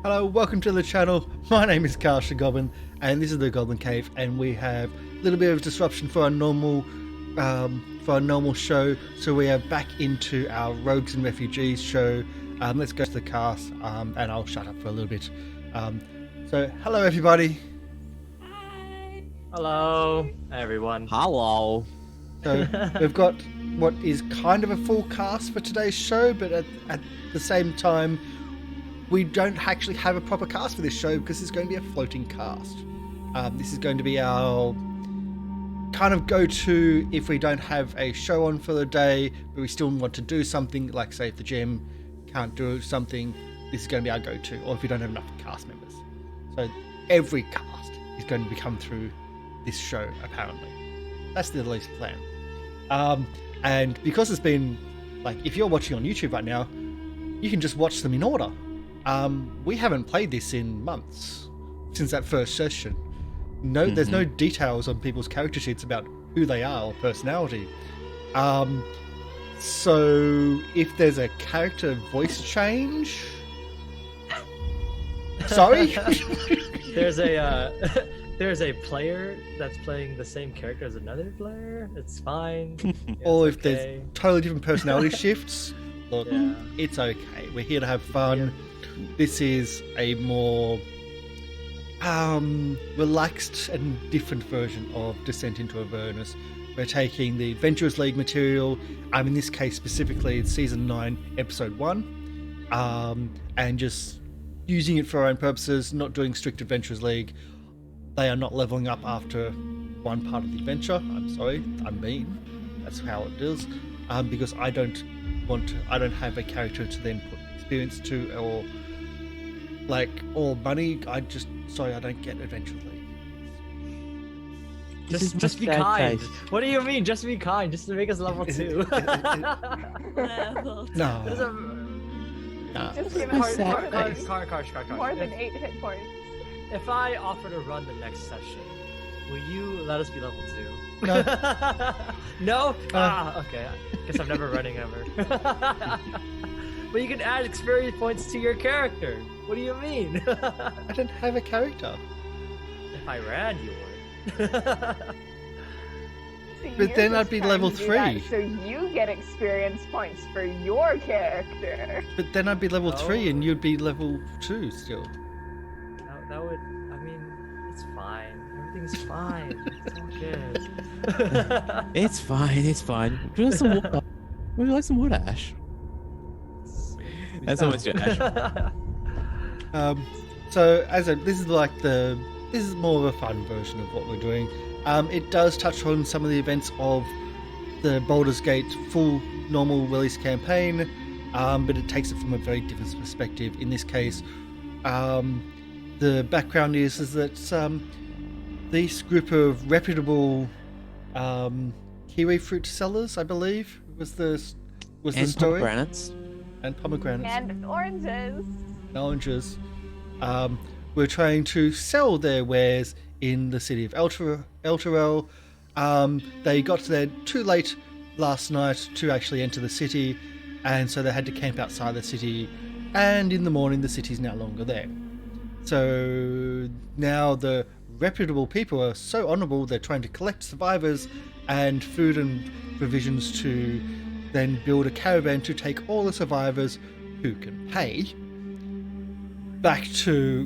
Hello, welcome to the channel. My name is Karsha Goblin, and this is the Goblin Cave, and we have a little bit of disruption for our normal show. So we are back into our Rogues and Refugees show. Let's go to the cast, and I'll shut up for a little bit. So hello everybody. Hi. Hello, everyone. Hello. So we've got what is kind of a full cast for today's show, but at the same time, we don't actually have a proper cast for this show because it's going to be a floating cast. This is going to be our kind of go-to if we don't have a show on for the day, but we still want to do something, like say if the GM can't do something, this is going to be our go-to, or if we don't have enough cast members. So every cast is going to become through this show, apparently. That's the least plan. And because it's been, like, if you're watching on YouTube right now, you can just watch them in order. We haven't played this in months since that first session. There's no details on people's character sheets about who they are or personality. So if there's a character voice change, sorry, There's a player that's playing the same character as another player. It's fine. or It's if there's totally different personality shifts. Look, Yeah. it's okay. We're here to have fun. Yeah. This is a more relaxed and different version of Descent into Avernus. We're taking the Adventurers League material, in this case specifically it's Season 9, Episode 1, and just using it for our own purposes, not doing strict Adventurers League. They are not leveling up after one part of the adventure. I'm sorry, I'm mean. That's how it is. Because I don't have a character to then put experience to, or money. I don't get Adventure League. Just be kind. What do you mean? Just be kind. Just to make us level 2. Level No. Just give it more If than 8 hit points. if I offer to run the next session, will you let us be level 2? No. No? Okay. I guess I'm never running ever. But you can add experience points to your character. What do you mean? I don't have a character. If I ran, you would. So But you're then just I'd be trying level to do that 3. So you get experience points for your character. But then I'd be level 3 Oh. and you'd be level 2 still. That would, I mean, it's fine. Everything's fine. It's all good. It's fine. Would you like some water? Would you like some water, Ash? That's almost your Ash. So this is more of a fun version of what we're doing. It does touch on some of the events of the Baldur's Gate full normal release campaign, but it takes it from a very different perspective. In this case, the background is that this group of reputable kiwi fruit sellers, I believe, was the story. Pomegranates. And pomegranates. And oranges. Were trying to sell their wares in the city of Elturel. They got there too late last night to actually enter the city, and so they had to camp outside the city, and in the morning the city's no longer there. So now the reputable people are so honourable, they're trying to collect survivors and food and provisions to then build a caravan to take all the survivors who can pay back to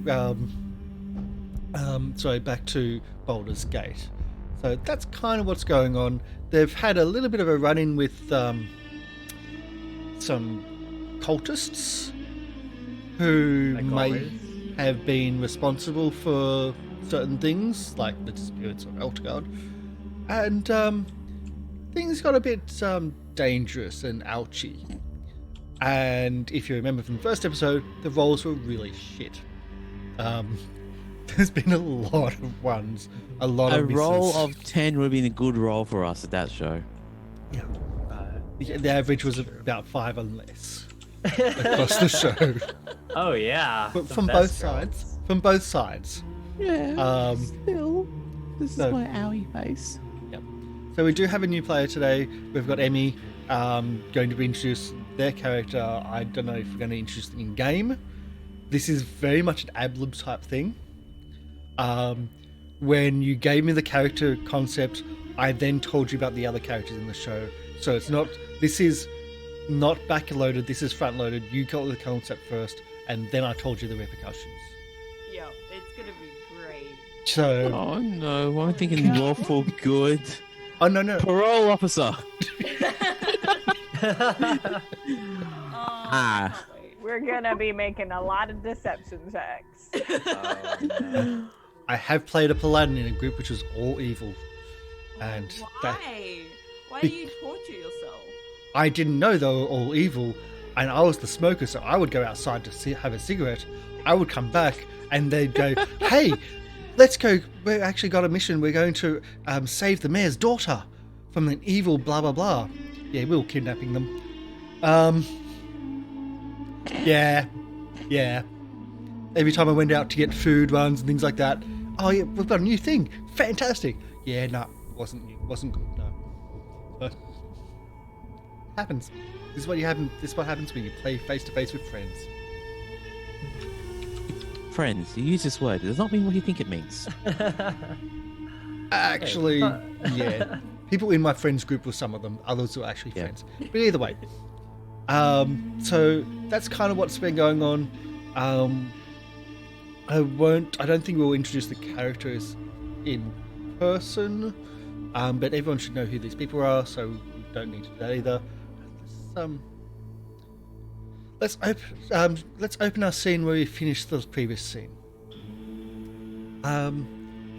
Baldur's Gate. So that's kind of what's going on. They've had a little bit of a run-in with some cultists who Like may always. have been responsible for certain things, like the spirits of Eltgard, and things got a bit dangerous and ouchy. And if you remember from the first episode, the rolls were really shit. There's been a lot of ones, a lot A of misses. roll of 10 would have been a good roll for us at that show. Yeah. The average was about 5 and less across the show. Oh yeah. But the from best both sides. From both sides. Yeah. Still, this so- is my owie face. Yep. So we do have a new player today. We've got Emmy going to be introduced their character. I don't know if we're going to introduce them in game. this is very much an ad lib type thing. When you gave me the character concept, I then told you about the other characters in the show. So it's not. This is not backloaded. This is front loaded. You got the concept first, and then I told you the repercussions. Yo, it's gonna be great. So. Oh no, I'm thinking lawful good. Oh no. Parole officer. Ah. We're gonna be making a lot of deception checks. I have played a paladin in a group which was all evil, and Why? Why do you torture yourself? I didn't know they were all evil, and I was the smoker, so I would go outside to have a cigarette. I would come back, and they'd go, "Hey, let's go. We actually got a mission. We're going to save the mayor's daughter from an evil blah blah blah." Yeah, we were kidnapping them. Yeah. Every time I went out to get food runs and things like that, oh yeah, we've got a new thing. Fantastic. Yeah, no, wasn't good. No, but happens. This is what happens when you play face to face with friends. Friends, you use this word. It does not mean what you think it means. Actually, yeah. People in my friends group were some of them. Others were actually friends. But either way. So that's kind of what's been going on. I don't think we'll introduce the characters in person. But everyone should know who these people are, so we don't need to do that either. Let's open our scene where we finished the previous scene.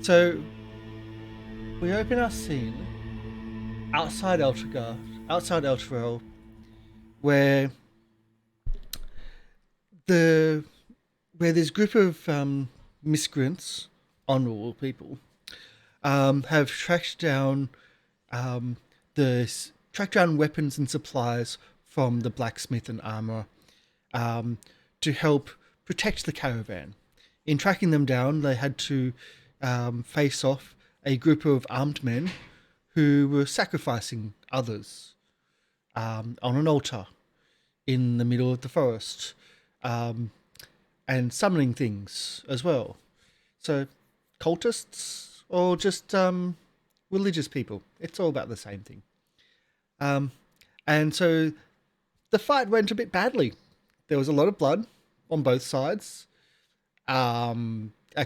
So we open our scene outside Elturel, where this group of miscreants, honourable people, have tracked down weapons and supplies from the blacksmith and armourer to help protect the caravan. In tracking them down, they had to face off a group of armed men who were sacrificing others on an altar in the middle of the forest, and summoning things as well. So, cultists or just religious people, it's all about the same thing. And so the fight went a bit badly. There was a lot of blood on both sides. A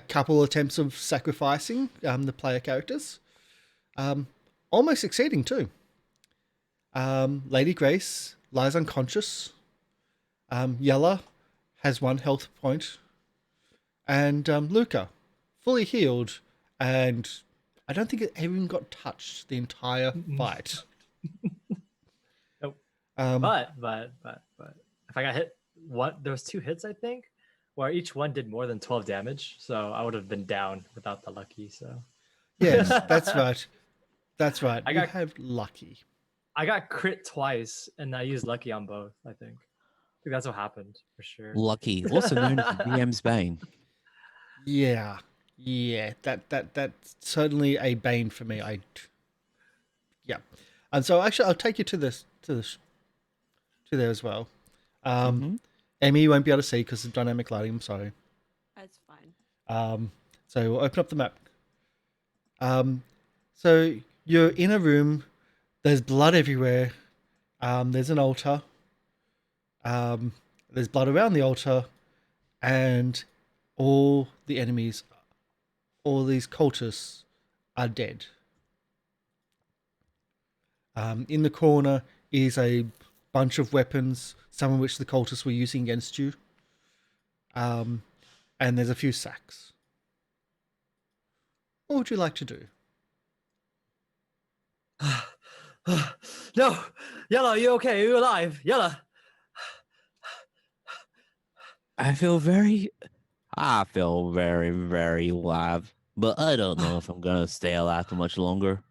couple attempts of sacrificing the player characters. Almost succeeding too. Lady Grace lies unconscious. Yella has 1 health point. And Luca, fully healed. And I don't think it even got touched the entire fight. Nope. But But if I got hit, there was 2 hits, I think, where each one did more than 12 damage. So I would have been down without the lucky. So yes, that's right. That's right. I have lucky. I got crit twice, and I used lucky on both. I think that's what happened for sure. Lucky, also known as the DM's Bane. Yeah. That's certainly a bane for me. Yeah. And so actually, I'll take you to there as well. Emmy won't be able to see because of dynamic lighting. I'm sorry. That's fine. So we'll open up the map. So you're in a room. There's blood everywhere. There's an altar. There's blood around the altar, and all the enemies, all these cultists, are dead. In the corner is a bunch of weapons, some of which the cultists were using against you. And there's a few sacks. What would you like to do? No, Yella, are you okay? Are you alive? Yella. I feel very, very alive, but I don't know if I'm gonna stay alive for much longer.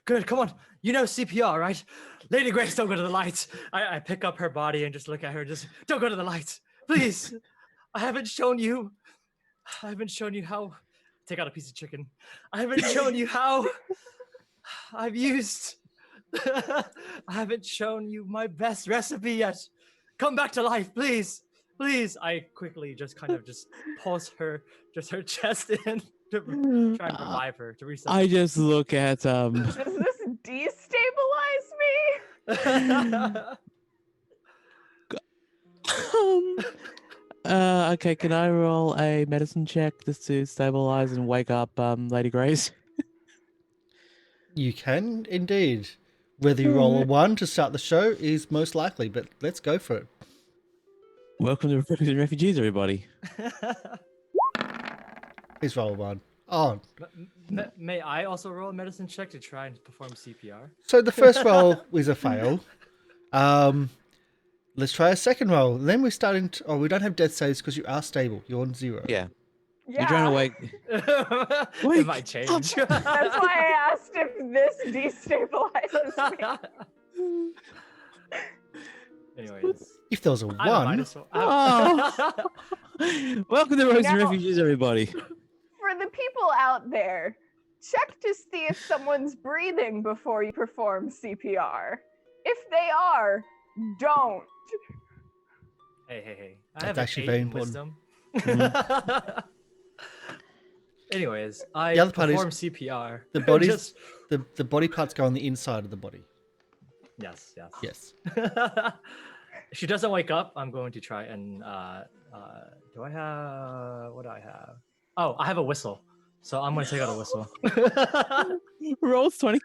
Good. Come on. You know CPR, right? Lady Grace, don't go to the lights. I pick up her body and just look at her. Just don't go to the lights, please. I haven't shown you how. Take out a piece of chicken. I haven't shown you how I've used. I haven't shown you my best recipe yet. Come back to life, please. please. I quickly just kind of just pulse her chest in to try and revive her, to reset. I just look at Does this destabilize me? Okay, can I roll a medicine check just to stabilize and wake up Lady Grace? You can indeed. Whether you roll a 1 to start the show is most likely, but let's go for it. Welcome to Refugees and Refugees, everybody. Please roll a 1. Oh, May I also roll a medicine check to try and perform CPR? so the first roll was a fail. Let's try a second roll. Then we're starting to... Oh, we don't have death saves because you are stable. You're on 0. Yeah. Yeah. You're trying to wake. It might change. That's why I asked if this destabilizes me. Anyways. If there was a I have a 1... minus one. Oh. Welcome to Rogues and Now- Refugees, everybody. For the people out there, check to see if someone's breathing before you perform CPR. If they are, don't. Hey. I That's have actually an 8 very in important. wisdom. Anyways, I The other part is perform CPR. The body, Just- the body parts go on the inside of the body. Yes. Yes. If she doesn't wake up, I'm going to try and do I have what do I have? Oh, I have a whistle. So I'm gonna take out a whistle. Rolls 20.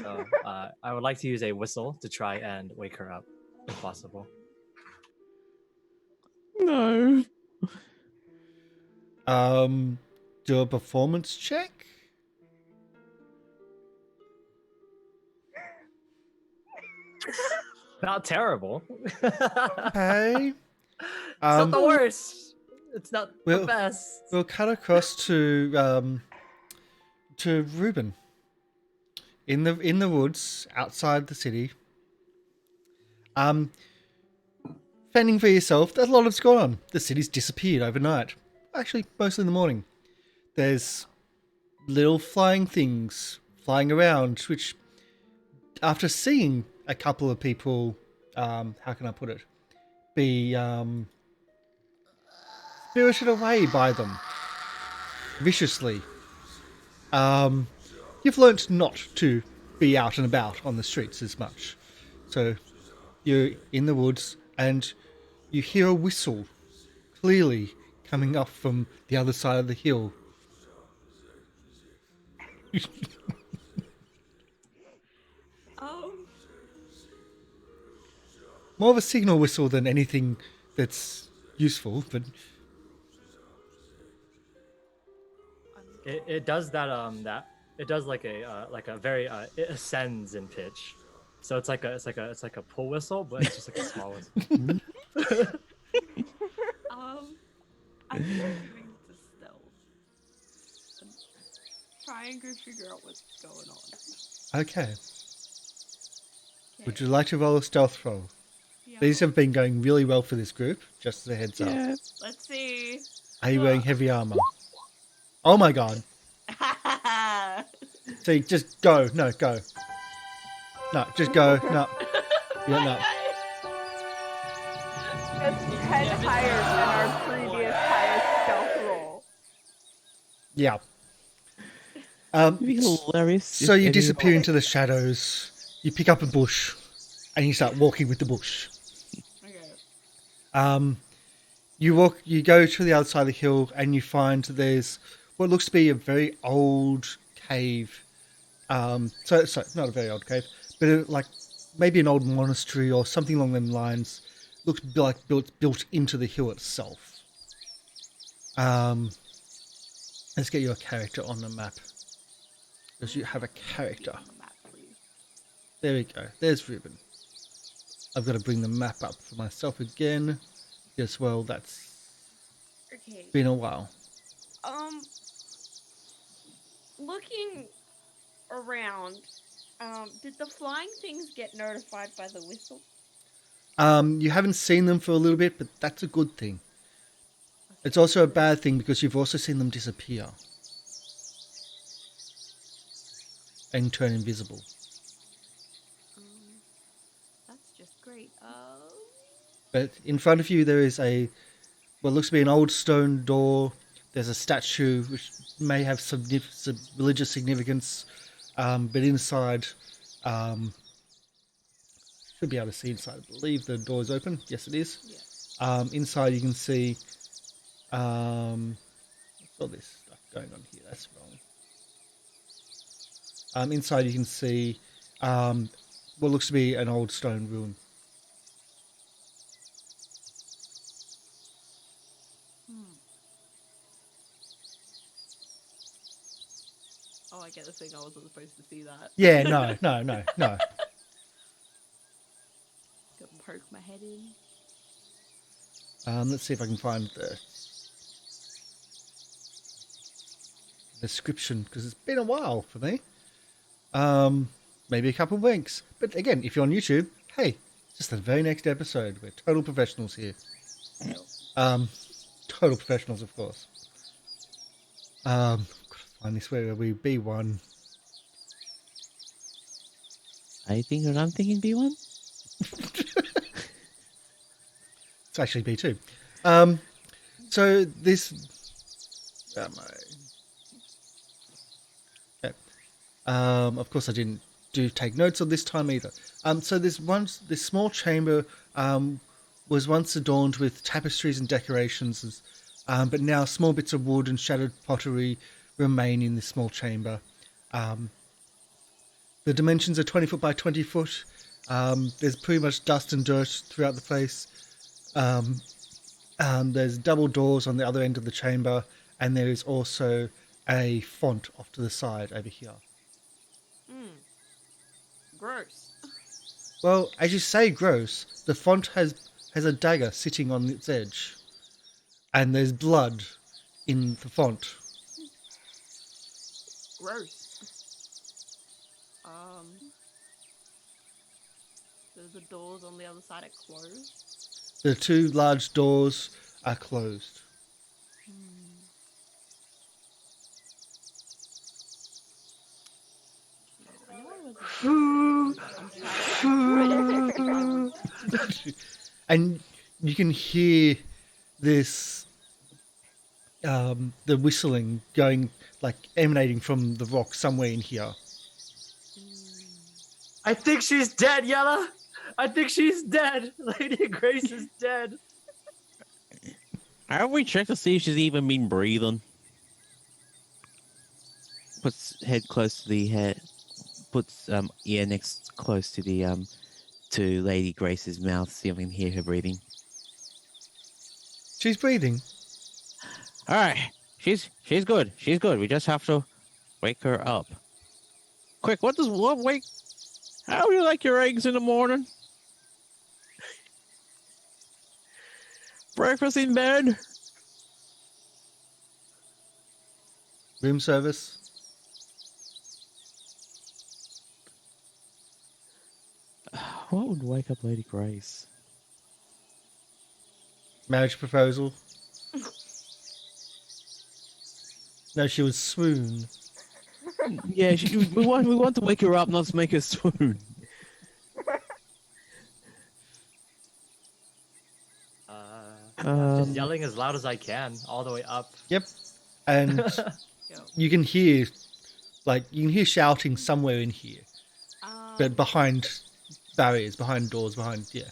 So I would like to use a whistle to try and wake her up, if possible. No. Do a performance check. Not terrible. Okay. It's not the worst. It's not Well- the best. We'll cut across to Reuben. In the woods outside the city. Fending for yourself. There's a lot that's gone on. The city's disappeared overnight. Actually, mostly in the morning. There's little flying things flying around, which, after seeing a couple of people, how can I put it, be spirited away by them viciously. You've learnt not to be out and about on the streets as much. So you're in the woods and you hear a whistle clearly coming up from the other side of the hill. More of a signal whistle than anything that's useful, but It does that it does like a very it ascends in pitch. So it's like a pull whistle, but it's just like a small whistle. I'm moving to stealth. And try and go figure out what's going on. okay. Would you like to roll a stealth roll? Yeah. These have been going really well for this group, just as a heads up. Yeah. Let's see. Are you wearing heavy armor? Oh my god. So you just go. No, go. No, just go. No. Yeah, no. That's 10 higher than our previous highest stealth roll. Yeah. It'd be hilarious. So if you any- disappear into the shadows. You pick up a bush, and you start walking with the bush. Okay. You go to the other side of the hill, and you find there's what looks to be a very old cave. So not a very old cave, but like maybe an old monastery or something along them lines. Looks like built into the hill itself. Let's get you a character on the map. Because you have a character. On the map, please. There we go. There's Reuben. I've got to bring the map up for myself again. Yes, well, that's Okay. been a while. Looking around, did the flying things get notified by the whistle? You haven't seen them for a little bit, but that's a good thing. It's also a bad thing because you've also seen them disappear. And turn invisible. That's just great. But in front of you, there is what looks to be an old stone door. There's a statue which may have some religious significance, but inside, should be able to see inside. I believe the door is open. Yes, it is. Yeah. Inside, you can see. What's all this stuff going on here? That's wrong. Inside, you can see what looks to be an old stone ruin. Oh, I get the thing. I wasn't supposed to see that. Yeah, no. Gotta poke my head in. Let's see if I can find the description, because it's been a while for me. Maybe a couple of weeks. But again, if you're on YouTube, hey, just the very next episode. We're total professionals here. Total professionals, of course. Gotta find this where we B1. I think that I'm thinking B1. It's actually B2. So this. Okay. Of course, I didn't take notes on this time either. So this small chamber was once adorned with tapestries and decorations, but now small bits of wood and shattered pottery remain in this small chamber. The dimensions are 20 foot by 20 foot. There's pretty much dust and dirt throughout the place. There's double doors on the other end of the chamber, and there is also a font off to the side over here. Gross. Well, as you say gross, the font has a dagger sitting on its edge, and there's blood in the font. Gross. The doors on the other side are closed. The two large doors are closed. And you can hear this, the whistling going, like emanating from the rock somewhere in here. I think she's dead, Yella. I think she's dead. Lady Grace is dead. Have we checked to see if she's even been breathing? Puts head close to the head. Puts ear next close to the to Lady Grace's mouth. See if we can hear her breathing. She's breathing. All right, she's good. She's good. We just have to wake her up. Quick, what wake? How do you like your eggs in the morning? Breakfast in bed. Room service. What would wake up Lady Grace? Marriage proposal. No, she would swoon. Yeah, we want to wake her up, not to make her swoon. Just yelling as loud as I can, all the way up. Yep. And you can hear shouting somewhere in here, but behind barriers, behind doors, yeah.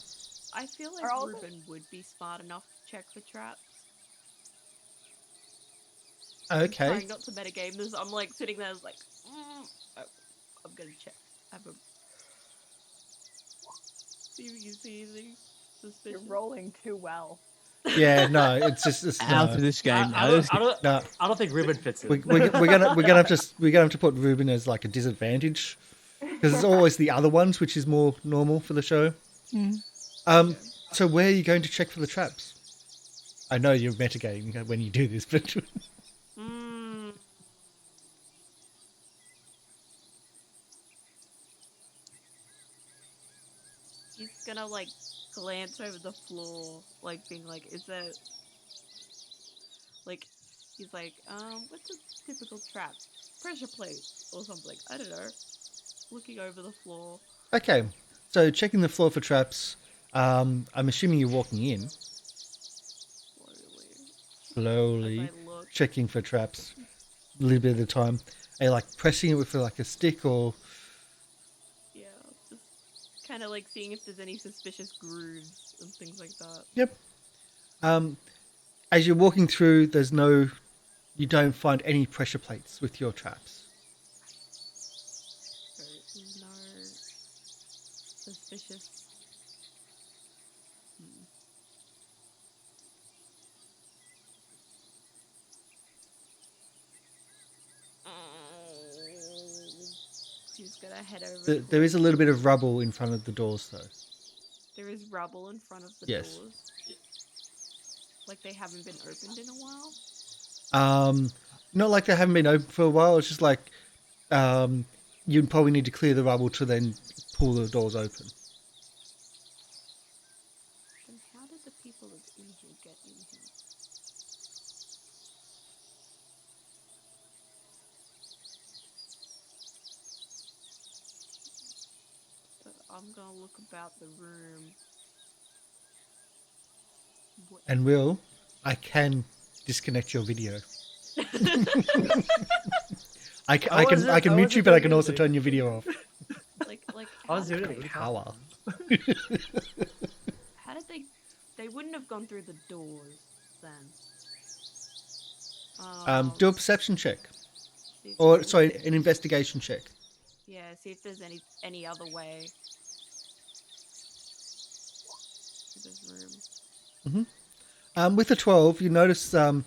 I feel like Ruben would be smart enough to check for traps. I'm Okay. trying not to metagame this. I'm like sitting there, like, I'm gonna check. See if you see anything suspicious. You're rolling too well. Yeah, no, it's Out of this game. no. I don't think Ruben fits in. We're gonna have to put Ruben as like a disadvantage, because it's always the other ones, which is more normal for the show. So where are you going to check for the traps? I know you're metagaming when you do this, but He's gonna like glance over the floor, like being like, is there like he's like, what's a typical trap? Pressure plate or something. I don't know. Looking over the floor. okay. So checking the floor for traps. I'm assuming you're walking in slowly, As I look. checking for traps. A little bit at a time. Are you like pressing it with like a stick or? Yeah, just kind of like seeing if there's any suspicious grooves and things like that. Yep. As you're walking through, you don't find any pressure plates with your traps. There's no suspicious. She's gonna head over. There is a little bit of rubble in front of the doors, though. There is rubble in front of the Yes. doors. Like they haven't been opened in a while. Not like they haven't been open for a while. It's just like you'd probably need to clear the rubble to then pull the doors open. Then how did the people that's in here get in here? So I'm gonna look about the room. And Will, I can disconnect your video. I can mute you, but I can also turn your video off. like I was doing it. Power. how did they wouldn't have gone through the doors then. Do a perception check, See if or there's- sorry, an investigation check. Yeah, see if there's any other way to this room. With the 12, you notice that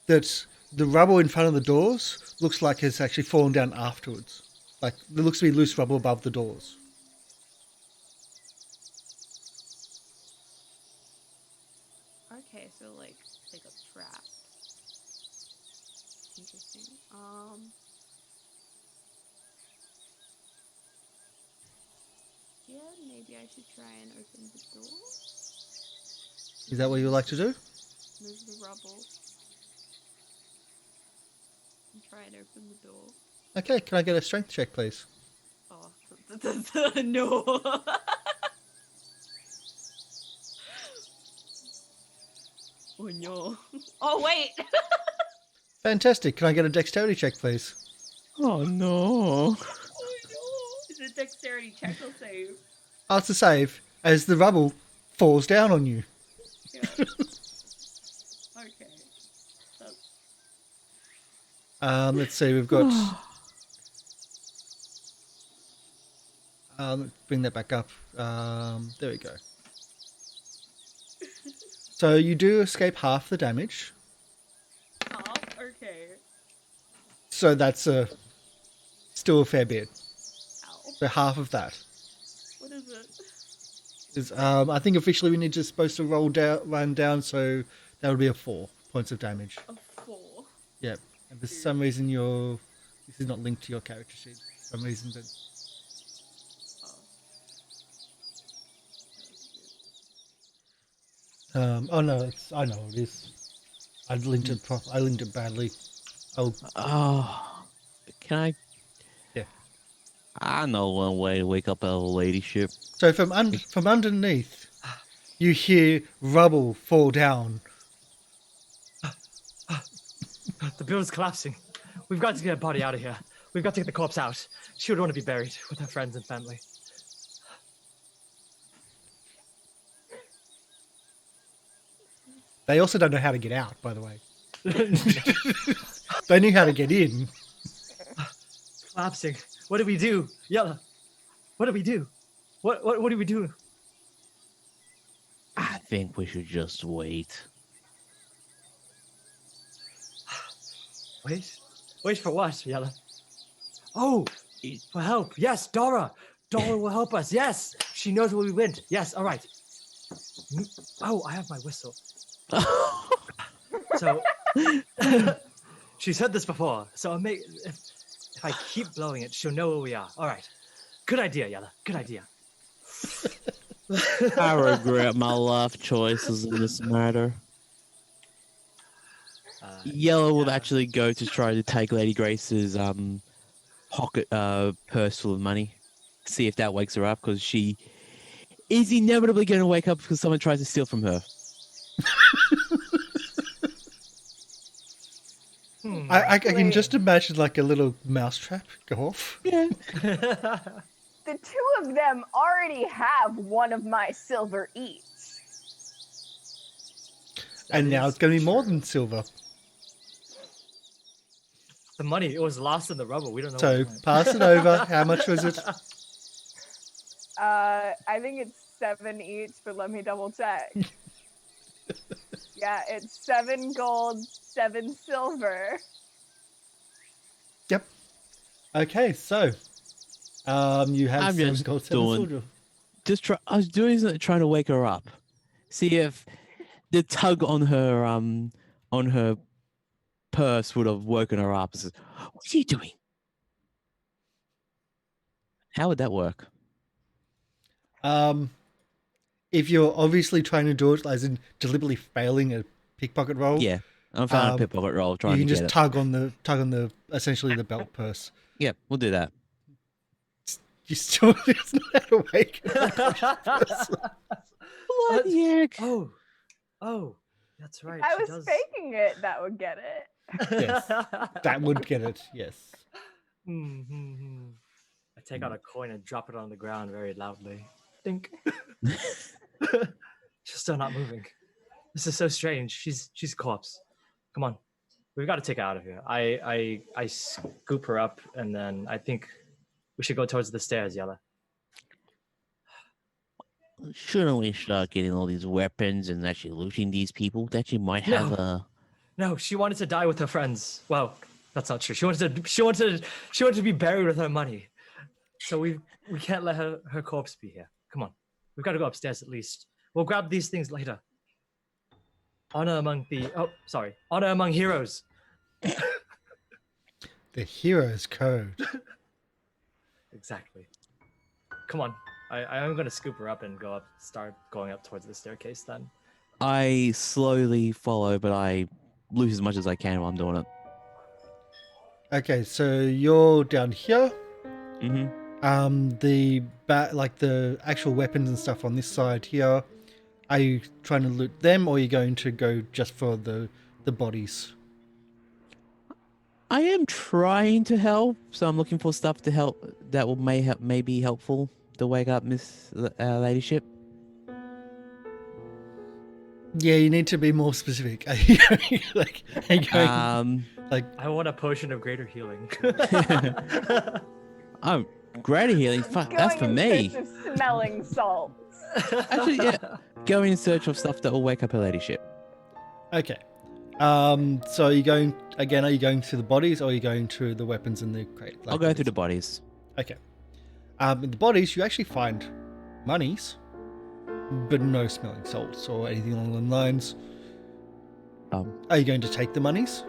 the rubble in front of the doors looks like it's actually fallen down afterwards. Like there looks to be loose rubble above the doors. Okay, so like they got trapped. Interesting. Yeah, maybe I should try and open the door. Is that what you would like to do? Move the rubble. And try and open the door. Okay, can I get a strength check, please? Oh, no. Oh no. Oh wait. Fantastic. Can I get a dexterity check, please? Oh Oh no. no. Is it dexterity check or save? After save, as the rubble falls down on you. Yeah. Okay. That's... Let's see, we've got... bring that back up. There we go. So you do escape half the damage. Oh, okay. So that's still a fair bit. Ow. So half of that. What is it? Is, I think officially we need to supposed to run down, so that would be a 4 points of damage. A 4. Yep. And for some reason this is not linked to your character sheet. For some reason, but Oh. oh no, I know it is. I linked it badly. Oh, Oh, can I? Yeah. I know one way to wake up a ladyship. so from underneath, you hear rubble fall down. The building's collapsing. We've got to get a body out of here. We've got to get the corpse out. She would want to be buried with her friends and family. They also don't know how to get out, by the way. They knew how to get in. Collapsing. What do we do? Yella. What do we do? What do we do? I think we should just wait. Wait. Wait for what, Yella? Oh, for help. Yes, Dora. Dora will help us. Yes. She knows where we went. Yes, all right. Oh, I have my whistle. So, she's heard this before. So if I keep blowing it, she'll know where we are. All right. Good idea, Yella. Good idea. I regret my life choices in this matter. Yellow will actually go to try to take Lady Grace's pocket purse full of money. See if that wakes her up, because she is inevitably going to wake up because someone tries to steal from her. I can Wait. just imagine like a little mousetrap go off. Yeah. The two of them already have one of my silver each. And now it's going to be more than silver. The money, it was lost in the rubble. We don't know. So where it went. pass it over. How much was it? I think it's 7 each, but let me double check. Yeah, it's 7 gold, 7 silver. Yep. Okay, so you have I'm 7 just gold, 7 doing- silver. I was doing something trying to wake her up. See if the tug on her purse would have woken her up. Says, what are you doing? How would that work? If you're obviously trying to do it, as in deliberately failing a pickpocket roll, Yeah, I'm finding a pickpocket roll you trying can to just get it. tug on the essentially the belt purse. Yeah, we'll do that. You still it's not awake. Bloody heck. Oh, that's right. I she was does. faking it, that would get it. Yes. That would get it. Yes. I take out a coin and drop it on the ground very loudly. Dink. She's still not moving. This is so strange. She's a corpse. Come on, we've got to take her out of here. I scoop her up, and then I think we should go towards the stairs, Yella. Shouldn't we start getting all these weapons and actually looting these people that you might have No, she wanted to die with her friends. Well, that's not true. She wanted to be buried with her money. So we can't let her corpse be here. Come on. We've got to go upstairs at least. We'll grab these things later. Honor among heroes. The hero's code. Exactly. Come on. I am gonna scoop her up and start going up towards the staircase then. I slowly follow, but I lose as much as I can while I'm doing it. Okay, so you're down here. Mm-hmm. The actual weapons and stuff on this side here. Are you trying to loot them, or are you going to go just for the bodies? I am trying to help, so I'm looking for stuff to help that may be helpful to wake up Miss Ladyship. Yeah, you need to be more specific. Are you going, I want a potion of greater healing. Oh, greater healing. Fuck, that's for Going in me. search of smelling salts. Actually, yeah. Going in search of stuff that will wake up her ladyship. Okay. So are you going again? Are you going to the bodies, or are you going to the weapons in the crate? I'll go through the bodies. Okay. In the bodies, you actually find monies, but no smelling salts or anything along those lines. Are you going to take the monies?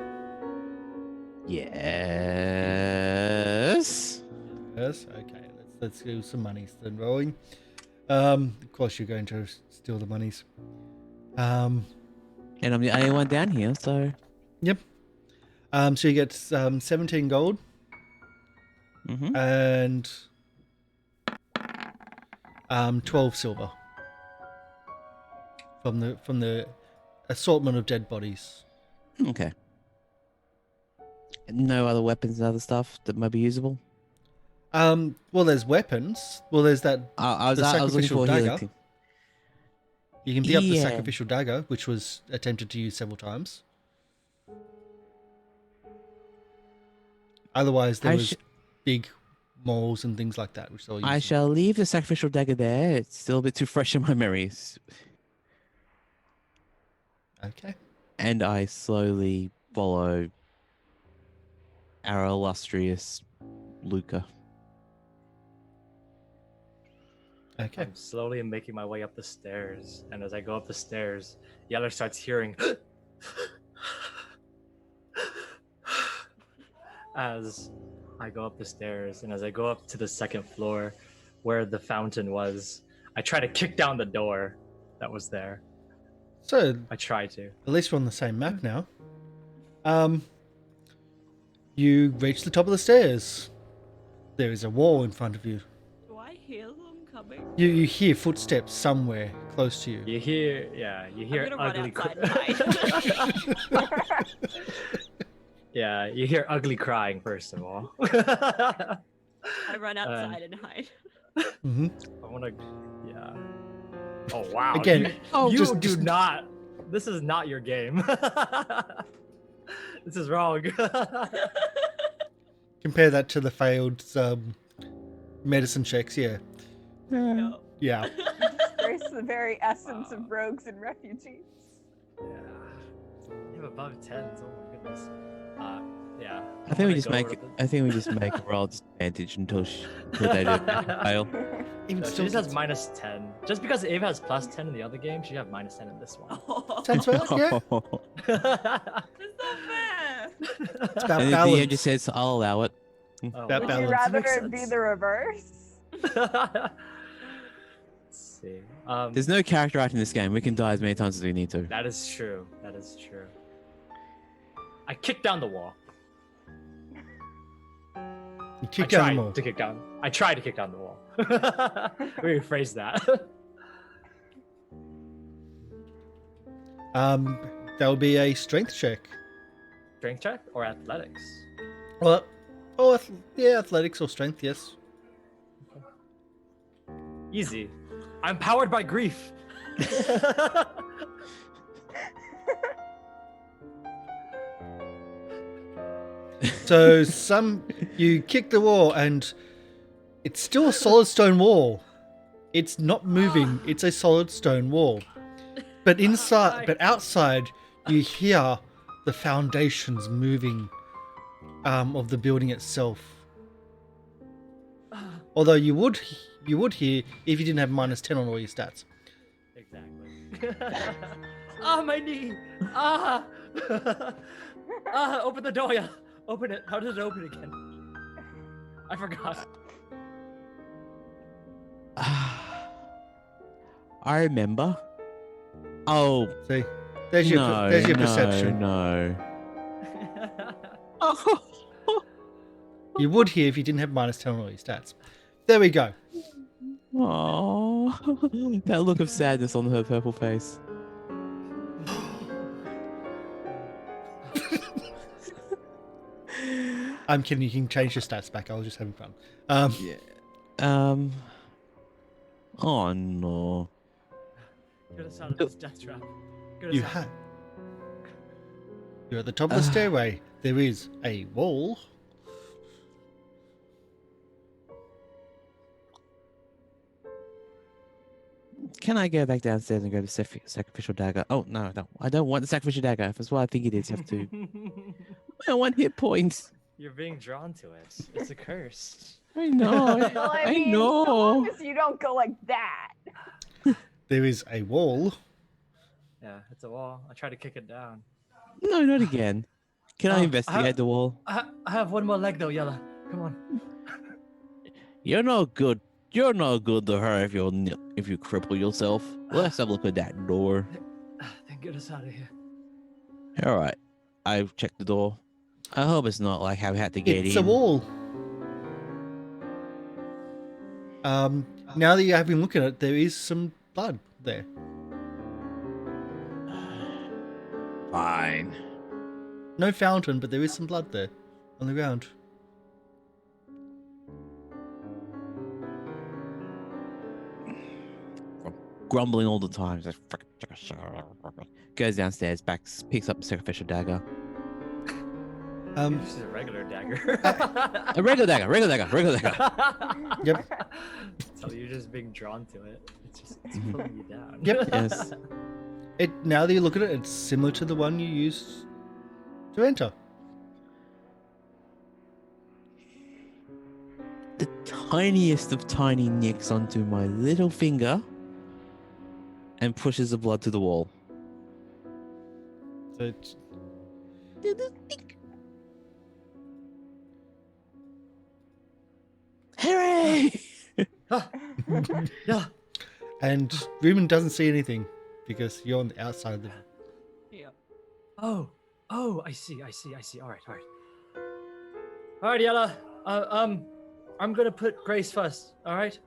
Yes. Yes. Okay. Let's do some monies then. Rolling. Of course, you're going to steal the monies. And I'm the only one down here, so. Yep. So you get 17 gold Mm-hmm. and 12 silver from the assortment of dead bodies. Okay. No other weapons and other stuff that might be usable. Well, there's weapons. Well, there's that I was the looking sacrificial for dagger. healing. Thing. You can pick up the Yeah. sacrificial dagger, which was attempted to use several times. Otherwise, there was big malls and things like that, which they'll use. I shall leave the sacrificial dagger there. It's still a bit too fresh in my memories. Okay. And I slowly follow our illustrious Luca. Okay. I'm slowly making my way up the stairs, and as I go up the stairs, Yeller starts hearing as I go up the stairs, and as I go up to the second floor where the fountain was, I try to kick down the door that was there. So I try to. at least we're on the same map now. You reach the top of the stairs. There is a wall in front of you. Do I hear them coming coming. You hear footsteps somewhere close to you. You hear, you hear gonna run ugly. outside and hide. Yeah, you hear ugly crying first of all. I run outside and hide. Hmm I want to, yeah. Oh wow! Again, you just- do just- not. This is not your game. This is wrong. Compare that to the failed medicine checks. Yeah. No. Yeah. Disgrace the very essence of rogues and refugees. Yeah. You have above 10s. Oh my goodness. Yeah. I think we just make. I think we just make a roll disadvantage until they do fail. Even No, she still, just has -10. Just because Ava has +10 in the other game, she have -10 in this one. sounds fair. Yeah. That's not fair. It's about And the DM balance. just says, "I'll allow it." Oh, That Would balance. you rather Makes it be sense. the reverse? Let's see. There's no character art in this game. We can die as many times as we need to. That is true. That is true. I kicked down the wall. You kick down the wall. to kick down. I tried to kick down the wall. Rephrase that. That will be a strength check. Strength check or athletics? Well, oh, yeah, athletics or strength. Yes. Easy. I'm powered by grief. So you kick the wall and it's still a solid stone wall. It's not moving. It's a solid stone wall. But outside, you hear the foundations moving of the building itself. Although you would hear if you didn't have -10 on all your stats. Exactly. Ah, my knee. Ah. Open the door, yeah. Open it. How does it open again? I forgot. I remember. Oh, See, there's your perception. No. You would hear if you didn't have -10 on all your stats. There we go. Oh, that look of sadness on her purple face. I'm kidding. You can change your stats back. I was just having fun. Yeah. Oh no. Get us out of this death trap. Get us You out. have. You're at the top of the stairway. There is a wall. Can I go back downstairs and grab the sacrificial dagger? Oh no, I don't want the sacrificial dagger. If that's what I think it is, you have to. I want hit points. You're being drawn to it. It's a curse. I know. Well, I I mean, so know. long as you don't go like that. There is a wall. Yeah, it's a wall. I tried to kick it down. No, not again. Can I Oh, investigate the wall? I have one more leg though, Yella. Come on. You're no good. You're no good to her if you cripple yourself. Let's have a look at that door. Then get us out of here. All right, I've checked the door. I hope it's not like how we had to get It's in. a wall. Now that you have been looking at it, there is some blood there. Fine. No fountain, but there is some blood there on the ground. Grumbling all the time. Just goes downstairs, picks up the sacrificial dagger. This is a regular dagger. A regular dagger. Yep. So you're just being drawn to it. It's pulling you down. Yep. Yes. Now that you look at it, it's similar to the one you used to enter. The tiniest of tiny nicks onto my little finger and pushes the blood to the wall. So it's, Hooray! Yeah. and Ruben doesn't see anything because you're on the outside of the. Yeah. Oh, I see. All right, Yella. I'm gonna put Grace first. All right.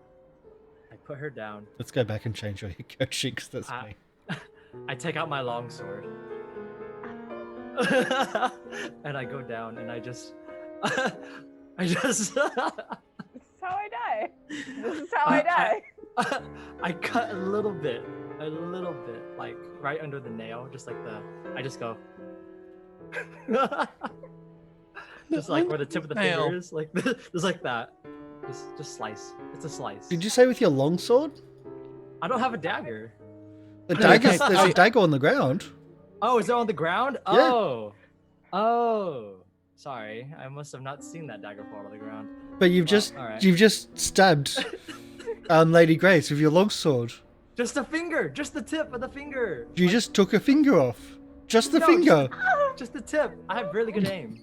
I put her down. Let's go back and change your coat sheet, 'cause that's Ah. me. I take out my long sword. And I go down and I just This is how I die. This is how I die. I cut a little bit, like right under the nail, just like I just go, just like where the tip of the Nail. finger is, like just like that, just slice. It's a slice. Did you say with your longsword? I don't have a dagger. The No, dagger's, okay, there's a dagger on the ground. Oh, is it on the ground? Yeah. Oh. Sorry, I must have not seen that dagger fall to the ground. But you've alright. just stabbed Lady Grace with your longsword. Just a finger, just the tip of the finger. You just took a finger off. Just the No, finger. Just the tip. I have really good aim.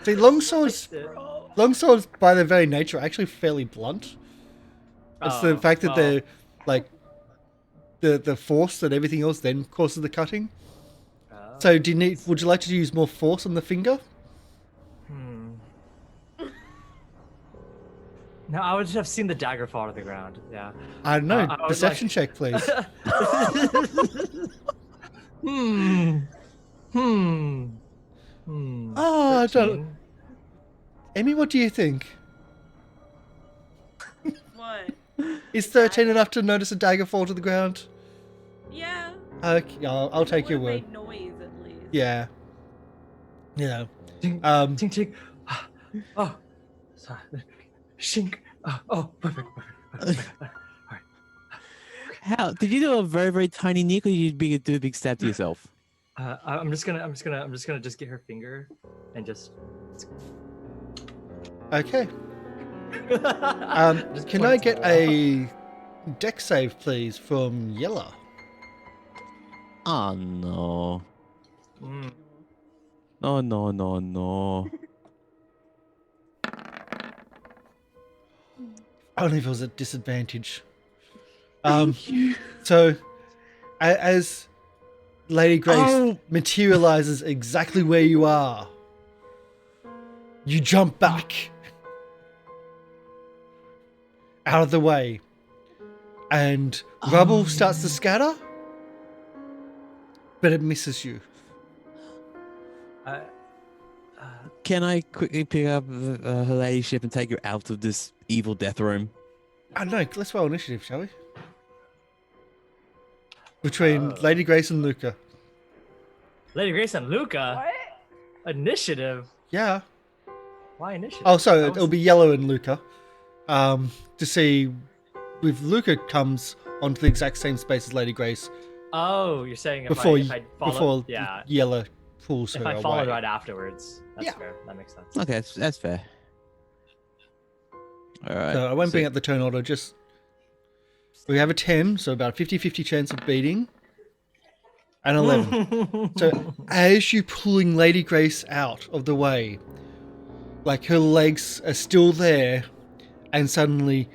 See, longswords, by their very nature, are actually fairly blunt. It's the fact that they're like the force and everything else then causes the cutting. So, would you like to use more force on the finger? No, I would just have seen the dagger fall to the ground. Yeah. I don't know. I was Perception like- check, please. Oh, I don't. 13. Emmy, what do you think? What? Is 13 enough to notice a dagger fall to the ground? Yeah. Okay, I'll take your word. Made noise at least. Yeah. You know. Ting, Um, ting, ting. Oh, sorry. Shink. Oh, perfect. How did you do a very very tiny nick, or did you do a big stab to yourself? I'm just gonna just get her finger, and just. Okay. Just Can point I it to get the wall. a deck save, please, from Yella? Oh no. Mm. No. Only if it was at disadvantage. So, as Lady Grace materializes exactly where you are, you jump back out of the way, and rubble starts to scatter, but it misses you. Can I quickly pick up her ladyship and take her out of this evil death room? I don't know. Let's roll initiative, shall we? Between Lady Grace and Luca. Lady Grace and Luca. What? Initiative. Yeah. Why initiative? Oh, so That was- it'll be Yellow and Luca. To see if Luca comes onto the exact same space as Lady Grace Oh, you're saying if before I follow, before yeah, Yellow pulls her if I away. follow right afterwards, that's Yeah. fair. That makes sense. Okay, that's fair. All right. So I won't bring up the turn order. Just we have a 10, so about 50-50 chance of beating, and 11. So as you pulling Lady Grace out of the way, like her legs are still there, and suddenly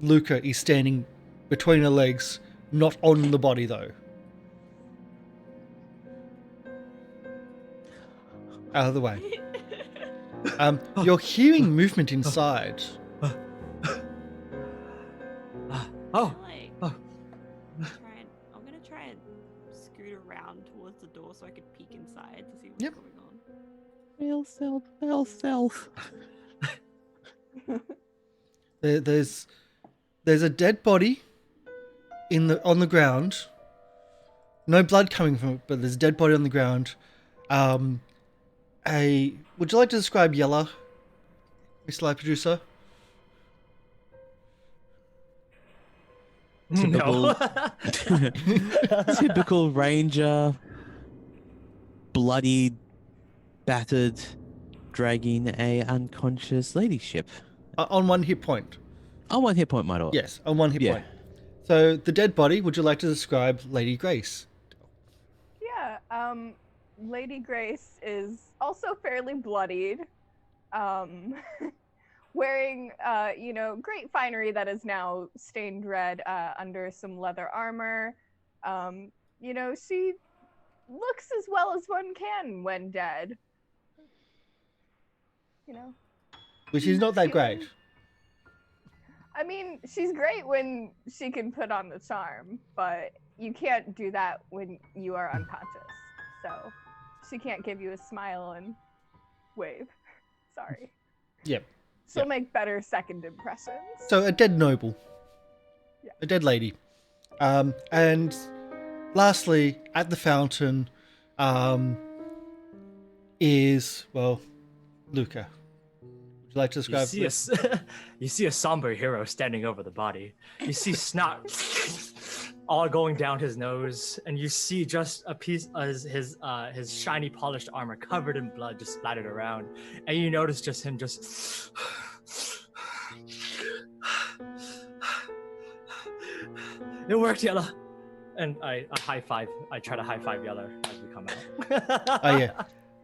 Luca is standing between her legs, not on the body though. Out of the way. You're hearing movement inside. Oh, Like, oh. I'm gonna try and scoot around towards the door so I could peek inside to see what's Yep. going on. Real self. There's a dead body on the ground. No blood coming from it, but there's a dead body on the ground. Would you like to describe Yella, Mr. Live Producer? Typical, No. typical ranger, bloodied, battered, dragging a unconscious ladyship. On one hit point. On one hit point, my lord. Yes, on one hit Yeah. point. So the dead body. Would you like to describe Lady Grace? Yeah, Lady Grace is also fairly bloodied, wearing, great finery that is now stained red under some leather armor. She looks as well as one can when dead. Which is not that great. I mean, she's great when she can put on the charm, but you can't do that when you are unconscious. So she can't give you a smile and wave. Sorry. Yep. She'll make better second impressions. So a dead noble. Yeah. A dead lady. And lastly, at the fountain is, well, Luca. Would you like to describe You see a somber hero standing over the body. You see snot all going down his nose, and you see just a piece of his shiny polished armor covered in blood just splattered around, and you notice just him just it worked, Yella. And I high five. I try to high five Yella as we come out. Oh yeah.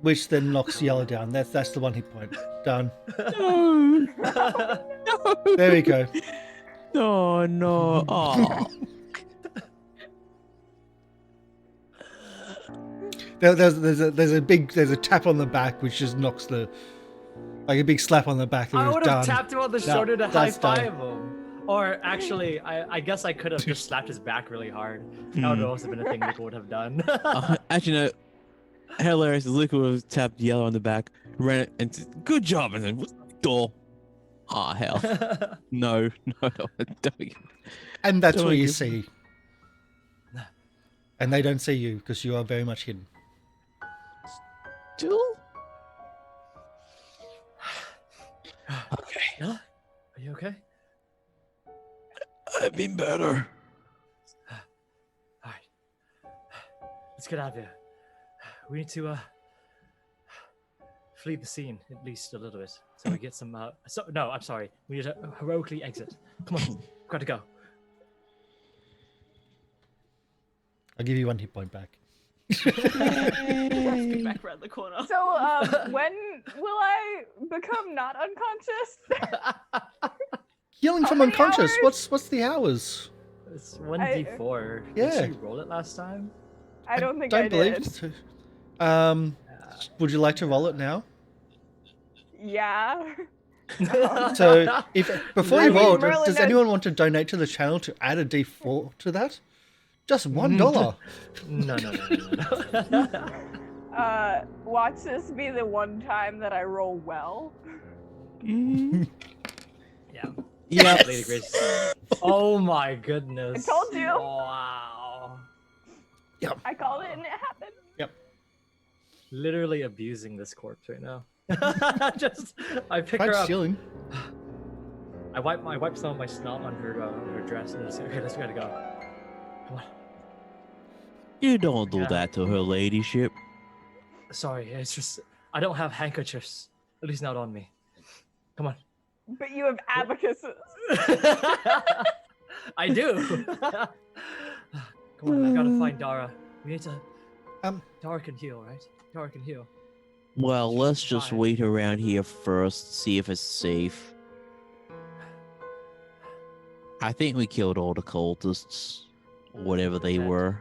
Which then knocks Yellow down. That's the 1 hit point. Done. No. There we go. No, no. Oh. There's a tap on the back which just knocks like a big slap on the back. And I would have done. tapped him on the No, shoulder to high that's done. five him. Or actually, I guess I could have just slapped his back really hard. That would have also been a thing Luca would have done. Actually, no. Hilarious. Luca would have tapped Yellow on the back, ran it, and said, "Good job," and then door. Oh hell. No, don't. And that's Don't what you give- see. And they don't see you because you are very much hidden. Still? Okay. Yella, are you okay? I've been better. All right. Let's get out of here. We need to flee the scene at least a little bit, so we get some. No, I'm sorry. We need to heroically exit. Come on, got to go. I'll give you 1 hit point back. Let's get back around the corner. So, when will I become not unconscious? Healing How from many unconscious. hours? What's the hours? It's 1d4. Yeah. Did you roll it last time? I don't think Don't I believe did. it. Would you like to roll it now? Yeah. So, before you I mean, roll, Merlin does knows- anyone want to donate to the channel to add a D4 to that? Just $1. No. Watch this be the one time that I roll well. Yeah. Yes. Lady Grace. Oh my goodness. I told you. Wow. I called it and it happened. Literally abusing this corpse right now. I pick Tried her up. stealing. I wipe some of my snot on her dress and just say, okay, let's gotta go. Come on. You don't do Yeah. that to her ladyship. Sorry, it's just I don't have handkerchiefs. At least not on me. Come on. But you have abacuses. I do. Come on, I gotta find Dara. We need to. Dara can heal, right? Dara can heal. Well, let's just Fine. wait around here first, see if it's safe. I think we killed all the cultists, whatever they Dead. were.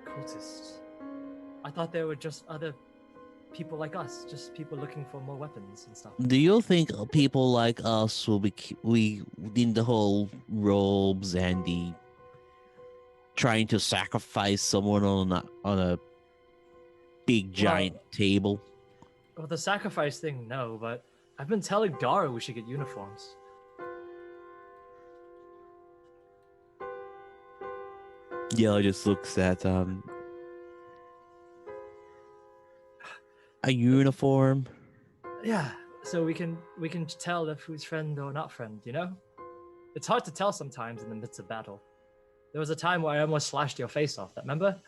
Cultists. I thought they were just other people like us, just people looking for more weapons and stuff. Do you think people like us will be we in the whole robes and the trying to sacrifice someone on a big giant table? Well, the sacrifice thing, no, but I've been telling Dara we should get uniforms. Yellow just looks at a uniform. Yeah, so we can tell if who's friend or not friend, you know? It's hard to tell sometimes in the midst of battle. There was a time where I almost slashed your face off, that remember?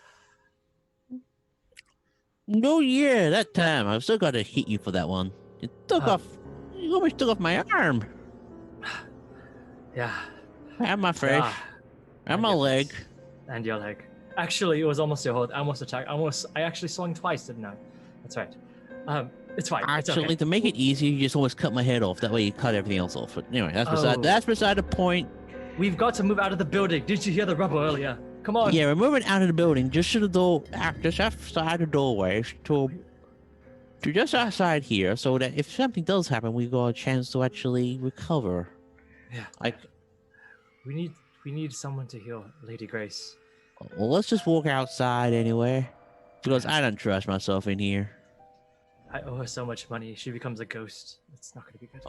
Oh yeah, that time I've still got to hit you for that one. You almost took off my arm Yeah. and my face Ah, and my your leg. face. And your leg. Actually, it was almost your whole. I almost attacked. I actually swung twice, didn't I? That's right. It's fine. It's Actually, okay. to make it easier, you just almost cut my head off. That way, you cut everything else off. But anyway, Oh. that's beside the point. We've got to move out of the building. Didn't you hear the rubble earlier? Come on. Yeah, we're moving out of the building, just to the door, just outside the doorway, to just outside here, so that if something does happen, we got a chance to actually recover. Yeah. I We need someone to heal Lady Grace. well, let's just walk outside anyway, because I don't trust myself in here. I owe her so much money. She becomes a ghost. It's not gonna be good.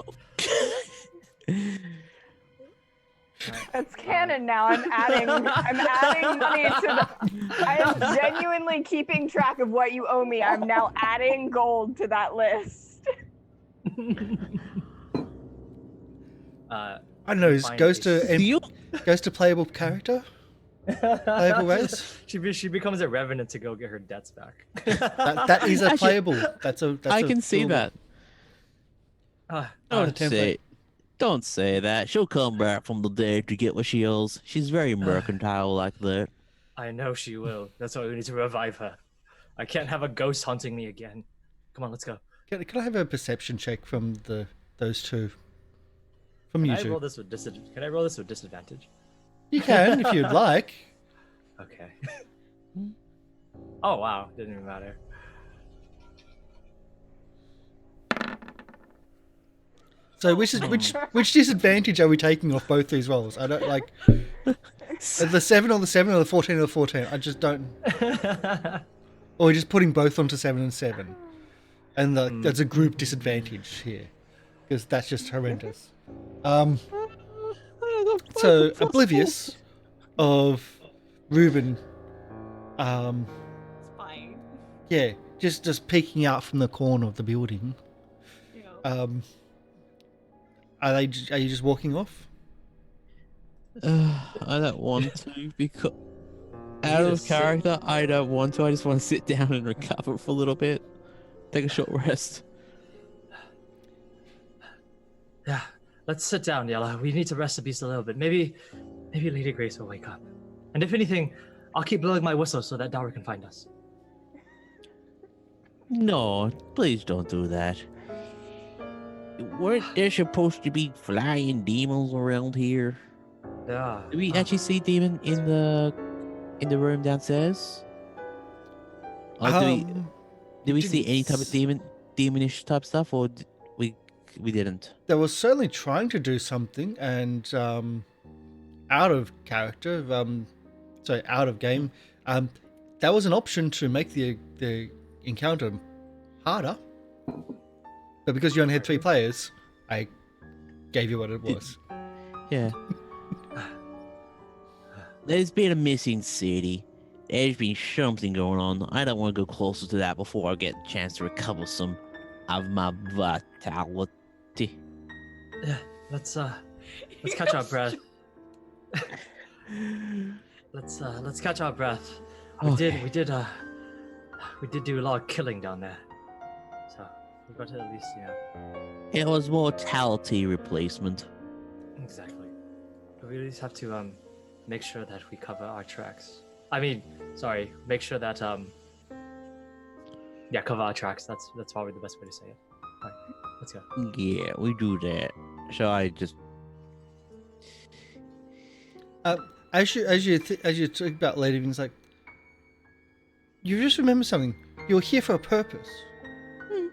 Alright. That's canon now. I'm adding money to the. I am genuinely keeping track of what you owe me. I'm now adding gold to that list. Uh, I don't know. Is find Ghost a- a playable character? Playable race? She becomes a revenant to go get her debts back. That is a Actually, playable. That's I can see doable. that. Don't template. don't say that. She'll come back from the dead to get what she owes. She's very mercantile like that. I know she will. That's why we need to revive her. I can't have a ghost haunting me again. Come on, let's go. Can I have a perception check from those two? From Can you I roll two. this with Can I roll this with disadvantage? You can if you'd like. Okay. Oh wow, didn't even matter. So which disadvantage are we taking off both these rolls? I don't like the 7 or the 7 or the 14 or the 14. I just don't. Or we're just putting both onto 7 and 7, and that's a group disadvantage here because that's just horrendous. So oblivious of Reuben. It's fine. Yeah, just peeking out from the corner of the building. Yeah. Are you just walking off? I don't want to because out need of to character, I don't want to. I just want to sit down and recover for a little bit. Take a short rest. Yeah, let's sit down, Yella. We need to rest the beast a little bit. Maybe Lady Grace will wake up. And if anything, I'll keep blowing my whistle so that Dara can find us. No, please don't do that. Weren't there supposed to be flying demons around here? Yeah. Did we actually see demon in the room downstairs? Or did we see any type of demonish type stuff, or we didn't? They were certainly trying to do something, and out of character, out of game, that was an option to make the encounter harder. But because you only had 3 players, I gave you what it was. Yeah. There's been a missing city. There's been something going on. I don't want to go closer to that before I get a chance to recover some of my vitality. Yeah. Let's catch our breath. Let's catch our breath. We did do a lot of killing down there. So we've got to at least, It was mortality replacement. Exactly. But we at least have to make sure that we cover our tracks. I mean, sorry, make sure that cover our tracks. That's probably the best way to say it. All right, let's go. Yeah, we do that. So I just As you talk about Lady Ving's like, you just remember something. You're here for a purpose. You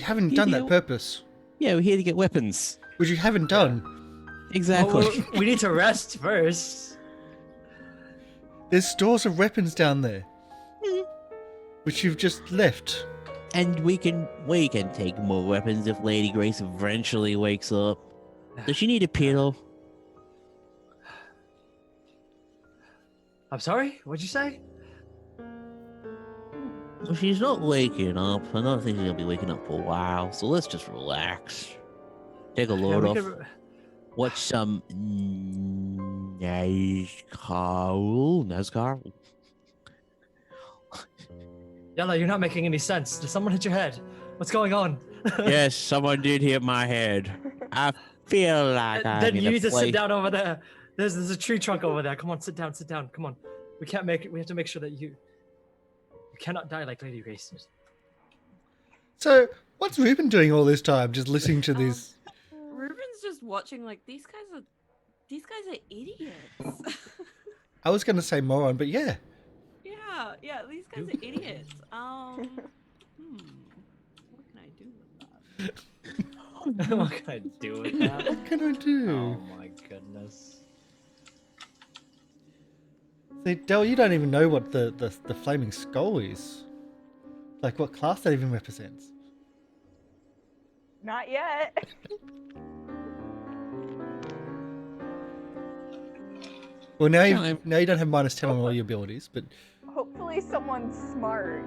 haven't done that purpose, yeah, we're here to get weapons. which you haven't done. Exactly. Well, we need to rest first. There's stores of weapons down there, which you've just left. And we can take more weapons if Lady Grace eventually wakes up. Does she need a pillow? I'm sorry. What'd you say? Well, she's not waking up. I don't think she's gonna be waking up for a while. So let's just relax. Take a load we off. could- Watch some NASCAR. Yella, you're not making any sense. Did someone hit your head? What's going on? Yes, someone did hit my head. I feel like I'm Then in you a need to place. sit down over there. There's a tree trunk over there. Come on, sit down. Come on. We can't make it. We have to make sure that you cannot die like Lady Grace did. So, what's Ruben doing all this time? Just listening to these. Ruben's just watching like these guys are idiots. I was going to say moron, but yeah. yeah, these guys are idiots. What can I do with that? What can I do with that? What can I do? Oh my goodness. See, Del, you don't even know what the flaming skull is. Like what class that even represents. Not yet. Well, now Yeah, you don't have -10 on all your abilities, but Hopefully someone's smart.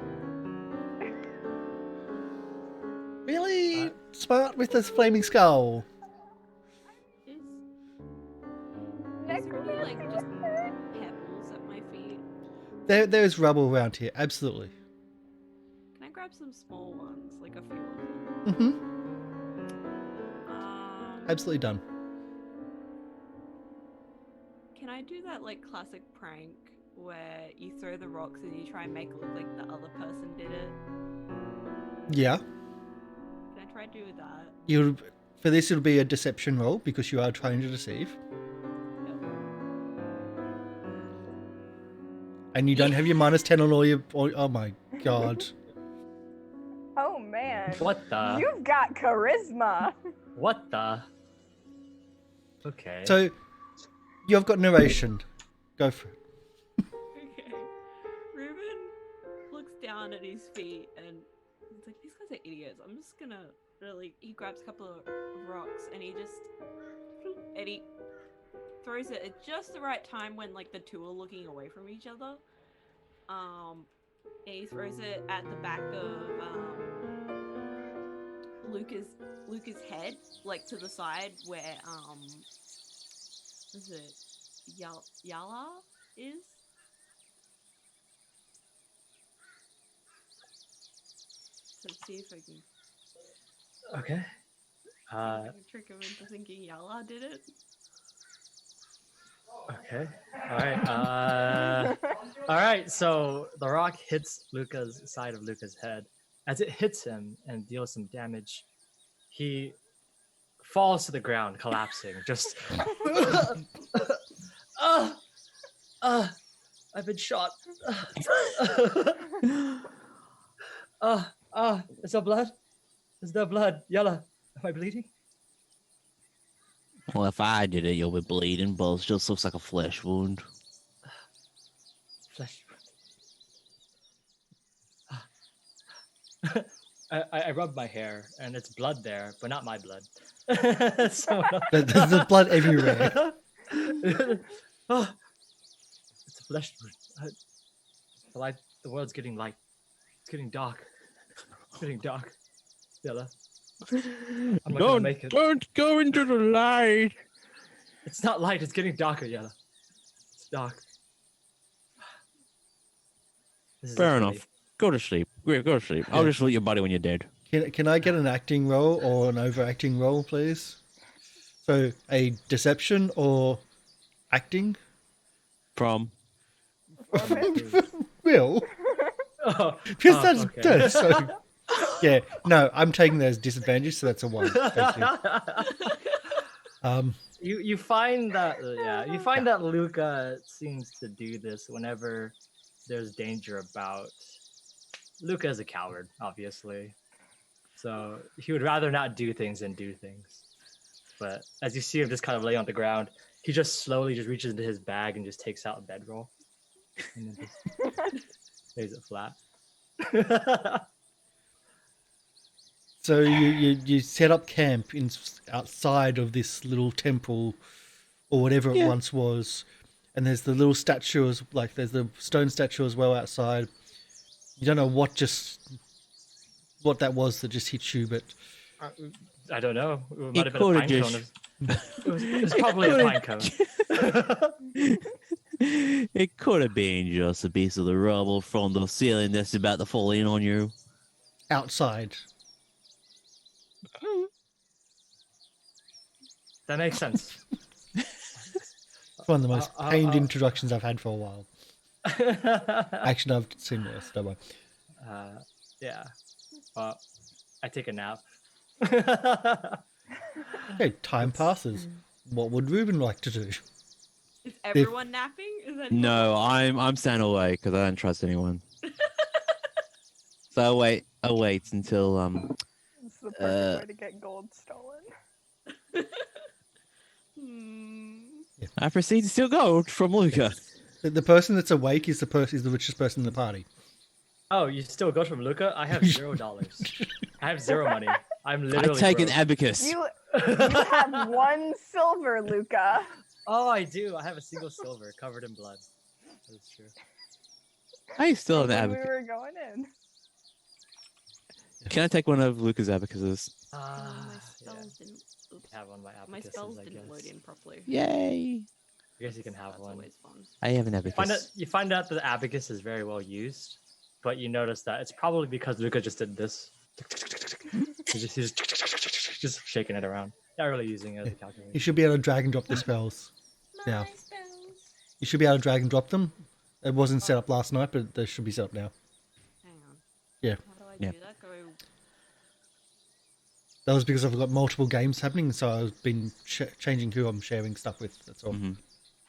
really smart with this flaming skull. Is there any like just pebbles at my feet? There's rubble around here, absolutely. Can I grab some small ones, like a few of them? Mm-hmm. Um, Absolutely done. Can I do that like classic prank where you throw the rocks and you try and make it look like the other person did it? Yeah. Can I try to do that? For this, it'll be a deception roll because you are trying to deceive. Yep. And you don't have your -10 on all your. Oh my god. Oh man. What the? You've got charisma. What the? Okay. So, you've got narration. Go for it. Okay. Ruben looks down at his feet and he's like, these guys are idiots. I'm just gonna really. He grabs a couple of rocks and he throws it at just the right time when like the two are looking away from each other. And he throws it at the back of Luca's head, like to the side where is it Yala is? So see if I can Okay. trick him into thinking Yala did it. Okay. All right. All right. So the rock hits Luca's side of Luca's head. As it hits him and deals some damage, he falls to the ground, collapsing. Just. I've been shot. Is there blood? Is there blood? Yella, am I bleeding? Well, if I did it, you'll be bleeding, but it just looks like a flesh wound. Flesh. I rub my hair and it's blood there, but not my blood. So There's blood everywhere. Oh, it's a flesh wound. The world's getting light. It's getting dark. It's getting dark. Yella. I'm not gonna make it. Don't go into the light. It's not light. It's getting darker, Yella. It's dark. This is Fair it for enough. me. Go to sleep. Go to sleep. I'll just loot your body when you're dead. Can I get an acting roll or an overacting roll, please? So a deception or acting? From Will? Oh, Because that's okay. that's so. Yeah, no, I'm taking that as disadvantage, so that's a 1. Thank you. You find that you find that Luca seems to do this whenever there's danger about. Luca is a coward, obviously, so he would rather not do things than do things. But as you see him just kind of lay on the ground, he just slowly just reaches into his bag and just takes out a bedroll and then just lays it flat. So you set up camp outside of this little temple or whatever it once was, and there's the little statue there's the stone statue as well outside. You don't know what that was that just hit you, but I don't know. It might have been a could've pine just- cone. It was probably a pine cone. It could have been just a piece of the rubble from the ceiling that's about to fall in on you. outside. That makes sense. It's one of the most pained introductions I've had for a while. Yeah. Actually, I've seen worse. Don't worry. I take a nap. Okay, time passes. What would Ruben like to do? Is everyone napping? Is anyone No, I'm staying away because I don't trust anyone. So I'll wait until It's the the perfect way to get gold stolen. I proceed to steal gold from Luca. The person that's awake is the richest person in the party. Oh, you still go from Luca? I have $0. I have zero money. I'm I literally take an broke. abacus. You have 1 silver, Luca. Oh, I do. I have a single silver covered in blood. That's true. I still have an When we abacus. were going in. Can I take one of Luca's abacuses? My Yeah. spells didn't. Oops. Have one by My abacuses, spells I didn't load guess. in properly. Yay! I guess you can have That's one. always fun. I have an You find out abacus. you find out that the abacus is very well used, but you notice that it's probably because Luca just did this. He's just shaking it around. Not really using it as a You calculator. should be able to drag and drop the spells. Yeah. My spells. You should be able to drag and drop them. It wasn't set up last night, but they should be set up now. Hang on. Yeah. How do I Yeah. do that? Go. That was because I've got multiple games happening, so I've been changing who I'm sharing stuff with. That's all. Mhm.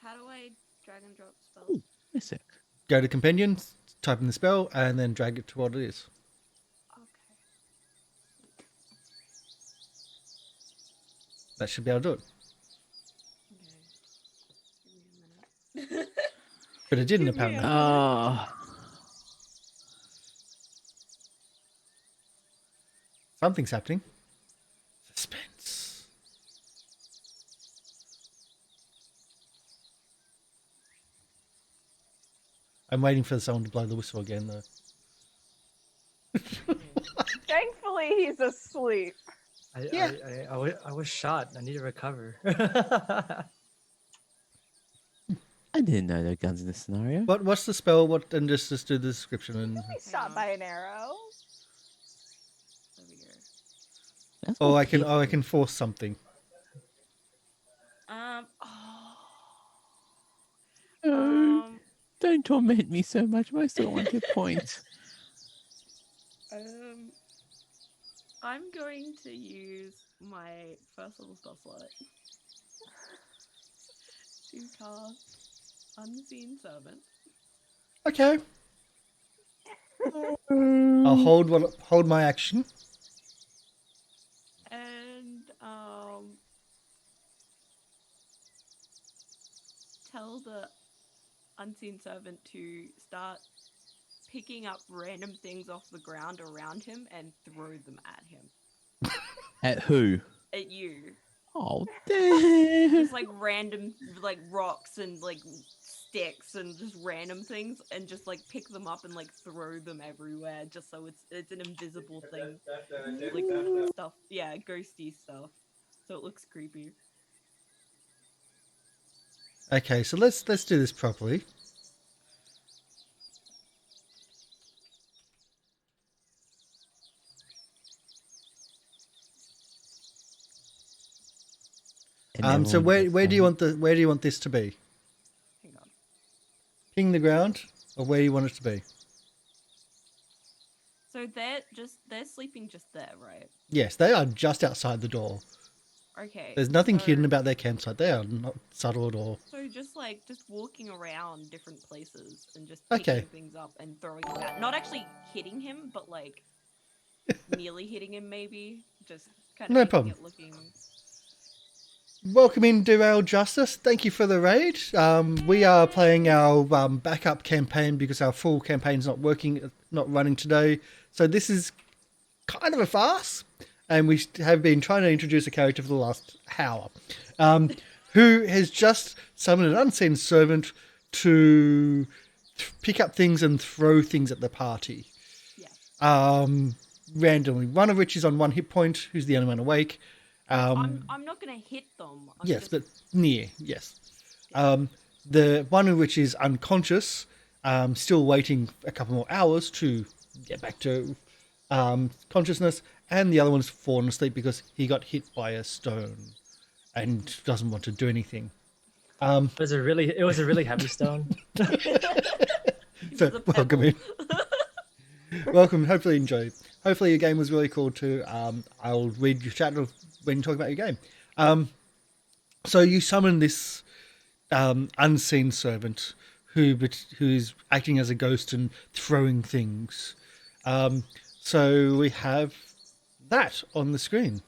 How do I drag and drop spells? Ooh, that's it. Go to companion, type in the spell, and then drag it to what it is. Okay. That should be able to do it. Okay. Give me a minute. But it didn't Give me a apparently. Oh, Something's happening. Suspense. I'm waiting for someone to blow the whistle again, though. Thankfully, he's asleep. I was shot. I need to recover. I didn't know there were guns in this scenario. What's the spell? What? And just do the description. And He's shot by an arrow. There we go. That's oh, more I can peaceful. force something. Oh. No, don't torment me so much. I still want your point. I'm going to use my first level spell slot to cast Unseen Servant. Okay. I'll hold my action. And tell the Unseen Servant to start picking up random things off the ground around him and throw them at him. At who? At you. Oh, damn. Just like random like rocks and like sticks and just random things and just like pick them up and like throw them everywhere just so it's an invisible thing. Like stuff. Yeah, ghosty stuff. So it looks creepy. Okay, so let's do this properly. And So everyone where gets do you want this to be? Hang on. Ping the ground, or where do you want it to be? So they're sleeping just there, right? Yes, they are just outside the door. Okay. There's nothing so- hidden about their campsite. They are not subtle at all. So just walking around different places and just picking Okay. things up and throwing them out. Not actually hitting him, but like nearly hitting him maybe. Just kind of No making problem. it looking. Welcome in Derailed Justice. Thank you for the raid. We are playing our backup campaign because our full campaign's not running today. So this is kind of a farce, and we have been trying to introduce a character for the last hour, who has just summoned an unseen servant to pick up things and throw things at the party. Yeah. Randomly. One of which is on 1 hit point, who's the only one awake. I'm not gonna hit them. Yes, but near, yes. The one of which is unconscious, still waiting a couple more hours to get back to consciousness, and the other one's fallen asleep because he got hit by a stone and doesn't want to do anything. It was a really heavy stone. So welcome in. Welcome. Hopefully you enjoyed. Hopefully your game was really cool too. I'll read your chat when you talk about your game. So you summon this unseen servant who's acting as a ghost and throwing things. So we have that on the screen.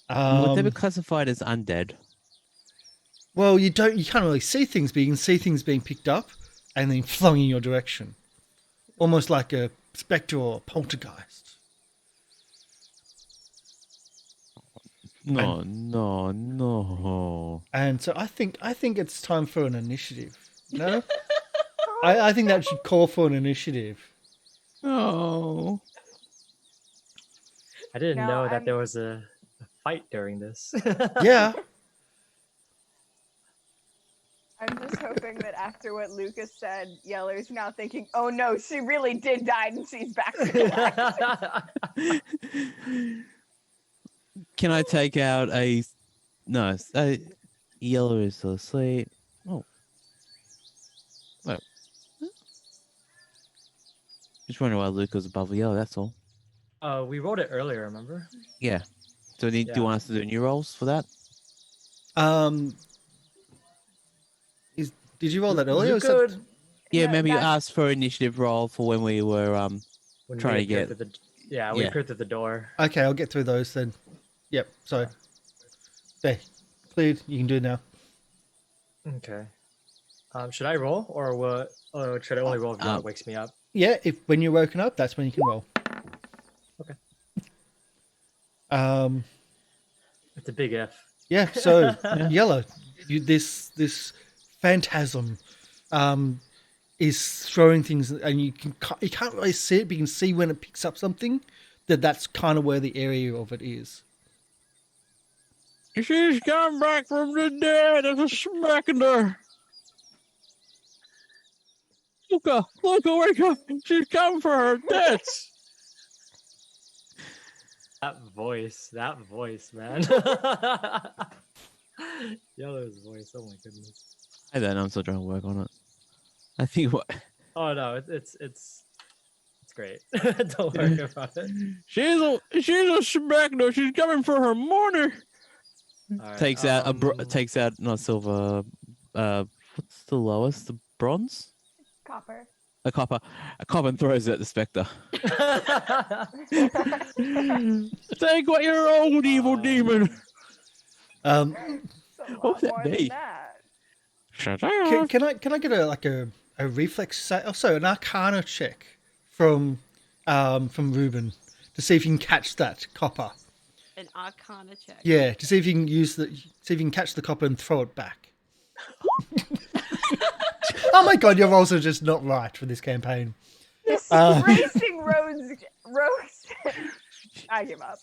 Would they be classified as undead? Well, you can't really see things, but you can see things being picked up and then flung in your direction. Almost like a spectre or a poltergeist. No, no. And so I think it's time for an initiative. No? I think that should call for an initiative. No. I didn't No, know that I'm- there was a fight during this. Yeah. I'm just hoping that after what Lucas said, Yeller's now thinking, oh no, she really did die and she's back to life. Can I take out a... No, Yellow is still asleep. Oh. Well. Just wondering why Luke was above Yellow, that's all. We wrote it earlier, remember? Yeah. So do you want us to do new rolls for that? Did you roll that earlier? You Or is that- could. Yeah, No, maybe that's- ask for initiative roll for when we were When trying we to get... appeared through we Yeah. appeared through the door. Okay, I'll get through those then. Yep, so. There. Cleared. You can do it now. Okay. Should I roll, or what? Or should I only roll if Yara Um, wakes me up? Yeah, when you're woken up, that's when you can roll. Okay. It's a big if. Yeah, so Yellow, this phantasm is throwing things, and you can't really see it, but you can see when it picks up something that's kind of where the area of it is. She's come back from the dead as a smacking her. Luca, wake up. She's come for her deaths. That voice, man. Yellow's voice. Oh my goodness. I don't know, I'm still trying to work on it. I think what... Oh no, it's great. Don't worry about it. She's a smacking her. She's coming for her mourner. All right, Takes out not silver. What's the lowest? The bronze? Copper. A copper and throws it at the spectre. Take what your old evil demon. It's a What lot would that more be? than that. Shut Can I get a reflex an Arcana check from Ruben to see if you can catch that copper? An Arcana check. Yeah, to see if you can see if you can catch the copper and throw it back. Oh my god, your rolls are just not right for this campaign. Disgracing rogues. I give up.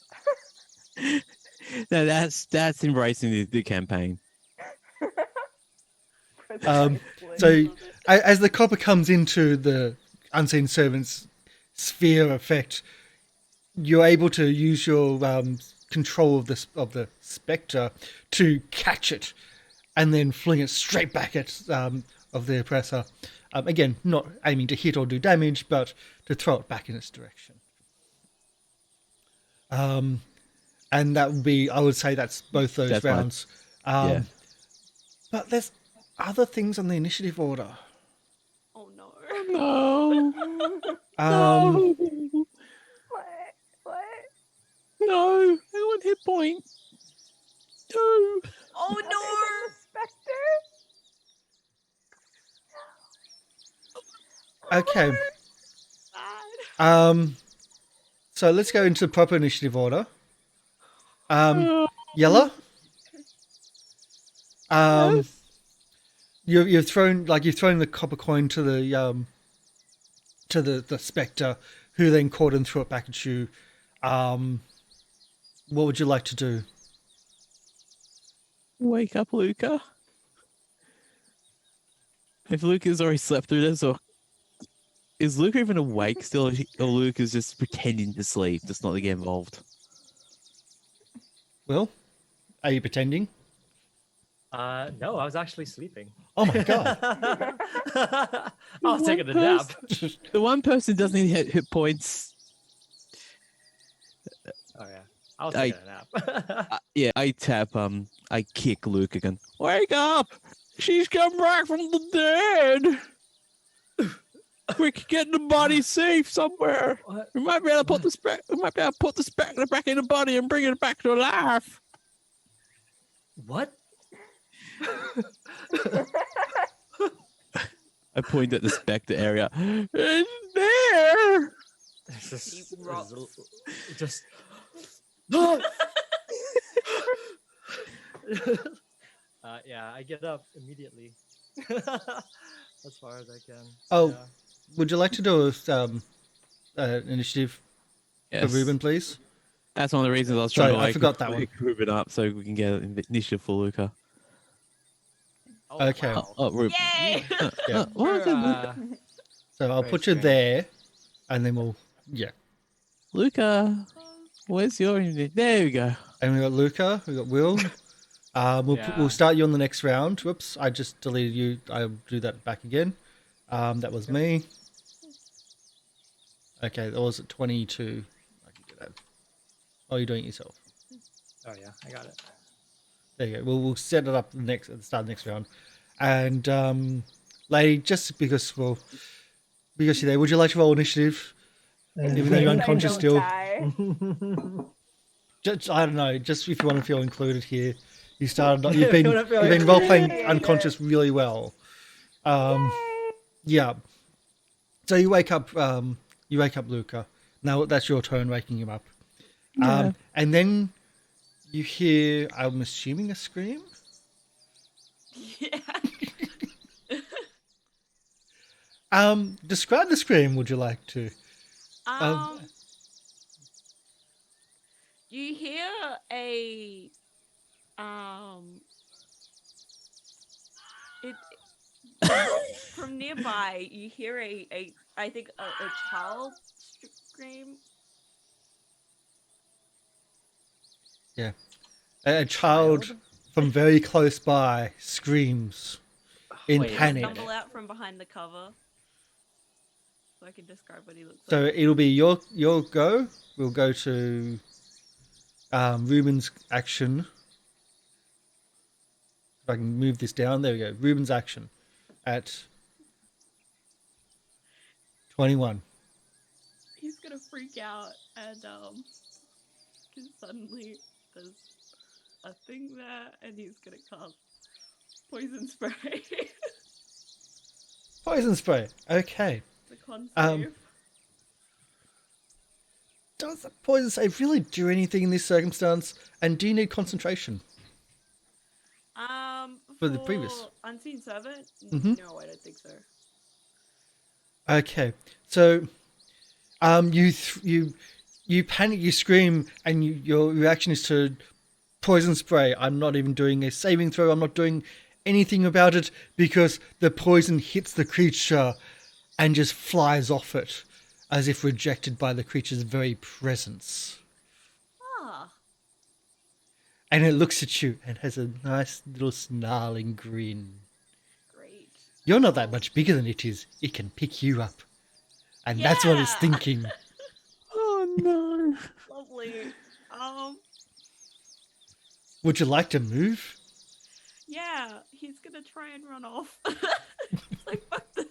No, that's embracing the campaign. So as the copper comes into the unseen servant's sphere effect, you're able to use your control of the spectre to catch it and then fling it straight back at of the oppressor. Again, not aiming to hit or do damage, but to throw it back in its direction. And that would be, I would say, that's both those That's fine. rounds. Yeah. But there's other things on the initiative order. Oh no. No. Um, What? No. I want hit point. No. Oh The no. specter? Okay. Bad. So let's go into the proper initiative order. Yellow. You've thrown the copper coin to the spectre, who then caught and threw it back at you. What would you like to do? Wake up, Luca. If Luca's already slept through this, or is Luca even awake still, or Luca's just pretending to sleep, just not to get involved? Will, are you pretending? No, I was actually sleeping. Oh my god! I was taking a nap. The one person doesn't need hit points. Oh yeah, I was taking a nap. Yeah, I tap. I kick Luke again. Wake up! She's come back from the dead. Quick, get the body safe somewhere. What? We might be able to put this back. We might be able to put this back in the body and bring it back to life. What? I point at the spectre area. It's there. It's just, He rocks. just yeah, I get up immediately. As far as I can. Oh, Yeah. would you like to do initiative for Yes. Ruben, please? That's one of the reasons I was trying Sorry, to I like forgot that one. wake Ruben up so we can get an initiative for Luca. Oh, Okay. wow. Oh, Ruben. Yay! Yeah. What is it, Luca? So I'll Very put you strange. there, and then we'll Luca, where's your? There we go. And we got Luca, we got Will. We'll Yeah. start you on the next round. Whoops, I just deleted you. I'll do that back again. That was me. Okay, that was at 22. I can do that. Oh, you're doing it yourself. Oh yeah, I got it. There you go. We'll set it up at the start of the next round. And lady, just because you're there, would you like to roll initiative? Even though you're I unconscious don't still. die. Just, I don't know. Just if you want to feel included here, you started. You've If you been wanna feel you've been role playing included. unconscious really well. Yay. Yeah. So you wake up. You wake up Luca. Now that's your turn, waking him up. Yeah. And then you hear, I'm assuming, a scream. Yeah. Describe the scream. Would you like to? You hear a it from nearby. You hear a I think a child scream. Yeah. A child from very close by screams in Wait. panic. Stumble out from behind the cover, so I can describe what he looks So like. it'll be your go. We'll go to Ruben's action. If I can move this down, there we go. Ruben's action at 21. He's gonna freak out and because suddenly there's a thing there, and he's gonna cast poison spray. Poison spray. Okay. The con Um, save. Does the poison save really do anything in this circumstance? And do you need concentration? for the previous. Unseen Servant? Mhm. No, I don't think so. Okay, so you panic, you scream, and your reaction is to poison spray. I'm not even doing a saving throw. I'm not doing anything about it because the poison hits the creature and just flies off it as if rejected by the creature's very presence. Ah, And it looks at you and has a nice little snarling grin. great. You're not that much bigger than it is. It can pick you up. And that's what it's Yeah. thinking. Oh no. Lovely. Would you like to move? Yeah, he's gonna try and run off. Like, fuck this.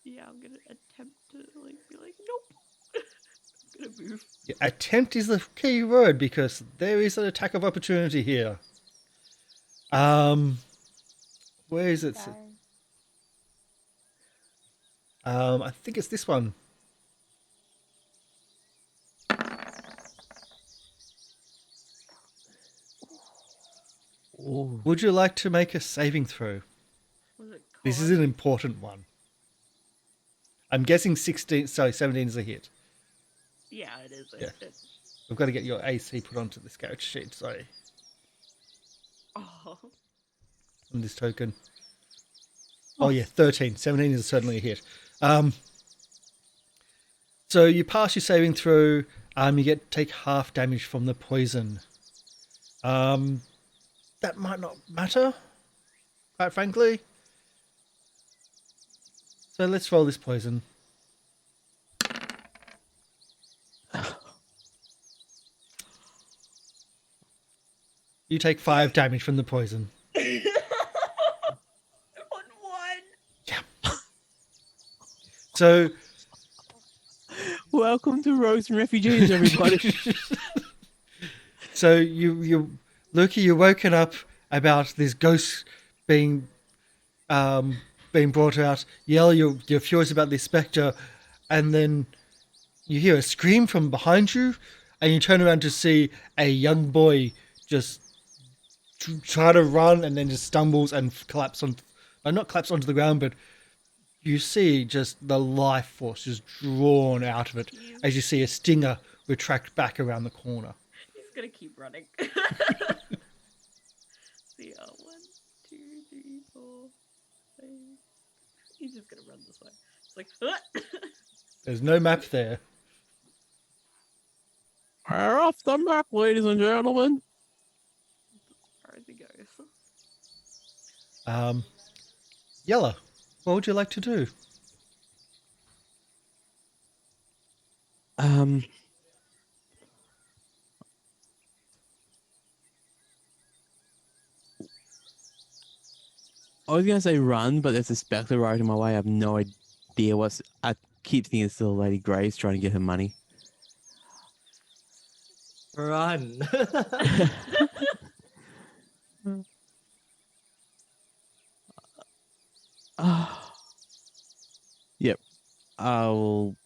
Yeah, I'm gonna attempt to be like, nope. I'm gonna move. Yeah, attempt is the key word because there is an attack of opportunity here. Where is it? I think it's this one. Oh. Would you like to make a saving throw? Was it This is con? an important one. I'm guessing 17 is a hit. Yeah, it is. Yeah. It's... We've got to get your AC put onto this character sheet, sorry, Oh. on this token. Oh yeah, 13. 17 is certainly a hit. So you pass your saving throw, you take half damage from the poison. That might not matter, quite frankly. So let's roll this poison. You take 5 damage from the poison. So, Welcome to Rogues and Refugees, everybody. so Luca, you're woken up about this ghost being brought out. Yell, you're furious about this spectre, and then you hear a scream from behind you, and you turn around to see a young boy just try to run and then just stumbles and collapse on, not collapse onto the ground, but you see just the life force just drawn out of it as you see a stinger retract back around the corner. He's gonna keep running. See, 1, 2, 3, 4, 5. He's just gonna run this way. It's like, There's no map there. We're off the map, ladies and gentlemen. as far as he goes. Yella, what would you like to do? I was gonna say run, but there's a spectre right in my way. I have no idea what's. I keep thinking it's still Lady Grace trying to get her money. Run. Yep. I'll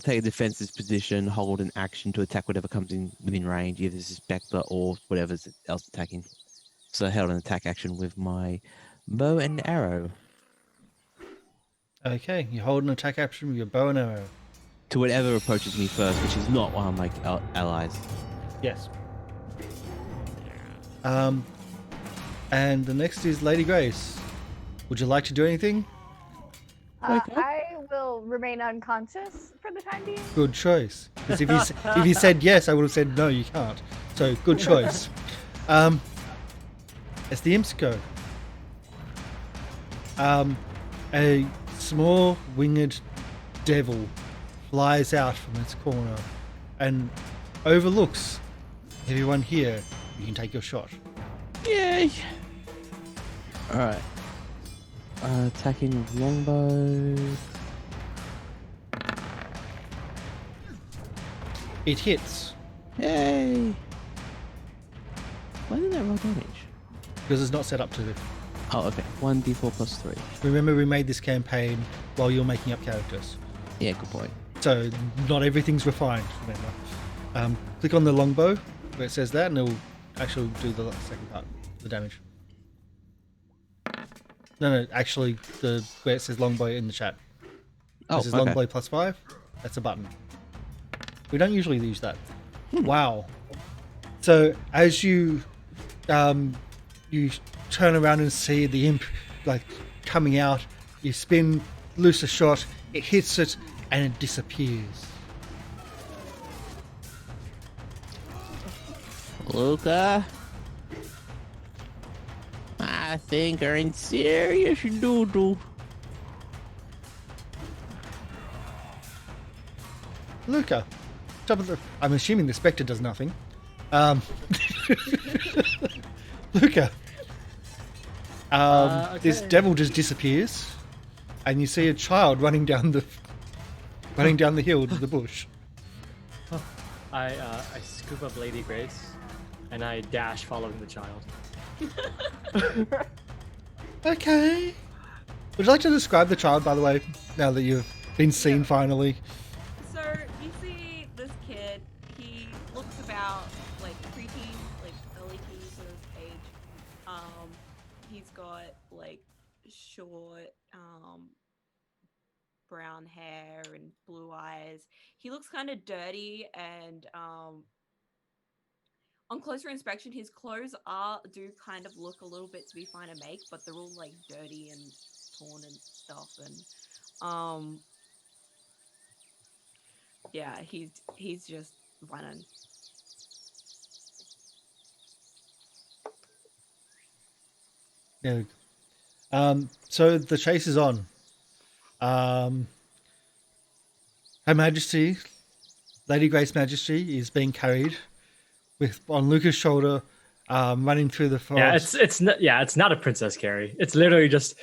take a defensive position, hold an action to attack whatever comes in within range, either it's a spectre or whatever's else attacking. So I held an attack action with my bow and arrow Okay, you hold an attack action with your bow and arrow. to whatever approaches me first, which is not one of my allies. Yes. And the next is Lady Grace. Would you like to do anything? I will remain unconscious for the time being. Good choice. Because if you said yes, I would have said no, you can't. So good choice. It's the imps go. A small winged devil flies out from its corner and overlooks everyone here. You can take your shot. Yay! Alright. Attacking with longbow. It hits Yay! Why didn't that roll damage? because it's not set up to. Oh, okay. 1d4 plus 3. Remember, we made this campaign while you're making up characters. Yeah, good point. So not everything's refined. Remember. Click on the longbow where it says that, and it'll actually do the second part, the damage. No, actually, where it says longbow in the chat. Oh, This is okay. longbow plus 5. That's a button. We don't usually use that. Wow. So as you turn around and see the imp like coming out, you spin, loose a shot, it hits it, and it disappears. Luca, I think you're in serious doo-doo. Luca, top of the. I'm assuming the spectre does nothing. Luca, this Okay. devil just disappears, and you see a child running down the hill to the bush. I scoop up Lady Grace, and I dash following the child. Okay. Would you like to describe the child, by the way, now that you've been seen finally? So you see this kid. He looks about like preteen, like early teen sort of age. He's got like short, brown hair and blue eyes. He looks kind of dirty, and on closer inspection, his clothes do kind of look a little bit to be fine to make, but they're all like dirty and torn and stuff. And yeah, he's just running. Yeah. So the chase is on. Her Majesty, Lady Grace Majesty, is being carried on Luca's shoulder, running through the Yeah, forest. it's not a Princess Carrie. It's literally just.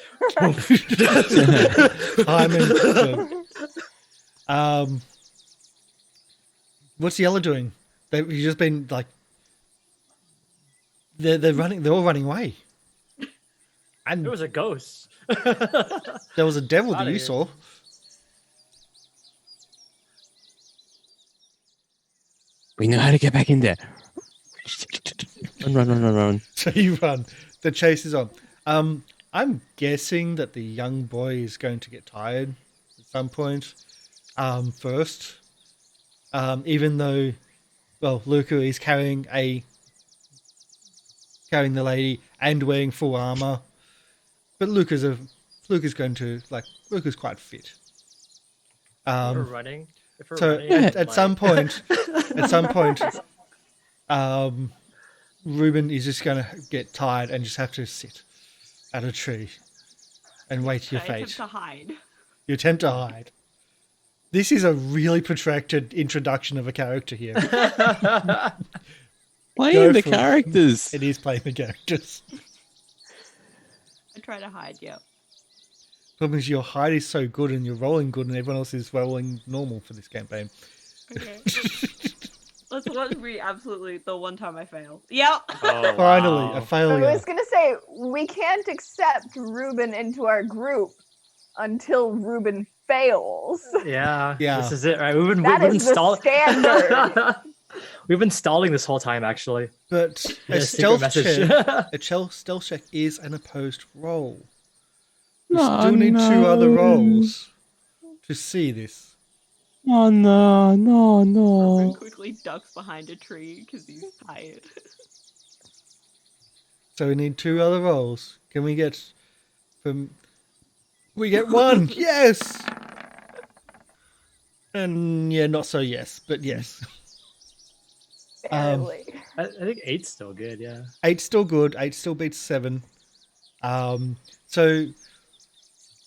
What's Yellow doing? They've just been like they're running. They're all running away. And It was a ghost. there was a devil that Outta you here. saw. We know how to get back in there. Run. So you run. The chase is on. I'm guessing that the young boy is going to get tired at some point. First. Even though, well, Luca is carrying the lady and wearing full armor, but Luca's quite fit. If we're running. So at some point, Ruben is just going to get tired and just have to sit at a tree and wait your I attempt fate. to hide. You attempt to hide. This is a really protracted introduction of a character here. Playing the for it. characters. It is playing the characters. I try to hide, yeah. Problem is your hide is so good and you're rolling good and everyone else is rolling normal for this campaign. Okay. Let's be absolutely the one time I fail. Yep. Oh, Finally, wow. a I failure. was gonna say we can't accept Ruben into our group until Ruben fails. Yeah. Yeah. This is it, right? We've That been is the standard. We've been stalling this whole time, actually. But Yeah, a secret stealth check, stealth check is an opposed roll. We still need 2 other rolls to see this. Oh no. Ruben quickly ducks behind a tree because he's tired. So we need 2 other rolls. Can we get from? We get 1. Yes. And yeah, not so yes, but yes. Barely. I think 8's still good, yeah. 8's still good. 8 still beats 7. So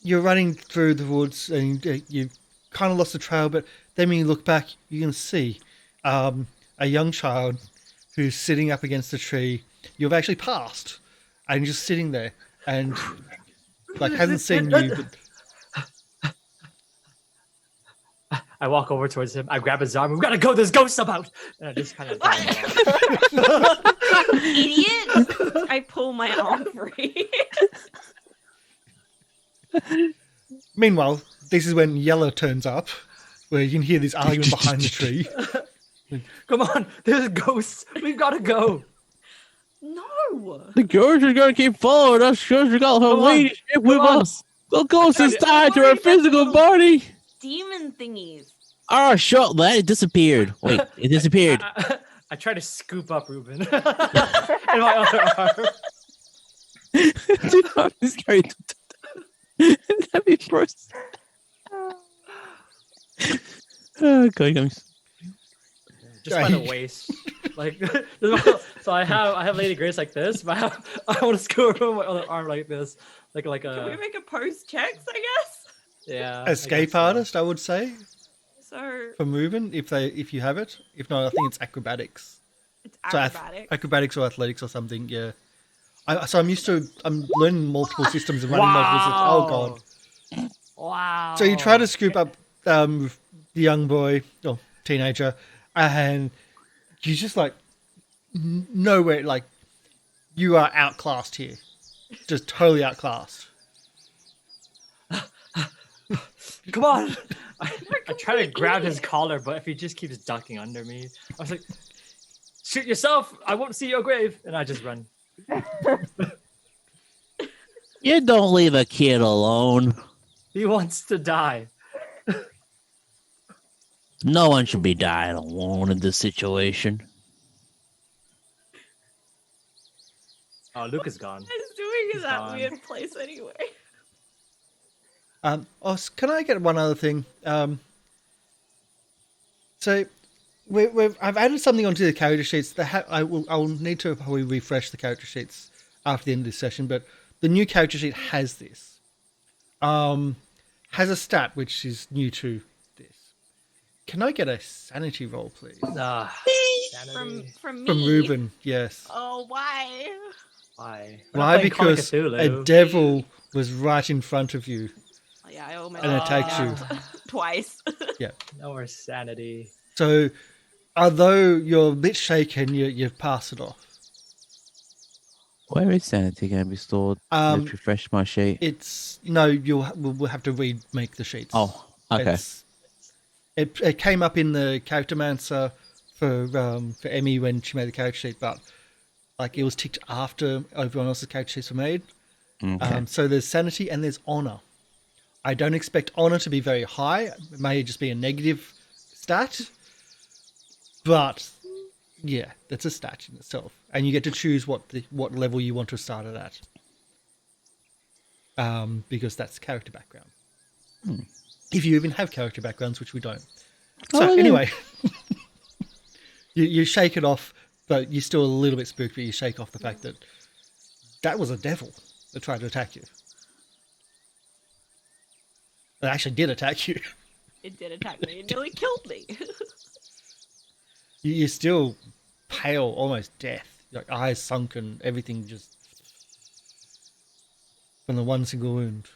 you're running through the woods and you kind of lost the trail, but then when you look back, you can see a young child who's sitting up against a tree. You've actually passed, and just sitting there, and like hasn't seen you. But I walk over towards him. I grab his arm. We gotta go. There's ghosts about. And I just kind of. Idiot! I pull my arm free. Meanwhile, this is when Yellow turns up, where you can hear this argument behind the tree. Come on, there's ghosts. We've gotta go. No! The ghost is gonna keep following us. Ghost has got her Come on, ladyship with come on. us. The ghost is tried to- tied to her Worried about physical the- body. Demon thingies. Oh, shut that! It disappeared. Wait, it disappeared. I try to scoop up Ruben in my other arm. Dude, this guy. That'd be first. Oh, God, Just by the waist. Like so I have Lady Grace like this, but I want to scoop her with my other arm like this. Like Can we a make a post checks, I guess? yeah. I Escape guess so. artist, I would say, So for moving, if you have it. If not, I think it's acrobatics. it's So acrobatic. acrobatics or athletics or something, yeah. I'm learning multiple systems and running multiple systems. Oh, God. Wow. So you try to scoop up the young boy or teenager, and you just like nowhere, like you are outclassed here, just totally outclassed. Come on. I try to grab his collar, but if he just keeps ducking under me, I was like, shoot yourself. I won't see your grave. And I just run. You don't leave a kid alone. He wants to die. No one should be dying alone in this situation. Oh, Luke is gone. What is doing in that gone. weird place anyway? Can I get one other thing? So I've added something onto the character sheets. I'll need to probably refresh the character sheets after the end of this session, but the new character sheet has this. Has a stat which is new to this. Can I get a sanity roll, please? Sanity. From me. From Reuben, yes. Oh, why? Why? We're not Why? playing Call of Because Cthulhu. a devil was right in front of you. Oh, yeah, I almost And attacked you. twice. Yeah. No more sanity. So, although you're a bit shaken, you pass it off. Where is sanity going to be stored? Let's refresh my sheet. It's we'll have to remake the sheets. Oh, okay. It came up in the character mancer for Emmy when she made the character sheet, but like it was ticked after everyone else's character sheets were made. Okay. So there's sanity and there's honor. I don't expect honor to be very high. It may just be a negative stat, but yeah, that's a stat in itself, and you get to choose what level you want to start it at. Because that's character background. If you even have character backgrounds, which we don't. So anyway, you shake it off, but you're still a little bit spooked, but you shake off the fact that was a devil that tried to attack you. It actually did attack you. It did attack me. It nearly killed me. You're still pale, almost death. Like eyes sunken, everything just from the one single wound.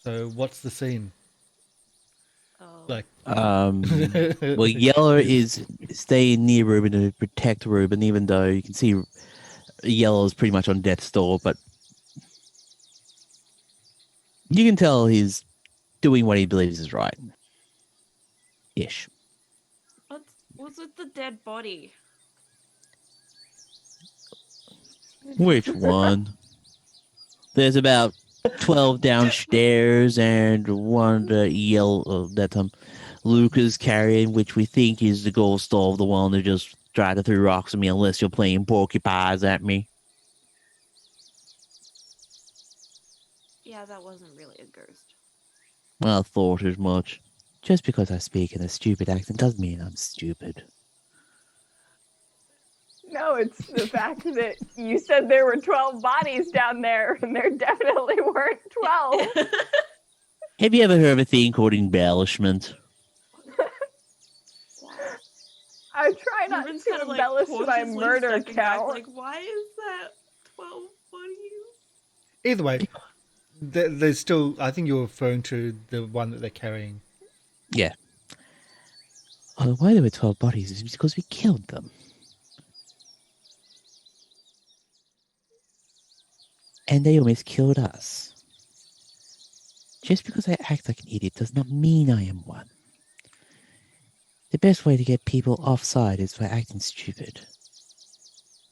So what's the scene? Oh. Like, Well, Yellow is staying near Reuben to protect Reuben, even though you can see Yellow is pretty much on death's door, but you can tell he's doing what he believes is right. Ish. Was it the dead body? Which one? There's about 12 downstairs and one that Luke is carrying, which we think is the ghost of the one that just tried to throw rocks at me, unless you're playing porcupines at me. Yeah, that wasn't really a ghost. I thought as much. Just because I speak in a stupid accent doesn't mean I'm stupid. No, it's the fact that you said there were 12 bodies down there, and there definitely weren't 12. Have you ever heard of a thing called embellishment? I try not Ruben's to kinda, like, embellish my cautiously murder stepping back, count. like, why is that 12 bodies? either way, there's still. I think you're referring to the one that they're carrying. Yeah. Oh, why there were 12 bodies is because we killed them. And they almost killed us. Just because I act like an idiot does not mean I am one. The best way to get people offside is by acting stupid.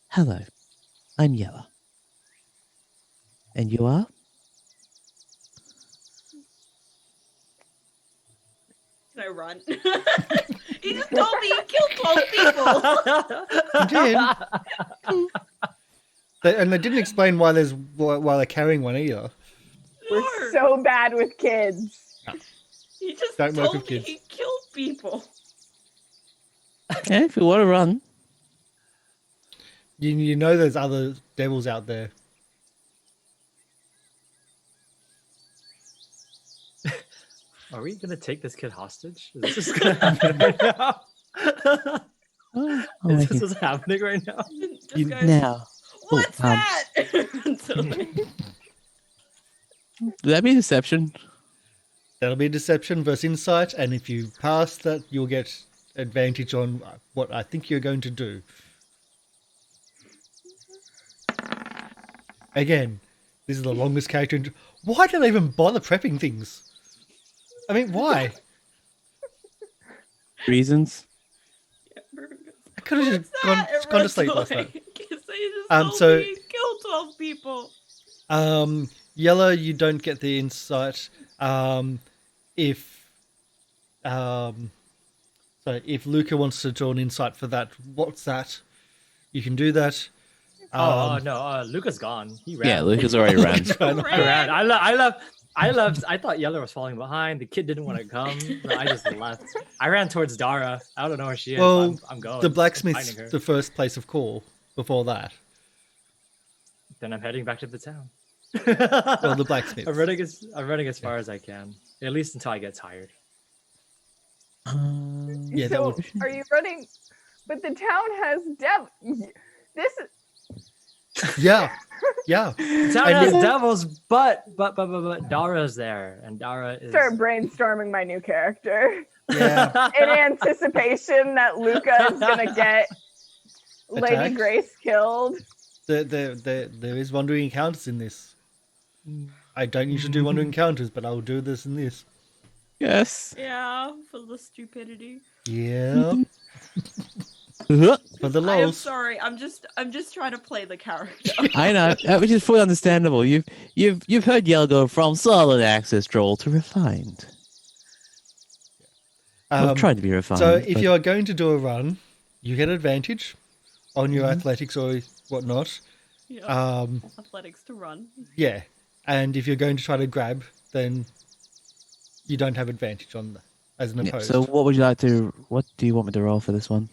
Hello, I'm Yella. And you are? Can I run? He just told me you killed 12 people. You did. And they didn't explain why they're carrying one either. We're so bad with kids. He just Don't work told with me kids. he killed people. Yeah, if you want to run. You know there's other devils out there. Are we gonna take this kid hostage? Is this gonna happen right now? Oh, Is this what's happening right now? This guy's, now. what's Oh, that? Would that be deception? That'll be deception versus insight, and if you pass that, you'll get advantage on what I think you're going to do. Again, this is the longest character. Why did I even bother prepping things? I mean, why? Reasons? I could have just gone to sleep last night. So So- he killed 12 people. Yellow, you don't get the insight. If Luca wants to draw an insight for that, what's that? You can do that. No, Luca's gone. He ran. Yeah, Lucas already ran. I ran. I thought Yeller was falling behind. The kid didn't want to come. So I just left. I ran towards Dara. I don't know where she is. Well, I'm going. the I'm blacksmith's finding her. the first place of call before that. Then I'm heading back to the town. Well, the blacksmith. I'm running as far as I can, at least until I get tired. Yeah, that so would. are you running? But the town has This is Yeah, yeah. The town And has it- devils, but Dara's there, and Dara is. start brainstorming my new character Yeah. in anticipation that Luca is gonna get Lady Attacked. Grace killed. There is wandering encounters in this. I don't usually do wandering encounters, but I'll do this in this. Yes. Yeah, for the stupidity. Yeah. Uh-huh. For the I am lols. sorry. I'm just trying to play the character. I know, which is fully understandable. You've heard Yell go from solid access troll to refined. Well, trying to be refined. So if but- you are going to do a run, you get advantage on your athletics or whatnot. Yeah. Athletics to run. Yeah. And if you're going to try to grab, then you don't have advantage on that as an Yeah, opposed. so what do you want me to roll for this one?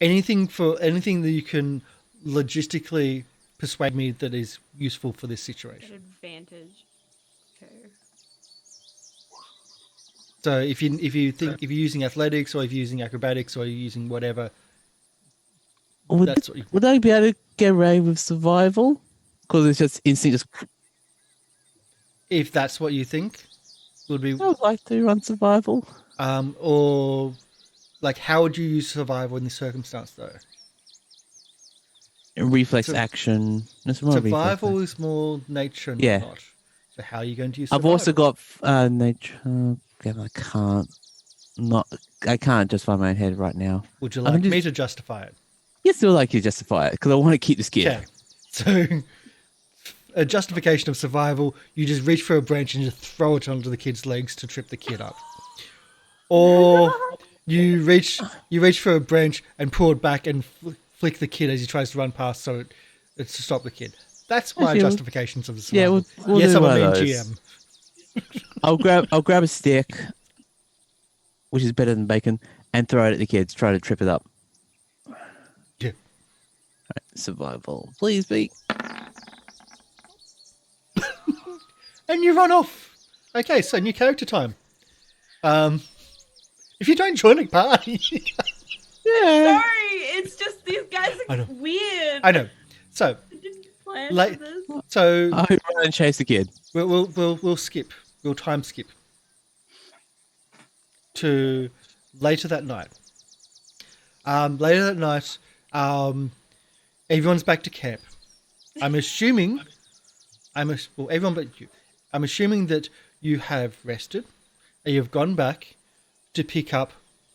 Anything that you can logistically persuade me that is useful for this Get situation. advantage. Okay. So if you're using athletics or if you're using acrobatics or you're using whatever, Would, that's what you. would I be able to get away with survival? Because it's just instinct. If that's what you think, would be I would like to run survival. or like how would you use survival in this circumstance though? Reflex So- action. It's more reflex Survival action. is more nature and Yeah. whatnot. So how are you going to use I've survival? also got nature. Again, I can't justify my own head right now. Would you I can like just- me to justify it? You still like you justify it because I want to keep this kid. Okay. So a justification of survival, you just reach for a branch and just throw it onto the kid's legs to trip the kid up. Or you reach for a branch and pull it back and flick the kid as he tries to run past so it's to stop the kid. That's my Actually, justifications of the yeah, survival. we'll Yes, do I'm a one mean of those. GM. I'll grab a stick, which is better than bacon, and throw it at the kids. Try to trip it up. Yeah. Survival, please be. And you run off. Okay, so new character time. If you don't join a party, Yeah. Sorry, it's just these guys I are know. weird. I know. So I didn't plan Like- for this. so I would run and chase the kid. we'll skip. We'll time skip to later that night. Later that night, everyone's back to camp. I'm assuming, everyone but you. I'm assuming that you have rested and you've gone back to pick up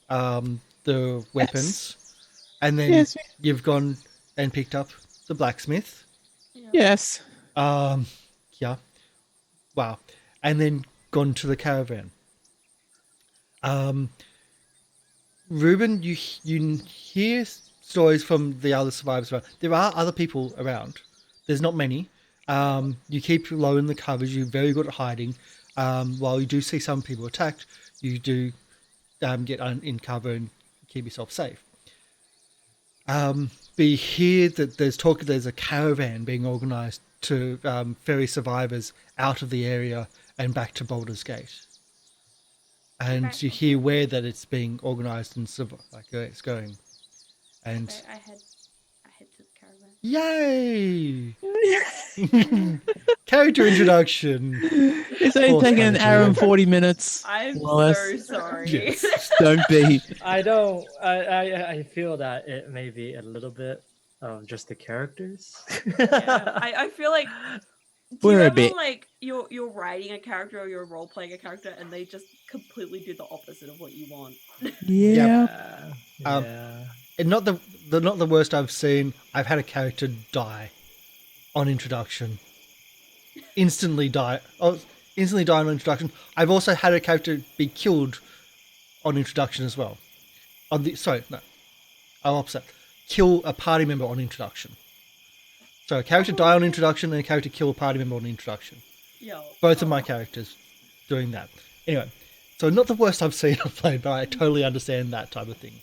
the weapons, and then Yes. you've gone and picked up the blacksmith. Yes. Yeah. Wow. And then gone to the caravan. Ruben, you hear stories from the other survivors around. There are other people around. There's not many. You keep low in the covers. You're very good at hiding. While you do see some people attacked, you do get in cover and keep yourself safe. But you hear that there's a caravan being organised to ferry survivors out of the area and back to Baldur's Gate. And Okay. you hear where that it's being organised and where it's going. And Okay, I head to the caravan. yay! Character introduction. It's only course, taking an Hannah, hour yeah. and 40 minutes. I'm Wallace. so sorry. Yes. Don't be. I don't. I feel that it may be a little bit of just the characters. Yeah, I feel like do We're you a ever, bit- like you're writing a character or you're role playing a character and they just completely do the opposite of what you want. Yeah. Um, Yeah. And not the worst I've seen. I've had a character die on introduction. Instantly die on introduction. I've also had a character be killed on introduction as well. Opposite. Kill a party member on introduction. So a character die on introduction and a character kill a party member on introduction. Yo. Both of my characters doing that. Anyway, so not the worst I've seen I've played, but I totally understand that type of thing.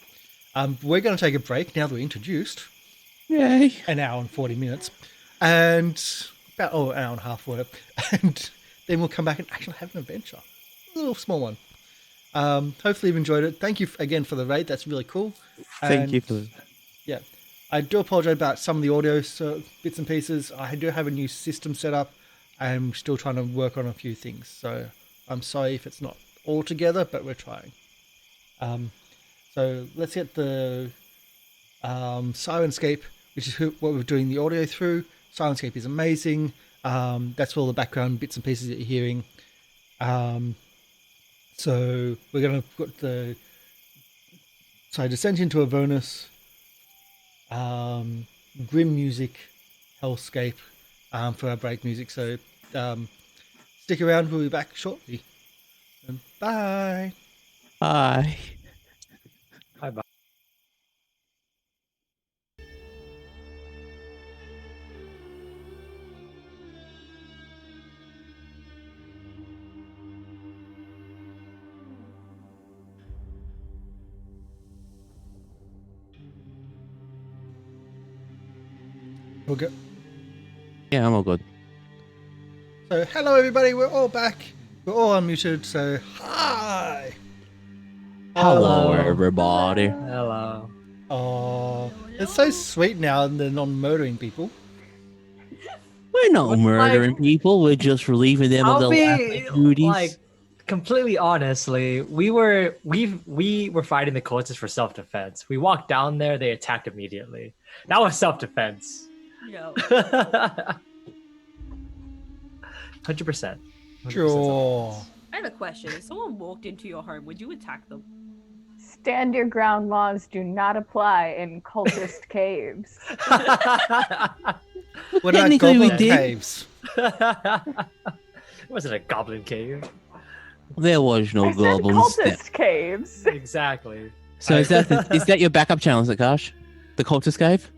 We're going to take a break now that we're introduced. Yay. An hour and 40 minutes. And about an hour and a half, whatever. And then we'll come back and actually have an adventure. A little small one. Hopefully you've enjoyed it. Thank you again for the raid. That's really cool. Thank you And, for. Yeah. I do apologize about some of the audio bits and pieces. I do have a new system set up. I'm still trying to work on a few things. So I'm sorry if it's not all together, but we're trying. So let's get the Syrinscape, which is what we're doing the audio through. Syrinscape is amazing. That's all the background bits and pieces that you're hearing. So we're going to put the Descent into Avernus, grim music, hellscape for our break music. So stick around. We'll be back shortly. And bye. Bye. Bye-bye. We'll go. Yeah, I'm all good. So hello everybody. We're all back. We're all unmuted. So hi. Hello, everybody. Hello. Oh, it's so sweet now, and they're not murdering people. We're not murdering people. We're just relieving them of I'll the be duties. like completely honestly, we were fighting the cultists for self-defense. We walked down there, they attacked immediately. That was self-defense. No. 100%. Sure. I have a question. If someone walked into your home, would you attack them? Stand your ground laws do not apply in cultist caves. What about Technically we goblin did. caves? Was it a goblin cave? There was no I said goblins. cultist caves. Exactly. So is that your backup challenge, Akash? The cultist cave?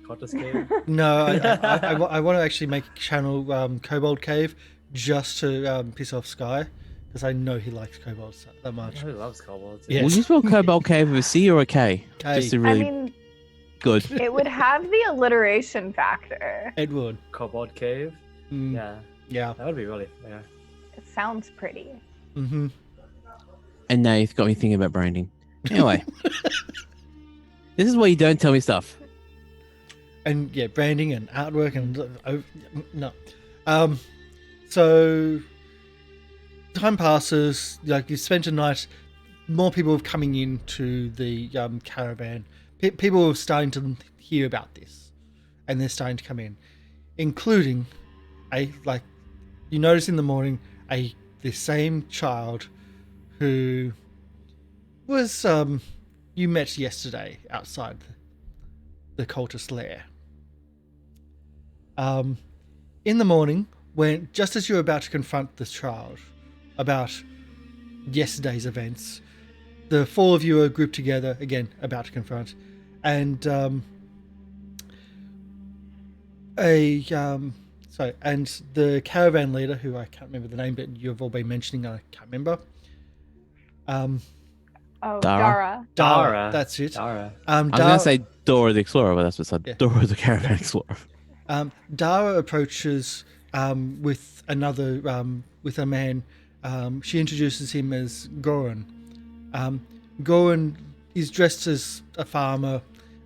Cultist cave. No, I want to actually make a channel Kobold Cave just to piss off Sky, because I know he likes kobolds that much. Who loves kobolds? Yeah. Will you spell Cobalt Cave with a C or a K? K. Just to I really mean, good. it would have the alliteration factor. Edward. Kobold cave. Mm, Yeah, yeah. that would be really. Yeah. It sounds pretty. Mm-hmm. And now you've got me thinking about branding. Anyway, this is why you don't tell me stuff. And yeah, branding and artwork and no. So time passes. Like you spent a night. More people are coming into the caravan. People are starting to hear about this, and they're starting to come in, including you notice in the morning the same child who was you met yesterday outside the cultist lair. In the morning, when just as you're about to confront the child about yesterday's events, the four of you are grouped together again, about to confront, and and the caravan leader, who I can't remember the name, but you've all been mentioning, I can't remember. Oh, Dara. Dara. That's it. Dara. I was going to say Dora the Explorer, but that's what's said. Yeah. Dora the Caravan Explorer. Dara approaches with a man. She introduces him as Goran. Goran is dressed as a farmer,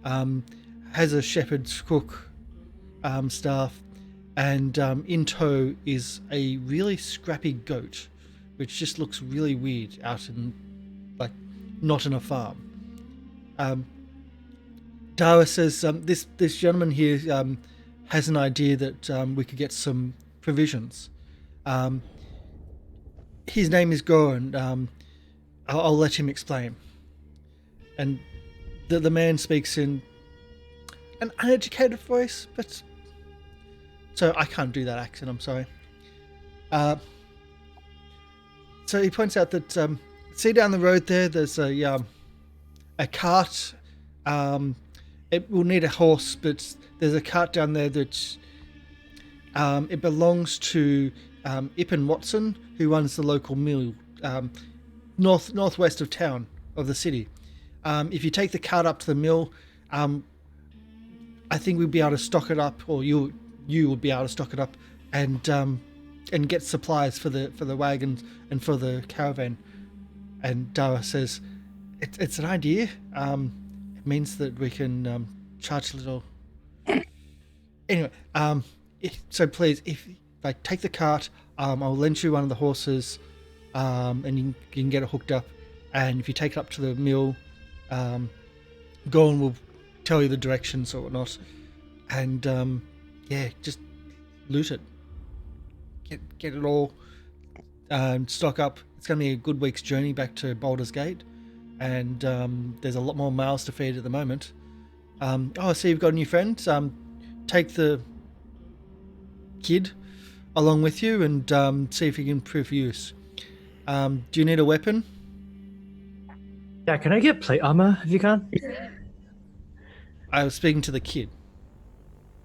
has a shepherd's crook staff, and in tow is a really scrappy goat, which just looks really weird out in, not in a farm. Dara says this gentleman here has an idea that we could get some provisions. His name is Goran. I'll let him explain. And the man speaks in an uneducated voice, but so I can't do that accent. I'm sorry. So he points out that see down the road there's a cart. It will need a horse, but there's a cart down there that it belongs to Ippen Watson, who runs the local mill northwest of town of the city. If you take the cart up to the mill, I think we'd be able to stock it up, or you would be able to stock it up and get supplies for the wagons and for the caravan. And Dara says, "It's an idea. It means that we can charge a little." Anyway, so please, if take the cart, I'll lend you one of the horses, and you can get it hooked up. And if you take it up to the mill, Gorn will tell you the directions or whatnot. And just loot it. Get it all. Stock up. It's going to be a good week's journey back to Baldur's Gate, and there's a lot more mouths to feed at the moment. I see you've got a new friend. Take the kid along with you and see if you can prove use. Do you need a weapon? Yeah, can I get plate armor if you can? I was speaking to the kid.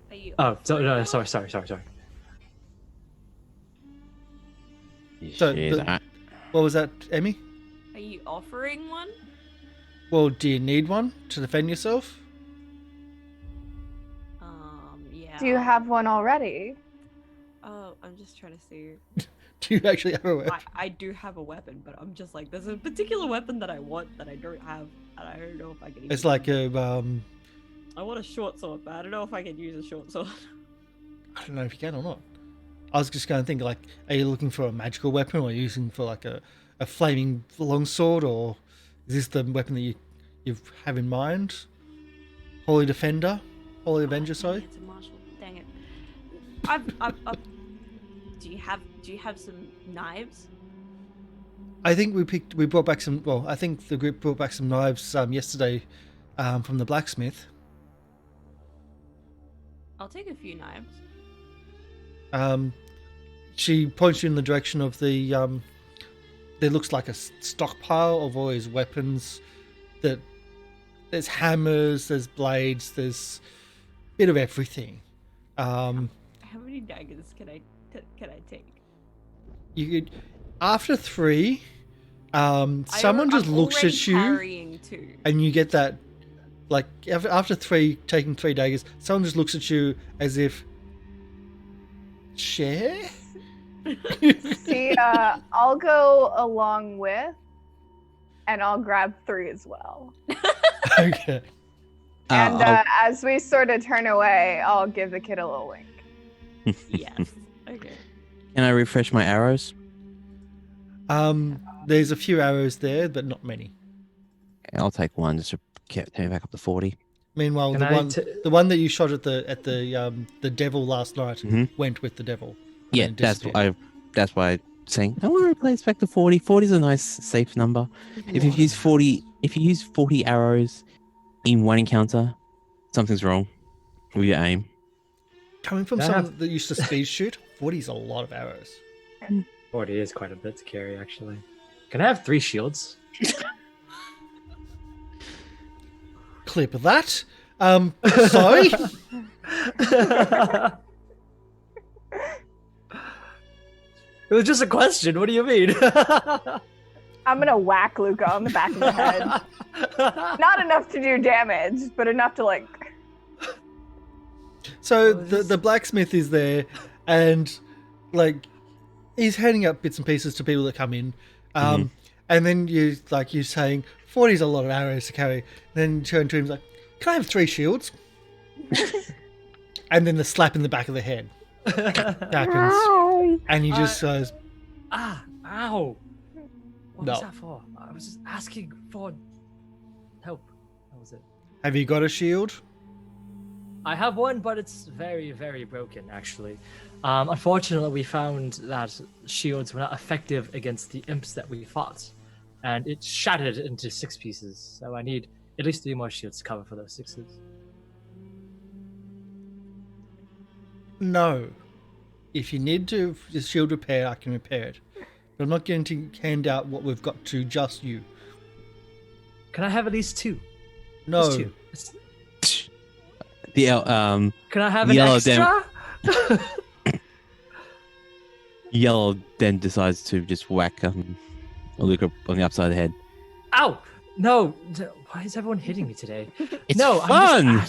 Are you Oh, no, sorry. So, Shit, but- What was that, Emmy? are you offering one? Well, do you need one to defend yourself? Yeah. Do you have one already? Oh, I'm just trying to see. Do you actually have a weapon? I do have a weapon, but I'm just like, there's a particular weapon that I want that I don't have, and I don't know if I can. It's like a I want a short sword, but I don't know if I can use a short sword. I don't know if you can or not. I was just going to think, like, are you looking for a magical weapon, or are you using for like a flaming longsword, or is this the weapon that you have in mind? Holy Defender, Holy Avenger, sorry. It's a martial. Dang it. I've do you have some knives? I think we brought back some. Well, I think the group brought back some knives yesterday from the blacksmith. I'll take a few knives. She points you in the direction of the. There looks like a stockpile of all his weapons. That there's hammers, there's blades, there's a bit of everything. How many daggers can I take? You could, after 3, someone just I'm looks already at you, carrying 2. and you get that. Like after 3, taking 3 daggers, someone just looks at you as if. Share? See, I'll go along with, and I'll grab 3 as well. Okay. And as we sort of turn away, I'll give the kid a little wink. Yes. Okay. Can I refresh my arrows? There's a few arrows there, but not many. I'll take one just to take me back up to 40. Meanwhile, Can the one that you shot at the devil last night went with the devil. and Yeah, then that's disappeared. why I'm saying I want to replace back to 40. 40 is a nice safe number. If you use 40 arrows in one encounter, something's wrong with your aim. Coming from I someone have- that used to speed shoot, 40 is a lot of arrows. 40 is quite a bit to carry, actually. Can I have 3 shields? Clip that. Sorry. It was just a question. What do you mean? I'm gonna whack Luca on the back of the head. Not enough to do damage, but enough to like. So the blacksmith is there, and like he's handing out bits and pieces to people that come in, and then you're saying 40 is a lot of arrows to carry. Then you turn to him like, "Can I have 3 shields?" And then the slap in the back of the head happens, and he just goes, Ow! What No. was that for? I was just asking for help. That was it. "Have you got a shield?" I have one, but it's very, very broken, actually. Unfortunately, we found that shields were not effective against the imps that we fought, and it shattered into 6 pieces. So I need at least 3 more shields to cover for those 6s. No. If you need to the shield repair, I can repair it. But I'm not going to hand out what we've got to just you. Can I have at least 2? No. Just 2. Can I have an Yellow extra? Yellow then decides to just whack Luca on the upside of the head. Ow! No! Why is everyone hitting me today? It's no, fun!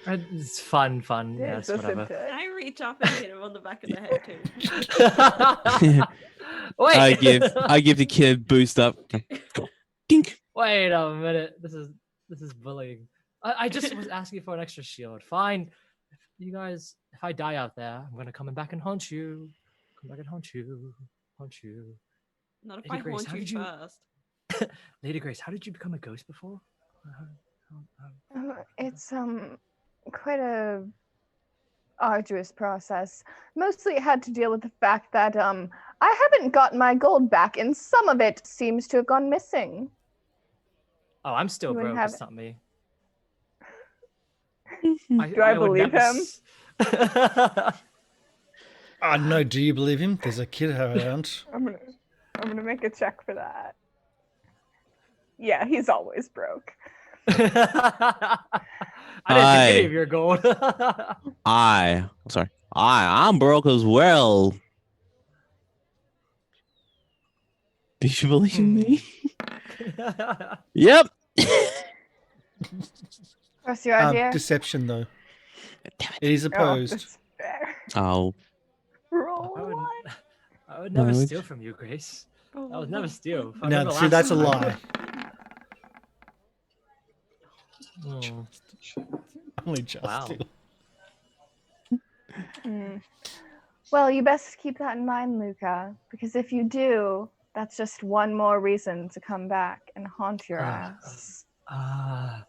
It's fun. Yes, Listen whatever. to it. Can I reach up and hit him on the back of the head too? Wait. I give the kid a boost up. Dink. Wait a minute. This is bullying. I just was asking for an extra shield. Fine. If you guys, if I die out there, I'm gonna come back and haunt you. Come back and haunt you. Haunt you. Not if Lady I Grace, haunt how you did you- first. Lady Grace, how did you become a ghost before? It's quite a arduous process. Mostly it had to deal with the fact that I haven't gotten my gold back, and some of it seems to have gone missing. Oh, I'm still You wouldn't broke. have It's it. not me. Do I would believe never him? Oh no, do you believe him? There's a kid around. I'm gonna make a check for that. Yeah, he's always broke. I didn't take any Hi. of your gold. I'm broke as well. Do you believe in me? Yep. What's your idea? Deception, though. Damn It is Oh, opposed. that's fair. Oh, Roll I would, one. I would never Would. steal from you, Grace. I Oh, would never steal. I No, remember see, last that's a time. lie. Hmm. Only just Wow. steal. Hmm. Well, you best keep that in mind, Luca, because if you do, that's just one more reason to come back and haunt your ass. I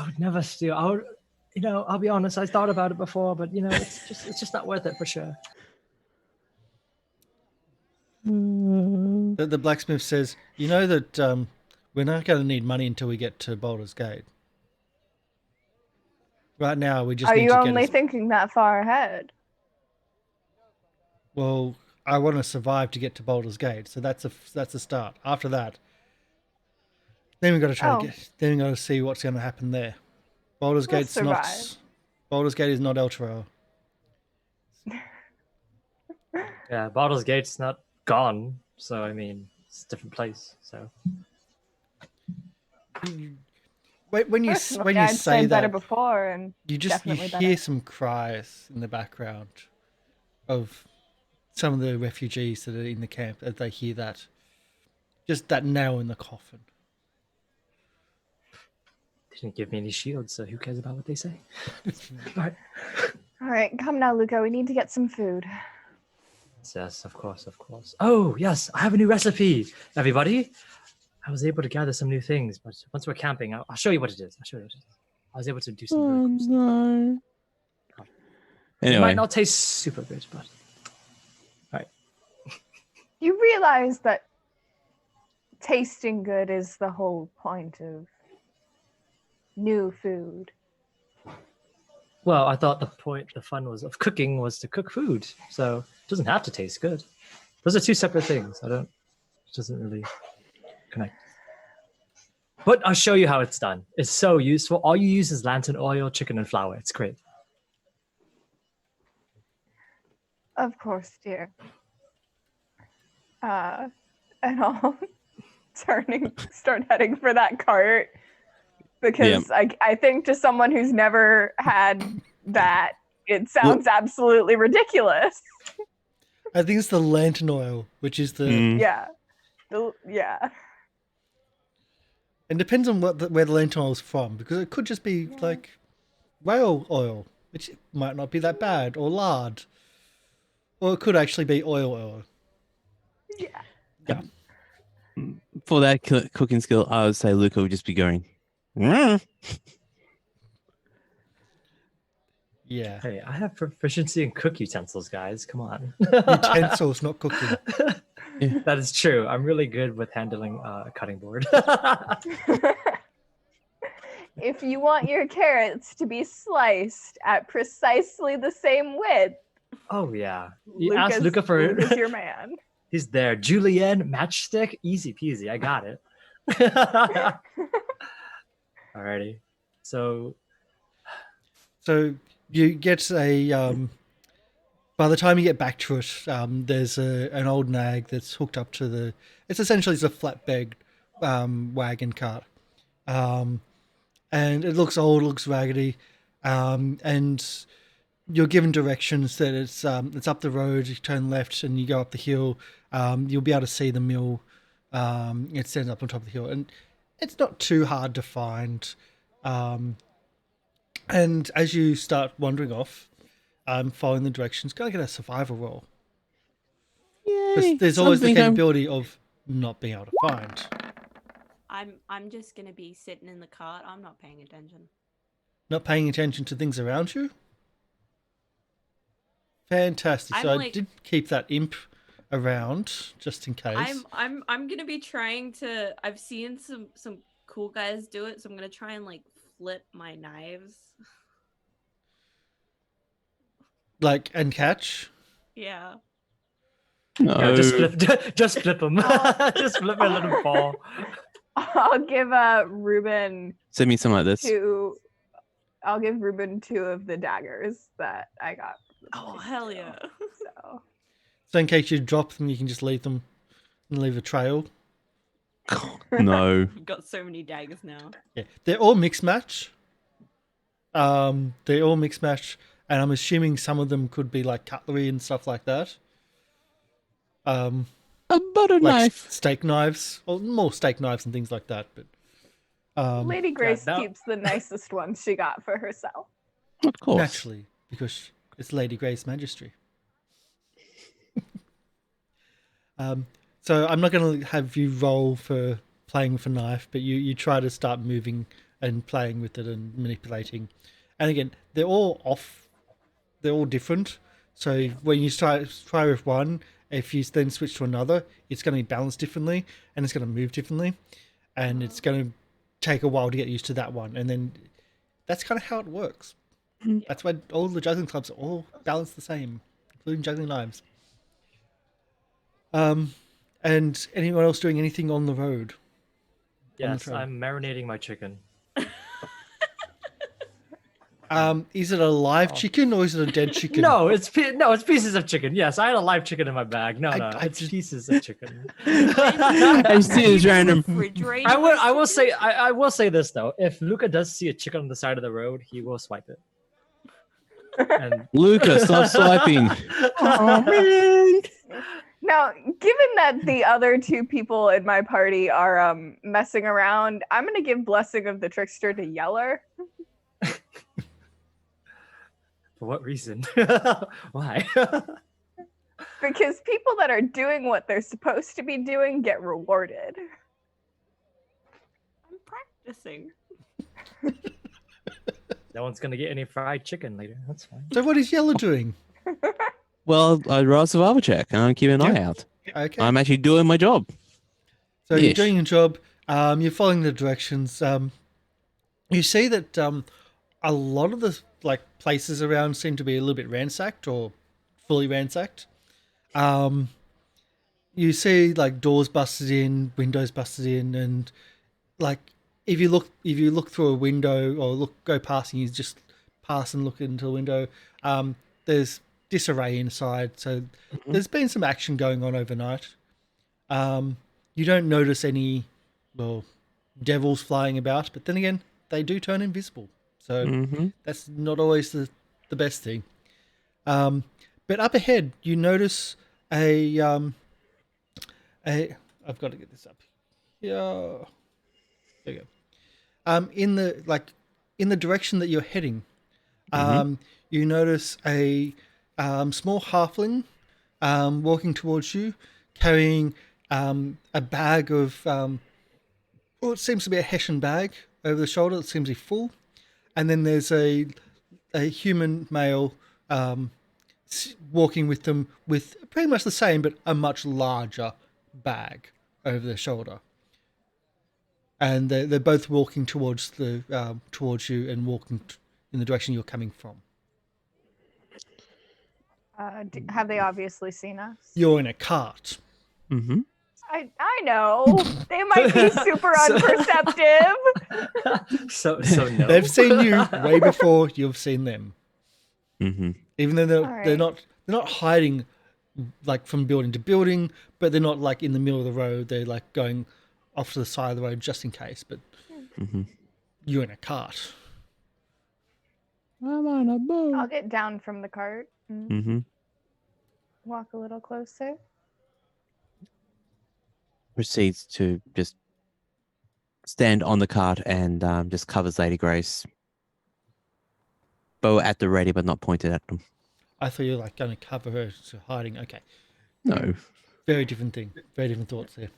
would never steal. I would, I'll be honest. I thought about it before, but it's just not worth it for sure. The blacksmith says, you know that we're not going to need money until we get to Baldur's Gate. Right now, we just Are need you to get only us... thinking that far ahead? Well, I want to survive to get to Baldur's Gate, so that's a start. After that, then we got to try to get. Then we got to see what's going to happen there. Baldur's We'll Gate's survive. not. Baldur's Gate is not Elturel. Yeah, Baldur's Gate's not gone, so I mean, it's a different place. So When you Personally, I'd say better that, before, and you definitely hear better. some cries in the background of some of the refugees that are in the camp as they hear that. Just that nail in the coffin. they didn't give me any shields, so who cares about what they say? All All right, come now, Luca. We need to get some food. Yes, of course, of course. Oh, yes, I have a new recipe, everybody. I was able to gather some new things, but once we're camping, I'll show you what it is. I was able to do some really cool stuff. no. It Anyway, might not taste super good, but You realize that tasting good is the whole point of new food. well, I thought the fun of cooking was to cook food, so it doesn't have to taste good. Those are two separate things. It doesn't really connect. But I'll show you how it's done. It's so useful. All you use is lantern oil, chicken, and flour. It's great. Of course, dear. And I'll start heading for that cart because I think to someone who's never had that, it sounds absolutely ridiculous. I think it's the lantern oil, which is the. Yeah. Yeah. It depends on where the lantern oil is from, because it could just be like whale oil, which might not be that bad, or lard, or it could actually be oil. Yeah. for that cooking skill, I would say Luca would just be going. "Mm." Yeah, Hey, I have proficiency in cook utensils, guys. Come on. utensils, not cooking. That is true. I'm really good with handling a cutting board. If you want your carrots to be sliced at precisely the same width, Oh yeah. You ask Luca for Luca's your man. He's there. Julienne, matchstick, easy peasy. I got it. Alrighty. So So you get a. By the time you get back to it, there's an old nag that's hooked up to the. It's essentially a flatbed wagon cart, and it looks old, looks raggedy, and you're given directions that it's up the road. You turn left and you go up the hill. You'll be able to see the mill. It stands up on top of the hill, and it's not too hard to find. And as you start wandering off, following the directions, go and get a survival roll. Yay! There's always the Something I'm- capability of not being able to find. I'm just gonna be sitting in the cart. I'm not paying attention. Not paying attention to things around you. Fantastic. I'm So I like- did keep that imp around just in case. I'm gonna be trying to. I've seen some cool guys do it, so I'm gonna try and like flip my knives. Like, and catch. Yeah. No. Yeah, just flip them. Just flip them and let them fall. I'll give Ruben Send me some like this. two. I'll give Ruben 2 of the daggers that I got. Oh hell yeah. So So in case you drop them, you can just leave them and leave a trail. No. I've got so many daggers now. Yeah, they're all mixed match. They're all mixed match, and I'm assuming some of them could be like cutlery and stuff like that. A butter Like knife. steak knives, or more steak knives and things like that. But Lady Grace that- keeps the nicest ones she got for herself. Of course. naturally, because it's Lady Grace Magistry. So I'm not going to have you roll for playing with a knife, but you try to start moving and playing with it and manipulating. And again, they're all off. They're all different. So when you try with one, if you then switch to another, it's going to be balanced differently and it's going to move differently, and it's going to take a while to get used to that one. And then that's kind of how it works. That's why all the juggling clubs are all balanced the same, including juggling knives. And anyone else doing anything on the road? Yes, trail. I'm marinating my chicken. Is it a live chicken or is it a dead chicken? No, it's pieces of chicken. Yes, I had a live chicken in my bag. No, I it's just- pieces of chicken. I see this random. Refrigerate I will my say chicken? I will say this though. If Luca does see a chicken on the side of the road, he will swipe it. And Luca, stop swiping. Oh man. Now, given that the other 2 people in my party are messing around, I'm gonna give Blessing of the Trickster to Yeller. for what reason? Why? Because people that are doing what they're supposed to be doing get rewarded. I'm practicing. No one's gonna get any fried chicken later. That's fine. So what is Yellow doing? Well, I roll a survival check and I'm keeping an eye out. Okay. I'm actually doing my job. So you're Ish. doing your job. You're following the directions. You see that a lot of the places around seem to be a little bit ransacked or fully ransacked. You see doors busted in, windows busted in, and if you look through a window or go past and you just pass and look into the window, there's disarray inside. So there's been some action going on overnight. You don't notice any devils flying about, but then again, they do turn invisible. So that's not always the best thing. But up ahead, you notice I've got to get this up. Yeah. There you go. In the direction that you're heading, you notice a small halfling walking towards you, carrying a bag of it seems to be a Hessian bag over the shoulder. It seems to be full, and then there's a human male walking with them with pretty much the same but a much larger bag over their shoulder. And they're both walking towards you and walking in the direction you're coming from. Have they obviously seen us? You're in a cart. Mm-hmm. I know. They might be super unperceptive. So no. They've seen you way before you've seen them. Mm-hmm. Even though they're Alright. not hiding from building to building, but they're not in the middle of the road. They're going off to the side of the road just in case. But you're in a cart. I'm on a boat. I'll get down from the cart and Mm-hmm. walk a little closer. proceeds to just stand on the cart and just covers Lady Grace. Bow at the ready, but not pointed at them. I thought you were like going to cover her to hiding. Okay. No. Very different thing. Very different thoughts there.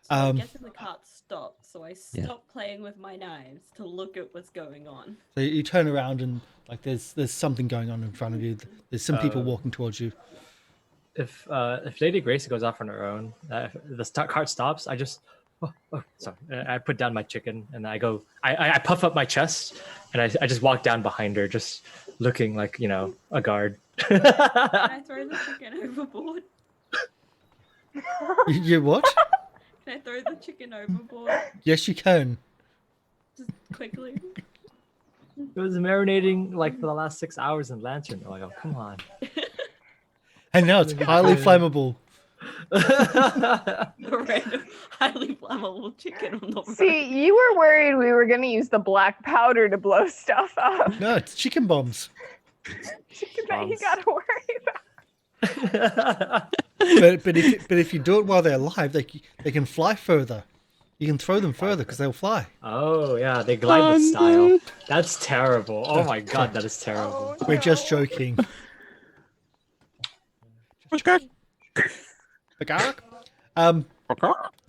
So I Um, guess if the cart stopped, so I stopped playing with my knives to look at what's going on. So you turn around and like there's something going on in front of you. There's some people walking towards you. If Lady Grace goes off on her own, if the cart stops, I just sorry. I put down my chicken and I go. I puff up my chest and I just walk down behind her, just looking like a guard. Can I throw the chicken overboard? You what? Can I throw the chicken overboard? Yes, you can. Just quickly. It was marinating like for the last 6 hours in Lantern. Oh, come on. And now it's highly flammable. The random, highly flammable chicken on the road. See, you were worried we were going to use the black powder to blow stuff up. No, it's chicken bombs. You got to worry about. But if you do it while they're alive, they can fly further. You can throw them further because they'll fly. Oh yeah, they glide with style. That's terrible. Oh my god, that is terrible. Oh, We're just joking.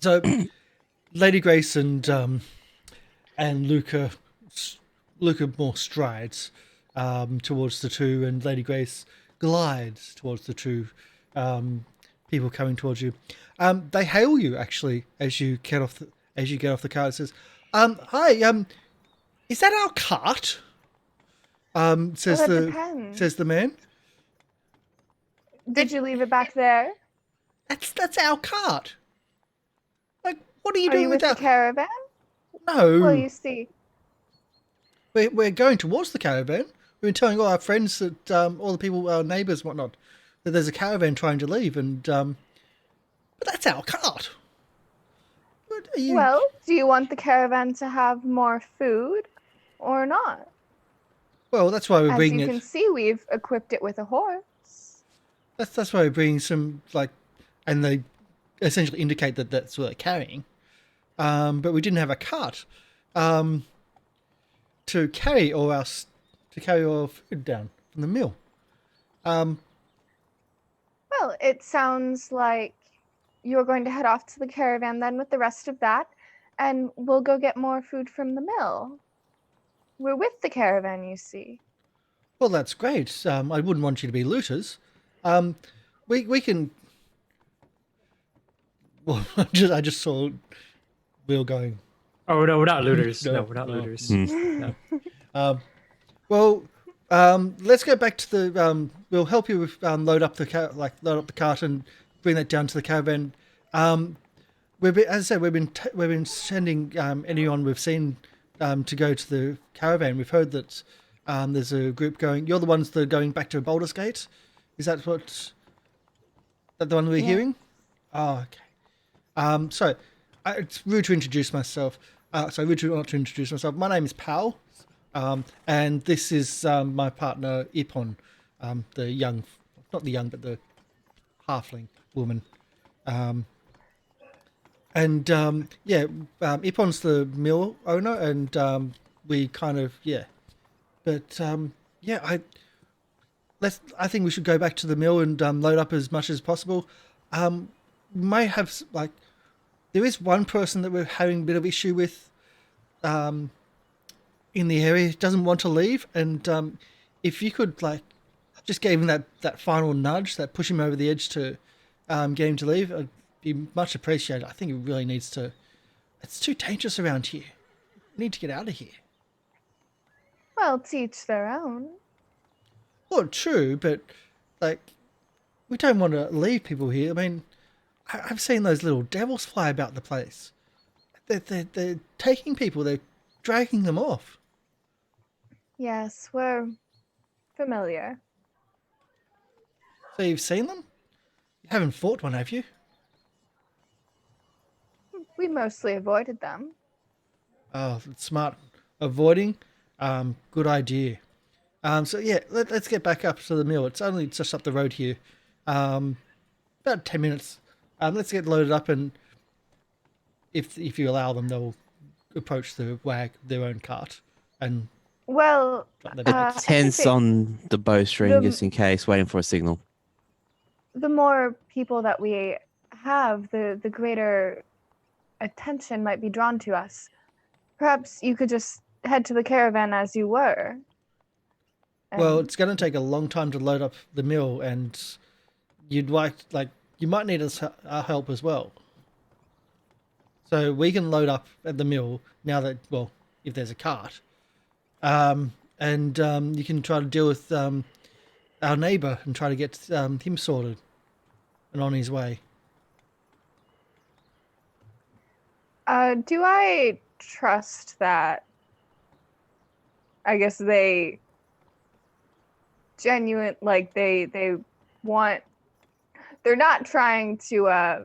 So Lady Grace and Luca more strides towards the two, and Lady Grace glides towards the two people coming towards you. They hail you actually as you get off the cart. It says, "Hi, is that our cart?" Says Well, that the depends. says the man. Did you leave it back there? That's our cart. Like, what are you Are doing you with with the that? caravan? No, Well, you see. we're going towards the caravan. We've been telling all our friends that all the people, our neighbours, and whatnot, that there's a caravan trying to leave, and but that's our cart. What are you... Well, do you want the caravan to have more food or not? Well, that's why we're As bringing you it. can see, we've equipped it with a horse. That's why we're bringing some, like, and they essentially indicate that that's what they're carrying. But we didn't have a cart to carry all our food down from the mill. Well, it sounds like you're going to head off to the caravan then with the rest of that, and we'll go get more food from the mill. We're with the caravan, you see. Well, that's great. I wouldn't want you to be looters. We can. Well, I just saw Will going. Oh no, we're not looters. No, No, we're not no. looters. Mm. No. Well, let's go back to the. We'll help you with load up the cart and bring that down to the caravan. As I said, we've been sending anyone we've seen to go to the caravan. We've heard that there's a group going. You're the ones that are going back to Baldur's Gate. Is that the one we're hearing? Oh, okay. So it's rude to introduce myself. Rude to not to introduce myself. My name is Pal, and this is my partner Ipon, not the young, but the halfling woman. Ipon's the mill owner, and we kind of but I think we should go back to the mill and load up as much as possible. May have there is one person that we're having a bit of issue with in the area. He doesn't want to leave, and if you could just give him that final nudge, that push him over the edge to get him to leave, it'd be much appreciated. I think he really needs to. It's too dangerous around here. We need to get out of here. Well, to each their own. Well, true, but we don't want to leave people here. I mean, I've seen those little devils fly about the place. They're taking people. They're dragging them off. Yes, we're familiar. So you've seen them? You haven't fought one, have you? We mostly avoided them. Oh, that's smart. Avoiding. Good idea. Let's get back up to the mill. It's only just up the road here. About 10 minutes. Let's get loaded up and if you allow them, they'll approach their own cart and Well, drop their It bags. I think tense on the bowstring the- just in case, waiting for a signal. the more people that we have, the greater attention might be drawn to us. Perhaps you could just head to the caravan as you were. Well, and- it's going to take a long time to load up the mill, and you'd like you might need our help as well. So we can load up at the mill now that, well, if there's a cart, and you can try to deal with our neighbour and try to get him sorted and on his way. do I trust that? I guess they they want. They're not trying to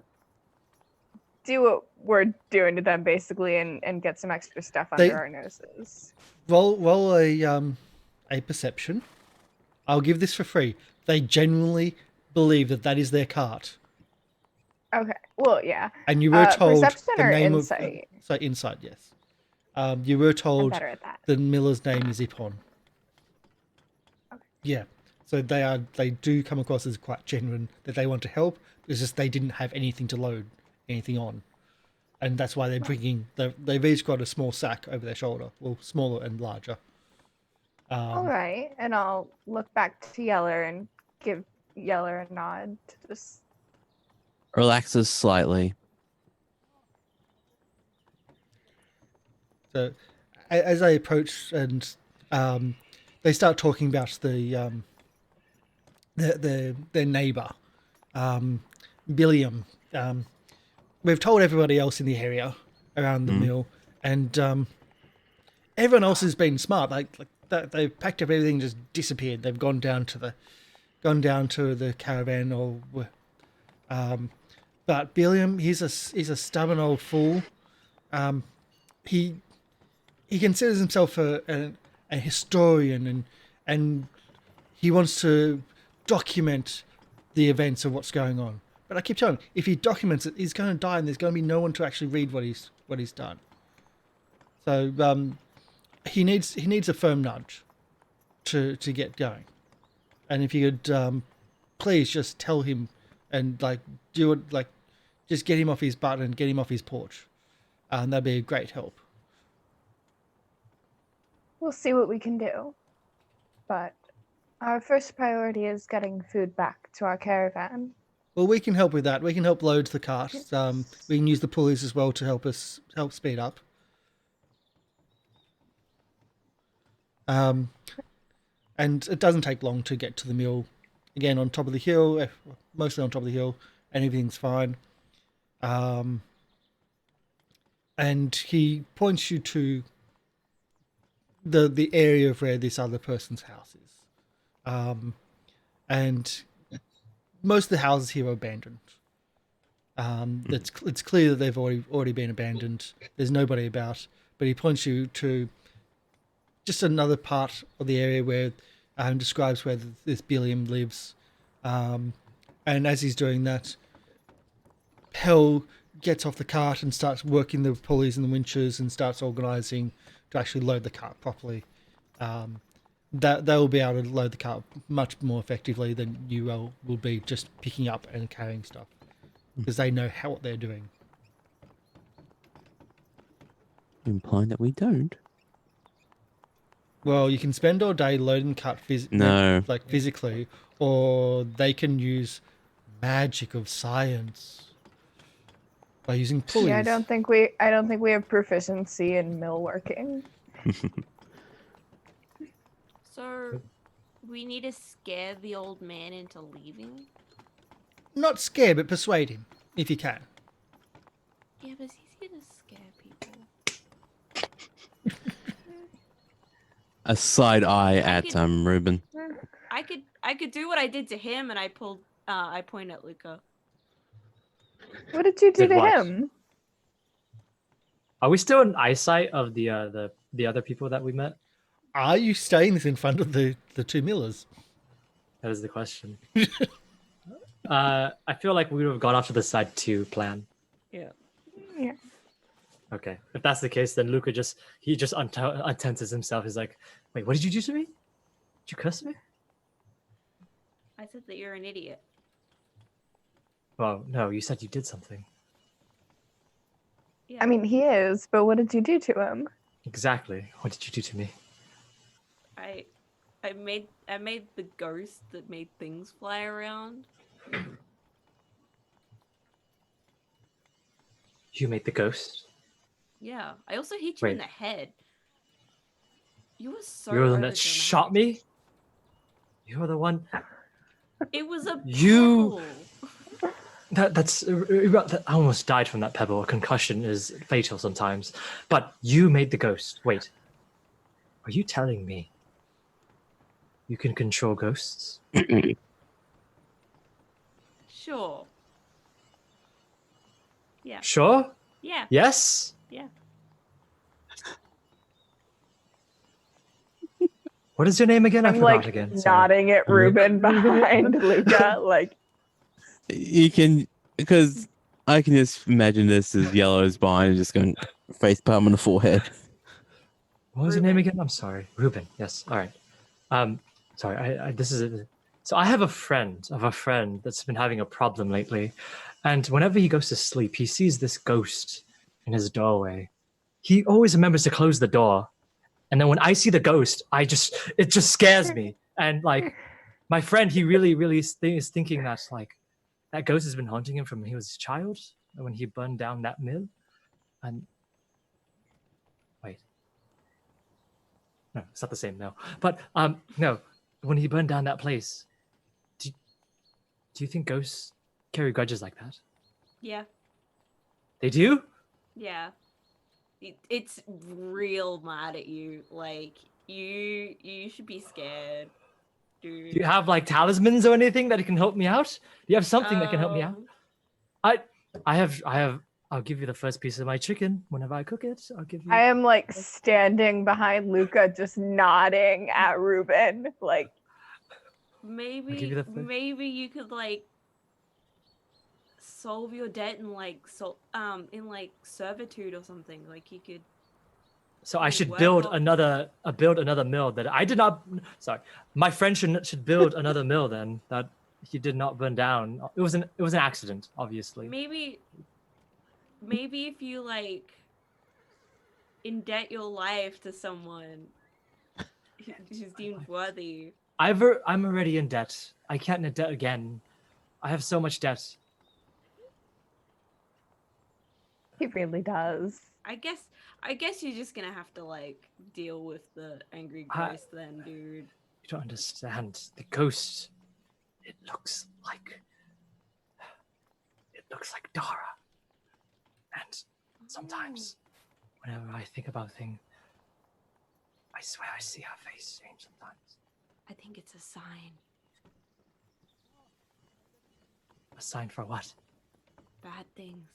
do what we're doing to them, basically, and get some extra stuff under our noses. Roll a perception. I'll give this for free. They genuinely believe that is their cart. Okay. Well, yeah. And you were told perception the or name insight? of insight, yes. You were I'm told better at that. the miller's name is Ippon. Okay. Yeah. So they do come across as quite genuine that they want to help. It's just they didn't have anything to load anything on. And that's why they're bringing they've each got a small sack over their shoulder. Well, smaller and larger. All right, and I'll look back to Yeller and give Yeller a nod to just. Relaxes slightly. So as they approach and they start talking about their neighbour, Billiam. We've told everybody else in the area around the mill, and everyone else has been smart. Like they've packed up everything, and just disappeared. They've gone down to the caravan, but Billiam, he's a stubborn old fool. He considers himself a historian, and he wants to document the events of what's going on. But I keep telling him, if he documents it, he's going to die, and there's going to be no one to actually read what he's done. So he needs a firm nudge to get going. And if you could please just tell him and do it, just get him off his butt and get him off his porch, that'd be a great help. We'll see what we can do, but our first priority is getting food back to our caravan. Well, we can help with that. We can help load the cart. We can use the pulleys as well to help speed up. And it doesn't take long to get to the mill. Again, on top of the hill, mostly on top of the hill, and everything's fine. And he points you to the area of where this other person's house is. And most of the houses here are abandoned. It's clear that they've already been abandoned. There's nobody about, but he points you to just another part of the area where describes where this Billiam lives. And as he's doing that, Hell gets off the cart and starts working the pulleys and the winches and starts organising to actually load the cart properly. That they'll be able to load the cart much more effectively than you will be just picking up and carrying stuff, because they know what they're doing. Implying that we don't. Well, you can spend all day loading the cart physically, or they can use magic of science by using pulleys. Yeah, I don't think we have proficiency in mill working. So, we need to scare the old man into leaving? Not scare, but persuade him if you can. Yeah, but he's here to scare people. A side eye at Ruben. I could do what I did to him, and I point at Luca. What did you do Did to what? him? Are we still in eyesight of the other people that we met? Are you staying in front of the two millers? That is the question. I feel like we would have gone off to the side to plan. Yeah. Yeah. Okay, if that's the case, then Luca just untenses himself. He's like, "Wait, what did you do to me? Did you curse me?" I said that you're an idiot. Well, no, you said you did something. Yeah. I mean, he is, but what did you do to him? Exactly. What did you do to me? I made the ghost that made things fly around. You made the ghost. Yeah. I also hit you in Wait. the head. You were so You were the one that overdramatic. shot me. You were the one. It was a You- pebble. That's. I almost died from that pebble. A concussion is fatal sometimes. But you made the ghost. Wait. Are you telling me you can control ghosts? Sure. Yeah. Sure. Yeah. Yes. Yeah. What is your name again? I I'm forgot like again. Sorry. nodding at Ruben behind Luca, like You can, because I can just imagine this as Yellow is behind and just going face palm on the forehead. What was your name Ruben. again? I'm sorry. Ruben. Yes. All right. Sorry. This is a, so I have a friend that's been having a problem lately, and whenever he goes to sleep, he sees this ghost in his doorway. He always remembers to close the door, and then when I see the ghost, it just scares me. And like my friend, he really is thinking that like that ghost has been haunting him from when he was a child, when he burned down that mill. And wait. No, it's not the same. No, but no. When he burned down that place, do you think ghosts carry grudges like that? Yeah. They do. Yeah. It's real mad at you. Like you should be scared, dude. Do you have like talismans or anything that can help me out? Do you have something that can help me out? I have. I'll give you the first piece of my chicken whenever I cook it. I'll give you. I am like standing behind Luca, just nodding at Ruben, like I'll give you the first- maybe you could like solve your debt in like servitude or something. Like you could. So I should work build on- another mill that I did not. Sorry, my friend should build another mill then that he did not burn down. It was an accident, obviously. Maybe if you like indebt your life to someone who's deemed worthy. I'm already in debt. I can't in debt again. I have so much debt. he really does. I guess you're just gonna have to like deal with the angry I- ghost then, dude. You don't understand. The ghost. It looks like Dara. And sometimes, whenever I think about things, I swear I see her face change sometimes. I think it's a sign. A sign for what? Bad things.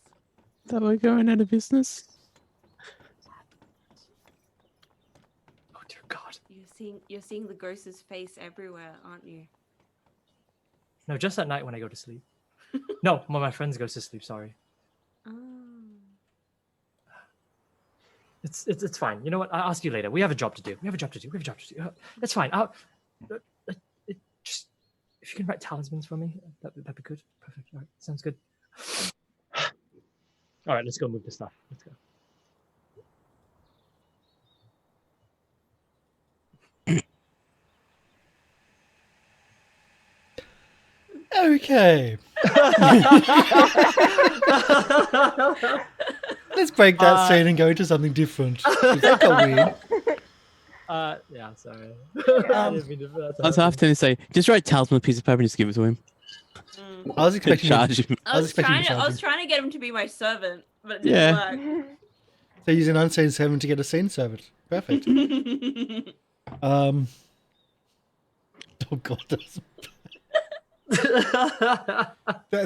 That we're going out of business. Oh dear God. You're seeing the ghost's face everywhere, aren't you? No, just at night when I go to sleep. No, when my friends go to sleep. Sorry. Oh. It's fine. You know what? I'll ask you later. We have a job to do. That's fine. Just if you can write talismans for me, that'd be good. Perfect. All right, sounds good. All right, let's go move the stuff. Let's go. Okay. Let's break that scene and go into something different. That got weird. Yeah, sorry. I was half tempted to say, just write talisman on a piece of paper and just give it to him. I was expecting Charge him. I was expecting trying to to charge him. trying to get him to be my servant, but it Yeah. didn't work. So use an unseen servant to get a seen servant. Perfect. Oh god.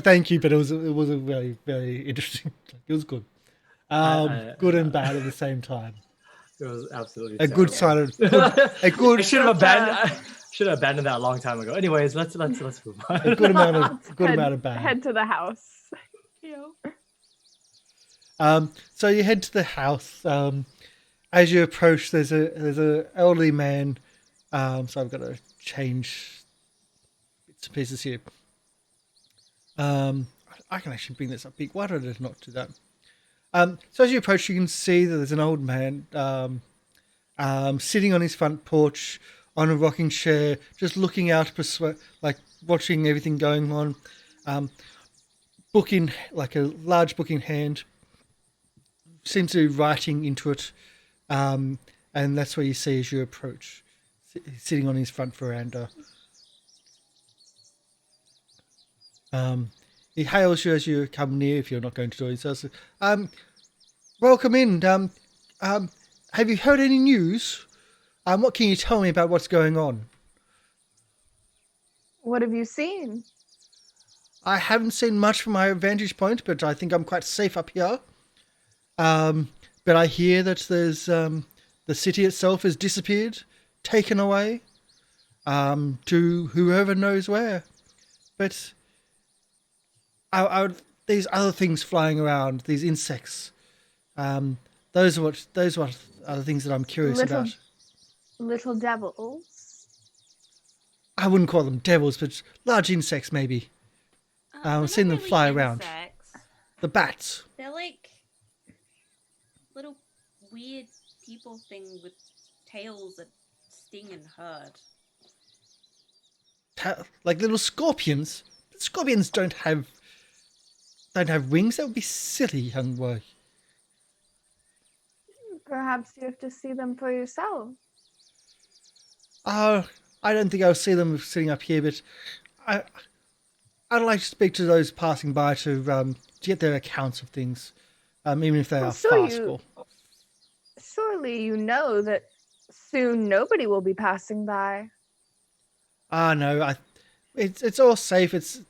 Thank you, but it was a very, very interesting. It was good. Good and bad at the same time. It was absolutely A good terrible. sign of a good I should have abandoned that a long time ago. Anyways, let's move on. a good amount of bad. Head to the house. So you head to the house. As you approach, there's a elderly man. So I've got to change bits and pieces here. I can actually bring this up big. Why did I not do that? So as you approach, you can see that there's an old man sitting on his front porch on a rocking chair, just looking out, like watching everything going on. Book in, like a large book in hand. Seems to be writing into it, and that's what you see as you approach, sitting on his front veranda. He hails you as you come near. If you're not going to do it, he says, "Welcome in. Have you heard any news? What can you tell me about what's going on?" What have you seen? I haven't seen much from my vantage point, but I think I'm quite safe up here. But I hear that there's the city itself has disappeared, taken away, to whoever knows where. But these other things flying around, these insects, those are what are the things that I'm curious about. Little devils. I wouldn't call them devils, but large insects maybe. I've seen them fly around. The bats. They're like little weird people thing with tails that sting and hurt. Like little scorpions. Scorpions don't have wings. That would be silly, young boy. Perhaps you have to see them for yourself. I don't think I'll see them sitting up here, but I'd like to speak to those passing by to get their accounts of things, even if they are farcical. Surely you know that soon nobody will be passing by. No, it's all safe. It's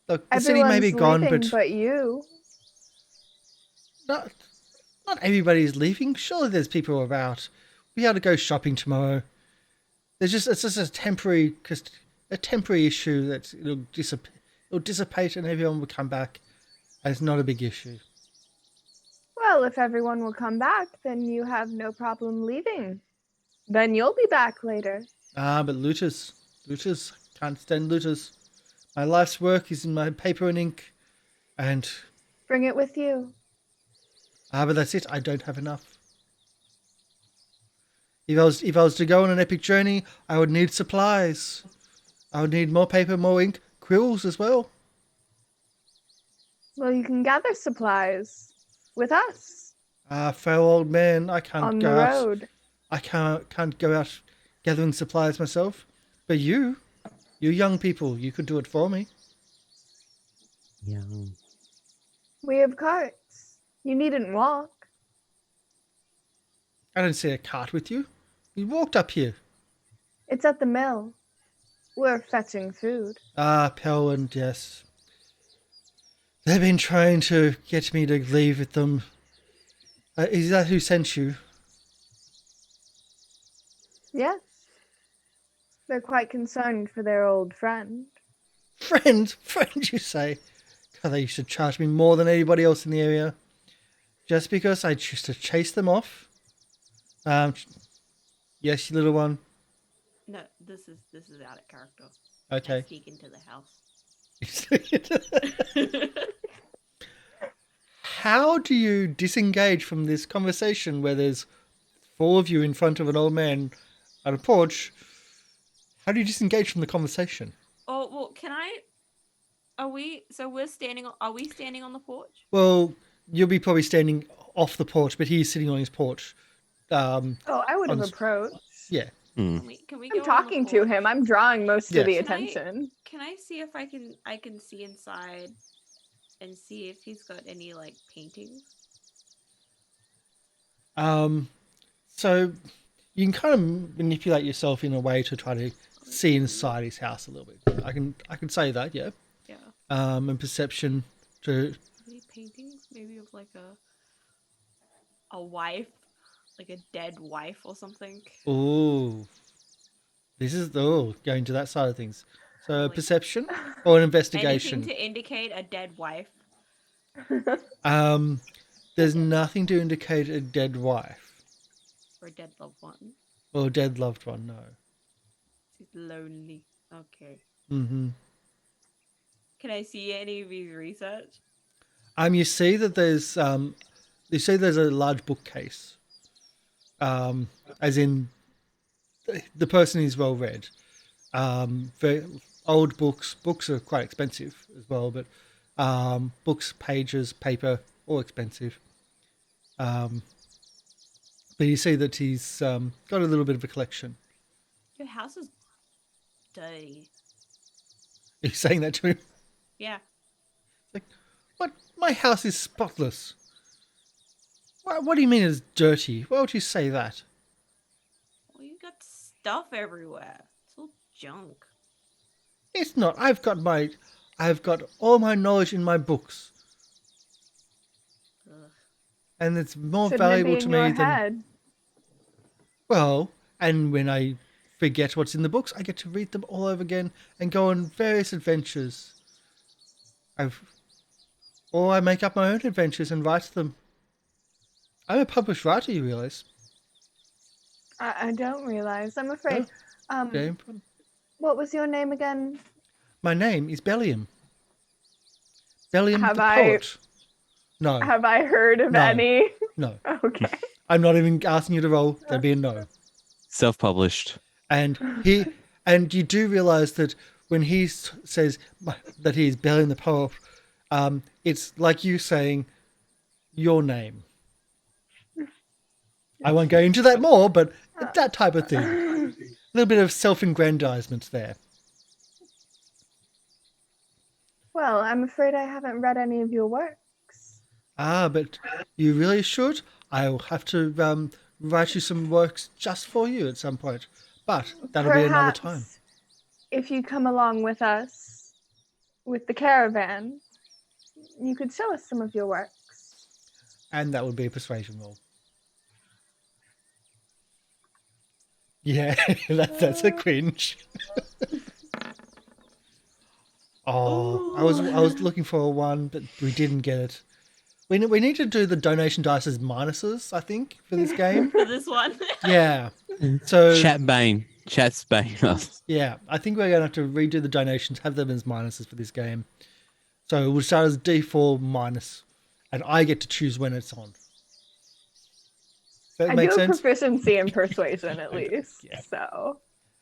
look, the city may be gone, but you. Not everybody's leaving. Surely there's people about. We ought to go shopping tomorrow. It's just a temporary issue that it'll dissipate and everyone will come back, and it's not a big issue. Well, if everyone will come back, then you have no problem leaving. Then you'll be back later. But looters, can't stand looters. My life's work is in my paper and ink, and bring it with you. But that's it. I don't have enough. If I was to go on an epic journey, I would need supplies. I would need more paper, more ink, quills as well. Well, you can gather supplies with us. Frail old man, I can't on go the out. road. I can't go out gathering supplies myself. But you young people, you could do it for me. Yeah. We have carts. You needn't walk. I don't see a cart with you. You walked up here. It's at the mill. We're fetching food. Pell and yes. They've been trying to get me to leave with them. Is that who sent you? Yes. They're quite concerned for their old friend. Friend, you say? God, they used to charge me more than anybody else in the area. Just because I choose to chase them off? Yes, you little one. No, this is out of character. Okay. I sneak into the house. How do you disengage from this conversation where there's 4 of you in front of an old man on a porch? How do you disengage from the conversation? Oh, well, can I... Are we standing on the porch? Well, you'll be probably standing off the porch, but he's sitting on his porch. I would have approached. Yeah. Can we go I'm talking to him. I'm drawing most of the Yes. attention. Can I see if I can see inside and see if he's got any like paintings? So you can kind of manipulate yourself in a way to try to see inside his house a little bit. I can say that, yeah. Yeah. And perception to Any paintings? Maybe of like a wife, like a dead wife or something. ooh. This is going to that side of things. So Like- perception or an investigation. Anything to indicate a dead wife. There's nothing to indicate a dead wife Or a dead loved one. or a dead loved one. No. She's lonely. Okay. Mm-hmm. Can I see any of his research? You see that there's a large bookcase. As in, the person is well read. Very old books. Books are quite expensive as well, but books, pages, paper, all expensive. But you see that he's got a little bit of a collection. Your house is dirty. Are you saying that to him? Yeah. Like, what? My house is spotless. What do you mean it's dirty? Why would you say that? Well, you got stuff everywhere. It's all junk. It's not. I've got all my knowledge in my books, Ugh. and it's more Shouldn't it valuable be to in me your than head? well. And when I forget what's in the books, I get to read them all over again and go on various adventures. Or I make up my own adventures and write them. I'm a published writer, you realise? I don't realize. I'm afraid. Okay. What was your name again? My name is Bellium. Bellium Have the I- poet. No, Have I heard of No. any? no. Okay. I'm not even asking you to roll. There'd be a no. Self-published. And you do realise that when he says that he is Bellium the poet, it's like you saying your name. I won't go into that more, but that type of thing. A little bit of self-aggrandizement there. Well, I'm afraid I haven't read any of your works. But you really should. I'll have to write you some works just for you at some point. But that'll be another time. Perhaps if you come along with us with the caravan, you could show us some of your works. And that would be a persuasion roll. Yeah, that's a cringe. I was looking for a 1, but we didn't get it. We need to do the donation dice as minuses, I think, for this game. For this one. Yeah. So Chat's bane us. yeah, I think we're gonna have to redo the donations, have them as minuses for this game. So we'll start as D4 minus, and I get to choose when it's on. That I makes do have sense. proficiency in persuasion at least, Yeah. so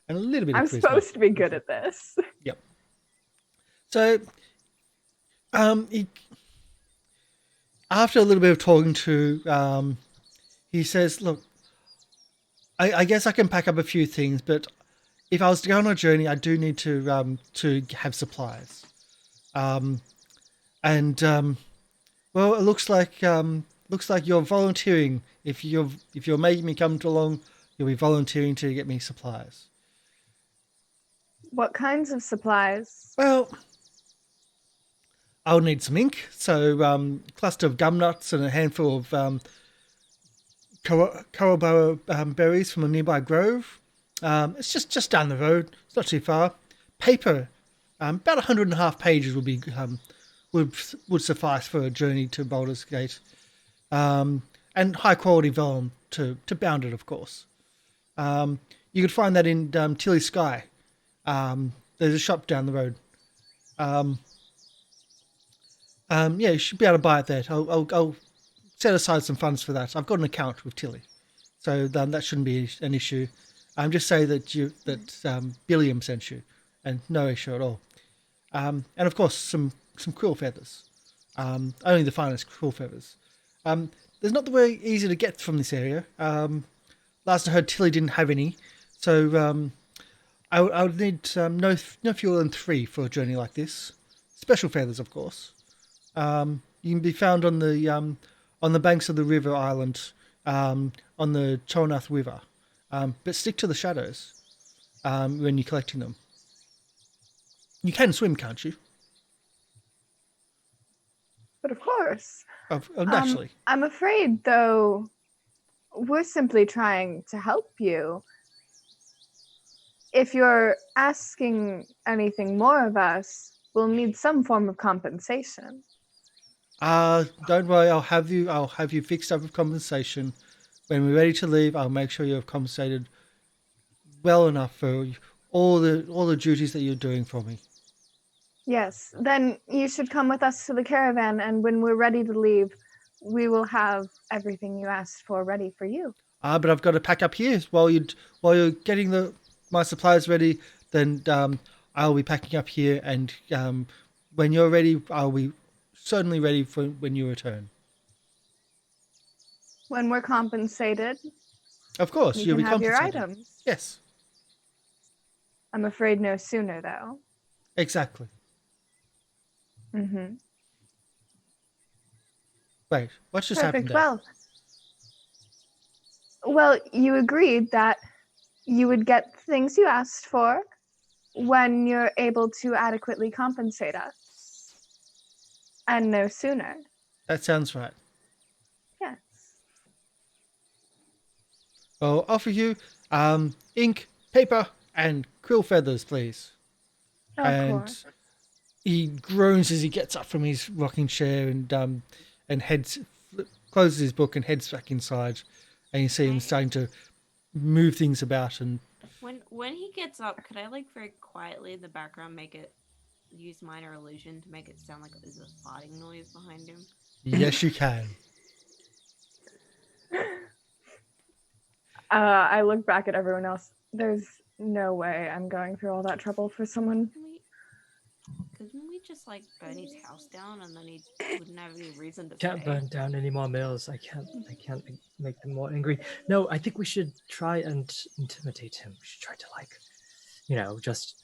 And a little bit of I'm charisma. supposed to be good at this. Yep. So, after a little bit of talking to, he says, "Look, I guess I can pack up a few things, but if I was to go on a journey, I do need to have supplies. Well, it looks like you're volunteering. If you're making me come along, you'll be volunteering to get me supplies. What kinds of supplies? Well, I'll need some ink, so a cluster of gum nuts and a handful of Koroboro berries from a nearby grove. It's just down the road. It's not too far. Paper, about 150 pages would be would suffice for a journey to Baldur's Gate. And high quality vellum to bound it, of course. You could find that in Tilly Sky. There's a shop down the road. Yeah, you should be able to buy it there. I'll set aside some funds for that. I've got an account with Tilly, so that shouldn't be an issue. Just say that Billiam sent you, and no issue at all. And of course, some quill feathers. Only the finest quill feathers. There's not very easy to get from this area. Last I heard, Tilly didn't have any, so I would need no fewer than 3 for a journey like this. Special feathers, of course. You can be found on the banks of the river island, on the Chonath River. But stick to the shadows when you're collecting them. You can swim, can't you? But of course. Naturally. I'm afraid, though, we're simply trying to help you. If you're asking anything more of us, we'll need some form of compensation. Don't worry. I'll have you fixed up with compensation. When we're ready to leave, I'll make sure you're compensated well enough for all the duties that you're doing for me. Yes, then you should come with us to the caravan, and when we're ready to leave, we will have everything you asked for ready for you. But I've got to pack up here while you're getting my supplies ready. Then I'll be packing up here, and when you're ready, I'll be certainly ready for when you return. When we're compensated, Of course, you you'll can be have your compensated. items. Yes, I'm afraid no sooner, though. exactly. Mm-hmm. Wait, what's just happened Perfect. there? Well, you agreed that you would get things you asked for when you're able to adequately compensate us, and no sooner. That sounds right. Yes. I'll offer you ink, paper, and quill feathers, please. Of And course. he groans as he gets up from his rocking chair and closes his book and heads back inside. And you see him starting to move things about. And When he gets up, could I like very quietly in the background use minor illusion to make it sound like there's a farting noise behind him? yes, you can. I look back at everyone else. There's no way I'm going through all that trouble for someone. Couldn't we just like burn his house down and then he wouldn't have any reason to Can't stay? burn down any more mills. I can't make them more angry. No, I think we should try and intimidate him. We should try to just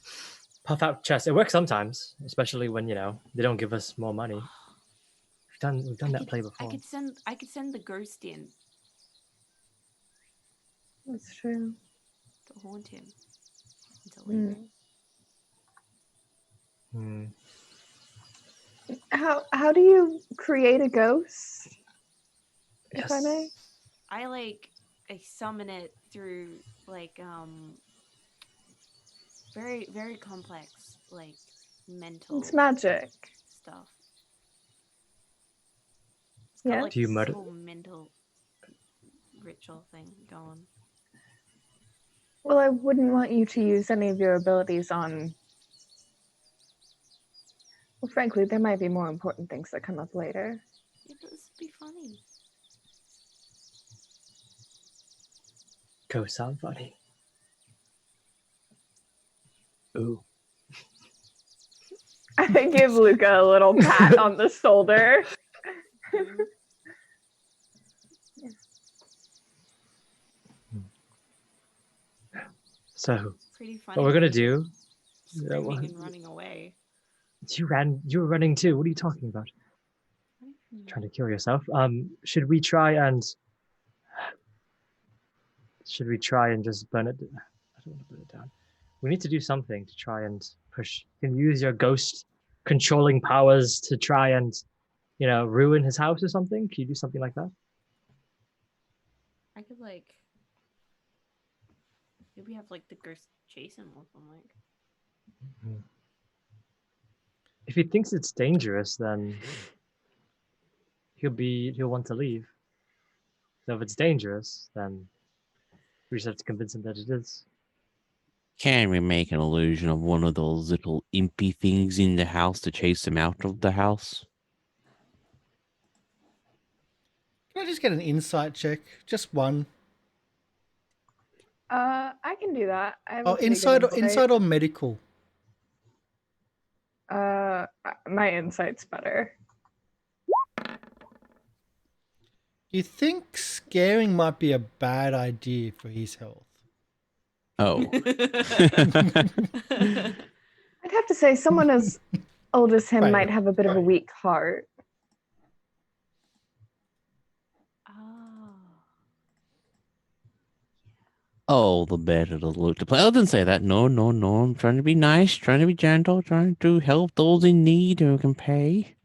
puff out chest. It works sometimes, especially when, they don't give us more money. We've done that play before. I could send the ghost in That's true. to haunt him until later. How do you create a ghost? Yes. If I may? I summon it through very, very complex mental It's magic. stuff. Yeah. Like, do you murder? whole mental ritual thing going. Well, I wouldn't want you to use any of your abilities on... Well, frankly, there might be more important things that come up later. Yeah, but this would be funny. Ghosts sound funny. Ooh. I give Luca a little pat on the shoulder. So, Pretty funny. what we're gonna do? Screaming and running away. You were running too. What are you talking about? Trying to kill yourself. Should we try and just burn it? I don't want to burn it down. We need to do something to try and push. You can use your ghost controlling powers to try and, ruin his house or something. Can you do something like that? I could maybe have the ghost chase him or something. If he thinks it's dangerous, then he'll want to leave. So if it's dangerous, then we just have to convince him that it is. Can we make an illusion of one of those little impy things in the house to chase him out of the house? Can I just get an insight check? Just one. I can do that. I have Oh, a pretty good inside or medical? My insight's better. You think scaring might be a bad idea for his health? Oh. I'd have to say someone as old as him Right. might have a bit of a weak heart. Oh, the better to look to play. I didn't say that. No. I'm trying to be nice, trying to be gentle, trying to help those in need who can pay.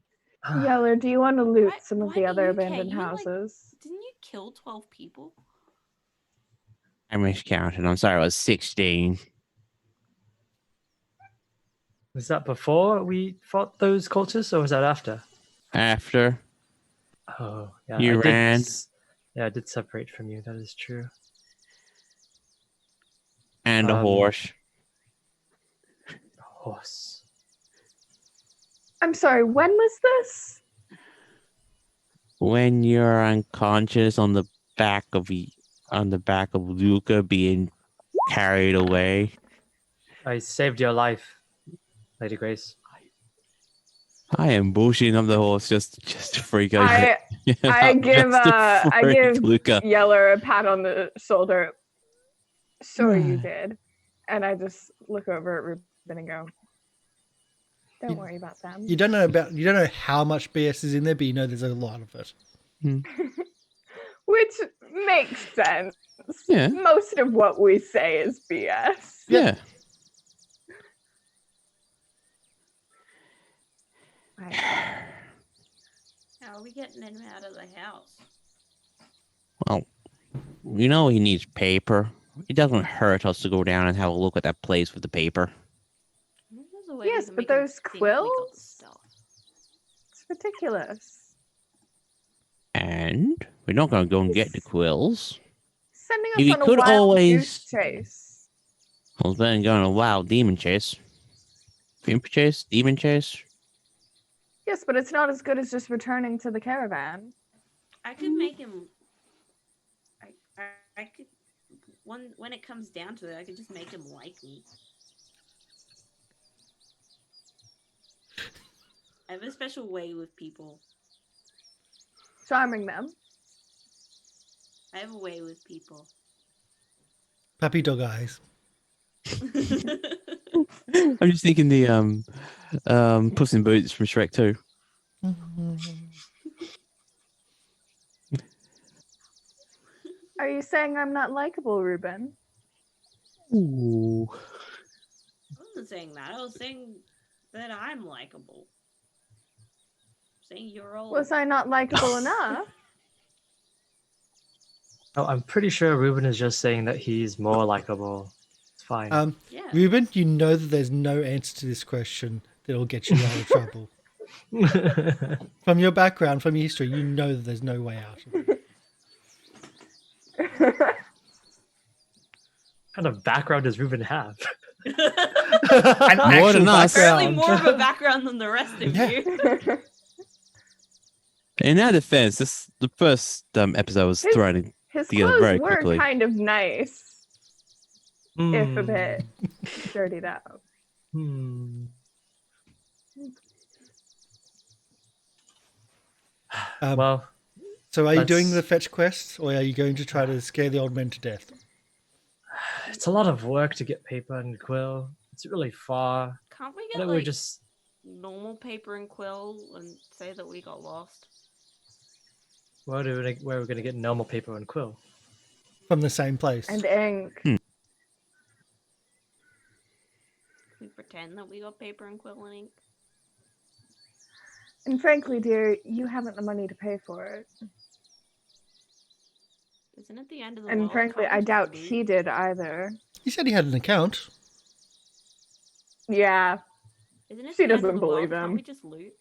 Yeller, do you want to loot some of Why the do other you care? abandoned You, houses? Didn't you kill 12 people? I miscounted. I'm sorry, I was 16. Was that before we fought those cultists, or was that after? after Oh, yeah. you I did. ran, Yeah, I did separate from you. That is true. and a horse. Horse. I'm sorry, when was this? When you're unconscious on the back of Luca being carried away. I saved your life, Lady Grace. I am bullshitting up the horse just to freak out. I give Luca. Yeller a pat on the shoulder. Sure you did. And I just look over at Ruben and go, don't worry about them. You don't know how much BS is in there, but you know there's a lot of it. Which makes sense. Yeah. Most of what we say is BS. Yeah. How are we getting him out of the house? Well, you know he needs paper. It doesn't hurt us to go down and have a look at that place with the paper. There's a way we Yes, can but make him those think we got the quills? stuff. It's ridiculous. And we're not going to go and get the quills. Sending You us on a could wild always- goose chase. Well, then going a wild demon chase. Imp chase? Demon chase? Yes, but it's not as good as just returning to the caravan. I could make him. I could. When it comes down to it, I could just make him like me. I have a special way with people. Charming them. I have a way with people. Puppy dog eyes. I'm just thinking the Puss in Boots from Shrek 2. Are you saying I'm not likable, Ruben? Ooh. I wasn't saying that. I was saying that I'm likable. Saying you're all. Was I not likable enough? Oh, I'm pretty sure Ruben is just saying that he's more likable. It's fine. Yeah. Ruben, you know that there's no answer to this question that'll get you out of trouble. From your background, from your history, you know that there's no way out of it. What kind of background does Ruben have? An More than actual us. Apparently background. more of a background than the rest of Yeah. you. In our defense, the first episode was His- thrown His Together clothes very were quickly. kind of nice, if a Hmm. bit dirtied out. Hmm. Well, So are you doing let's- the fetch quest, or are you going to try to scare the old men to death? it's a lot of work to get paper and quill. It's really far. Can't we Why get don't like we just normal paper and quill and say that we got lost? where are we gonna get normal paper and quill? From the same place. And ink. We pretend that we got paper and quill and ink. And frankly, dear, you haven't the money to pay for it. Isn't it the end of the And world? frankly, Can't we I just doubt loot? he did either. He said he had an account. Yeah. Isn't it She the end of doesn't the world? believe Can't him. we just loot?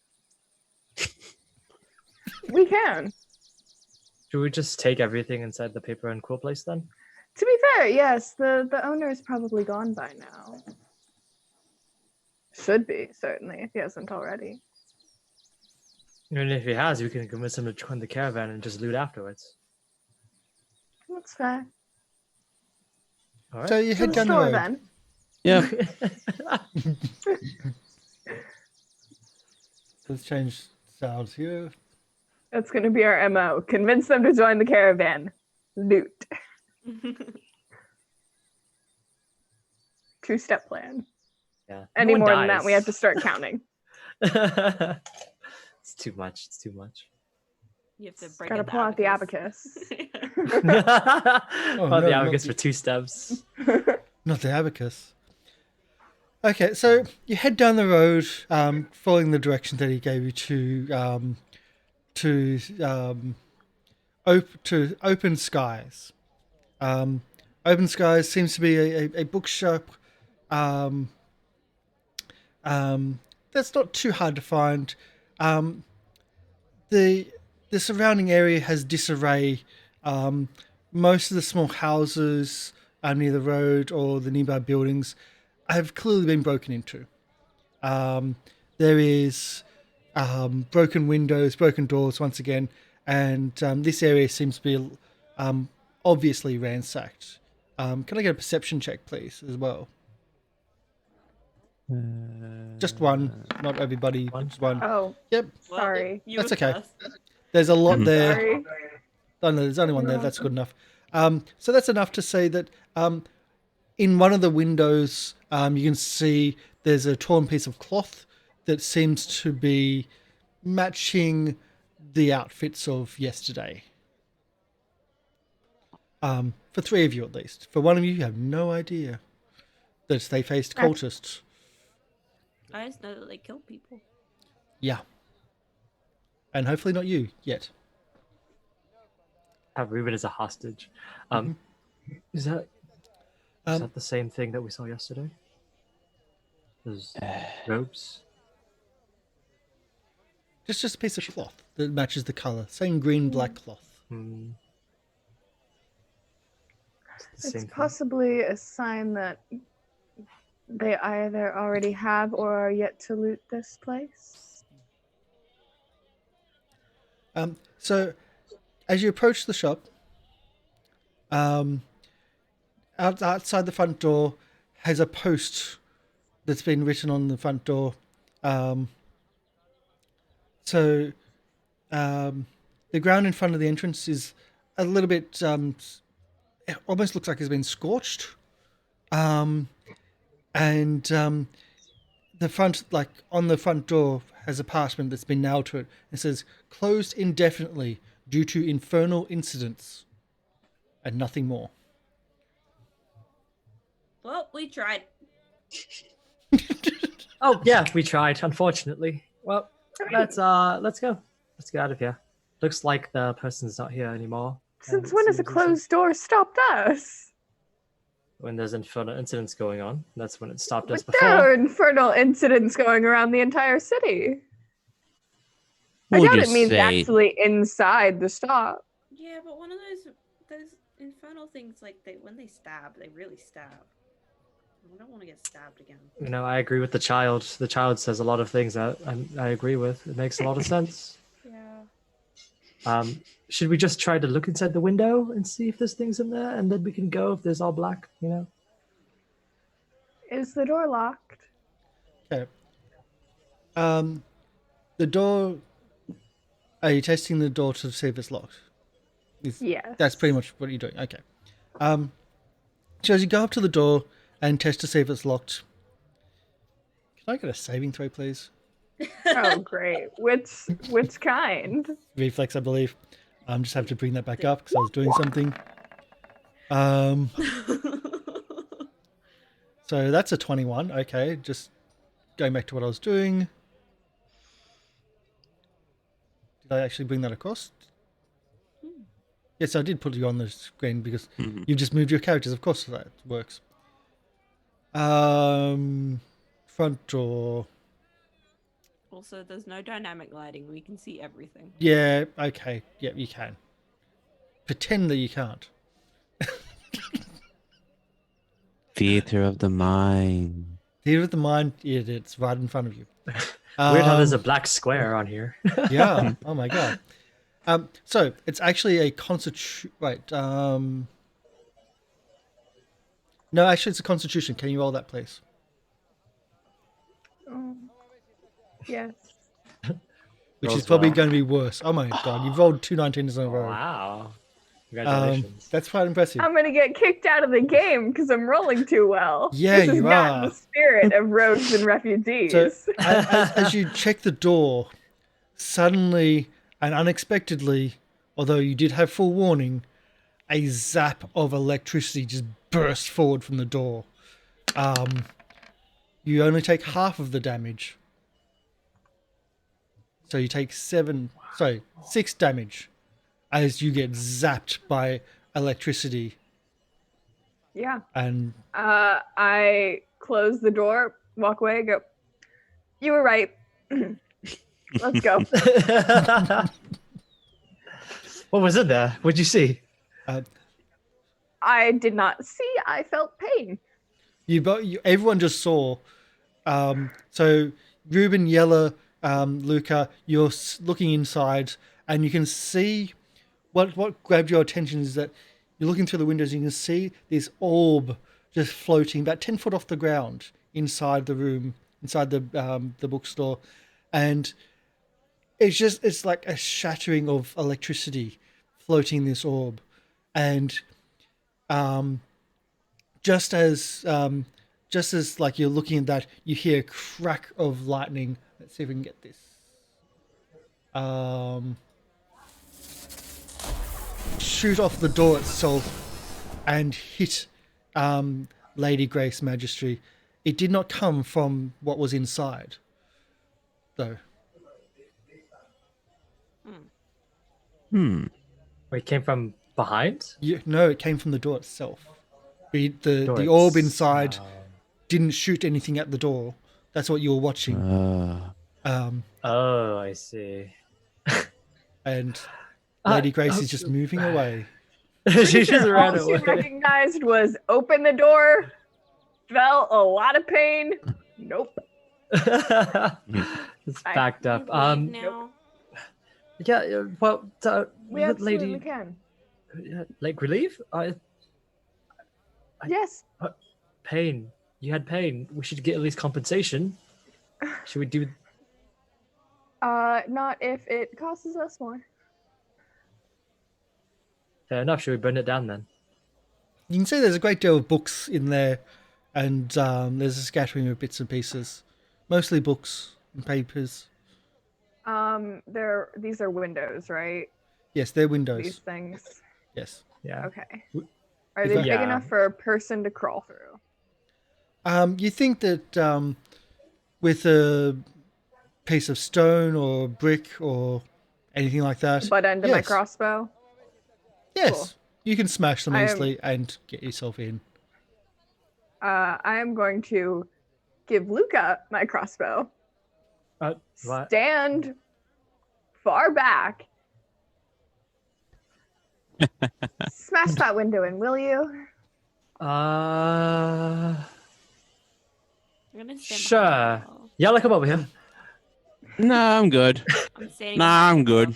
We can. Should we just take everything inside the paper and quill place then? To be fair, yes, the owner is probably gone by now. Should be, certainly, if he hasn't already. And if he has, we can convince him to join the caravan and just loot afterwards. That's fair. All So right. you To head the down the store road. then. Yeah. Let's change sounds here. That's going to be our MO. Convince them to join the caravan. Loot. Two-step plan. Yeah. Any No one more than that, dies. we have to start counting. It's too much. It's too much. You have to break Gotta out pull out the abacus. Oh, no, the not abacus the- for 2 steps. Not the abacus. Okay, so you head down the road, following the direction that he gave you to Open Skies. Open Skies seems to be a bookshop. That's not too hard to find. the surrounding area has disarray. Most of the small houses near the road or the nearby buildings have clearly been broken into. There is broken windows, broken doors once again, and this area seems to be obviously ransacked. Can I get a perception check, please, as well? Just one, not everybody. One? Just one. Oh, Yep, Well, sorry. you That's were okay. first. there's a lot Mhm. there. Sorry. Oh, no, there's only one there. You're That's good enough. So that's enough to say that in one of the windows, you can see there's a torn piece of cloth that seems to be matching the outfits of yesterday. For three of you at least. For one of you, you have no idea that they faced That's- cultists. I just know that they kill people. Yeah. And hopefully not you yet. Have Ruben as a hostage. Is that the same thing that we saw yesterday? Those robes? Just a piece of cloth that matches the colour. Same green, black cloth. Hmm. Is it the It's same thing? possibly a sign that they either already have or are yet to loot this place. So, as you approach the shop, outside the front door has a post that's been written on the front door. The ground in front of the entrance is a little bit, it almost looks like it's been scorched. The front, like on the front door, has a parchment that's been nailed to it. It says, closed indefinitely due to infernal incidents. And nothing more. Well, we tried. Oh yeah, we tried. Unfortunately. Well, let's go. Let's get out of here. Looks like the person's not here anymore. and Since it when has a seems as if closed door stopped us? When there's infernal incidents going on, that's when it stopped us But there are before. infernal incidents going around the entire city. I We'll doubt it just means say actually inside the shop. Yeah, but one of those infernal things, like when they stab, they really stab. I don't want to get stabbed again. You know, I agree with the child. The child says a lot of things that I agree with. It makes a lot of sense. Yeah. Should we just try to look inside the window and see if there's things in there, and then we can go if there's all black? You know. Is the door locked? Okay. The door. Are you testing the door to see if it's locked? Yes. That's pretty much what you're doing. Okay. So as you go up to the door and test to see if it's locked, can I get a saving throw, please? Oh, great. Which kind? Reflex, I believe. Just have to bring that back up because I was doing something. So that's a 21. Okay, just going back to what I was doing. Did I actually bring that across? Yes, I did put you on the screen because you just moved your characters. Of course that works. Front door. Also, there's no dynamic lighting. We can see everything. Yeah, okay. Yep, you can. Pretend that you can't. theater of the mind. Theater of the mind, it's right in front of you. Weird how there's a black square on here. Yeah. Oh my god. So it's actually a constitution. Wait. No, actually, it's a constitution. Can you roll that, please? Oh. Yes. Which Rolls is probably well. going to be worse. Oh my god, you've rolled 2 19s in a row. Wow. Congratulations. That's quite impressive. I'm gonna get kicked out of the game because I'm rolling too well. Yeah, this is you not are. the spirit of rogues and refugees. So as you check the door, suddenly and unexpectedly, although you did have full warning, a zap of electricity just burst forward from the door. You only take half of the damage. So you take 6 damage as you get zapped by electricity. Yeah. And I close the door, walk away, go, you were right. Let's go. What was in there? What'd you see? I did not see. I felt pain. Everyone just saw. So Ruben, Yella, Luca, you're looking inside, and you can see what grabbed your attention is that you're looking through the windows. And you can see this orb just floating about 10 foot off the ground inside the room, inside the bookstore, and it's like a shattering of electricity floating in this orb, and just as like you're looking at that, you hear a crack of lightning. Let's see if we can get this. Shoot off the door itself and hit Lady Grace Magistry. It did not come from what was inside, though. Hmm. Wait, it came from behind? No, it came from the door itself. The Door orb it's- inside didn't shoot anything at the door. That's what you were watching. Oh, I see. And Lady Grace oh, is just moving away. She just All ran she away. recognized was open the door, felt a lot of pain. Nope. It's backed up. Can we leave now? Yeah. Well, We absolutely lady, can. like relief. Yes. Pain. You had pain. We should get at least compensation. Should we do? Not if it costs us more. Fair enough. Should we burn it down then? You can see there's a great deal of books in there, and there's a scattering of bits and pieces, mostly books and papers. These are windows, right? Yes, they're windows. These things. Yes. Yeah. Okay. W- Are they big Yeah. enough for a person to crawl through? You think that with a piece of stone or brick or anything like that? Butt end of my yes. crossbow. Yes, Cool. you can smash them I am- easily and get yourself in. I am going to give Luca my crossbow. What? Stand far back. Smash that window in, will you? I'm gonna stand Sure. behind you all. Yella, come over here. Nah, I'm good. I'm standing. Nah, behind I'm you all. good.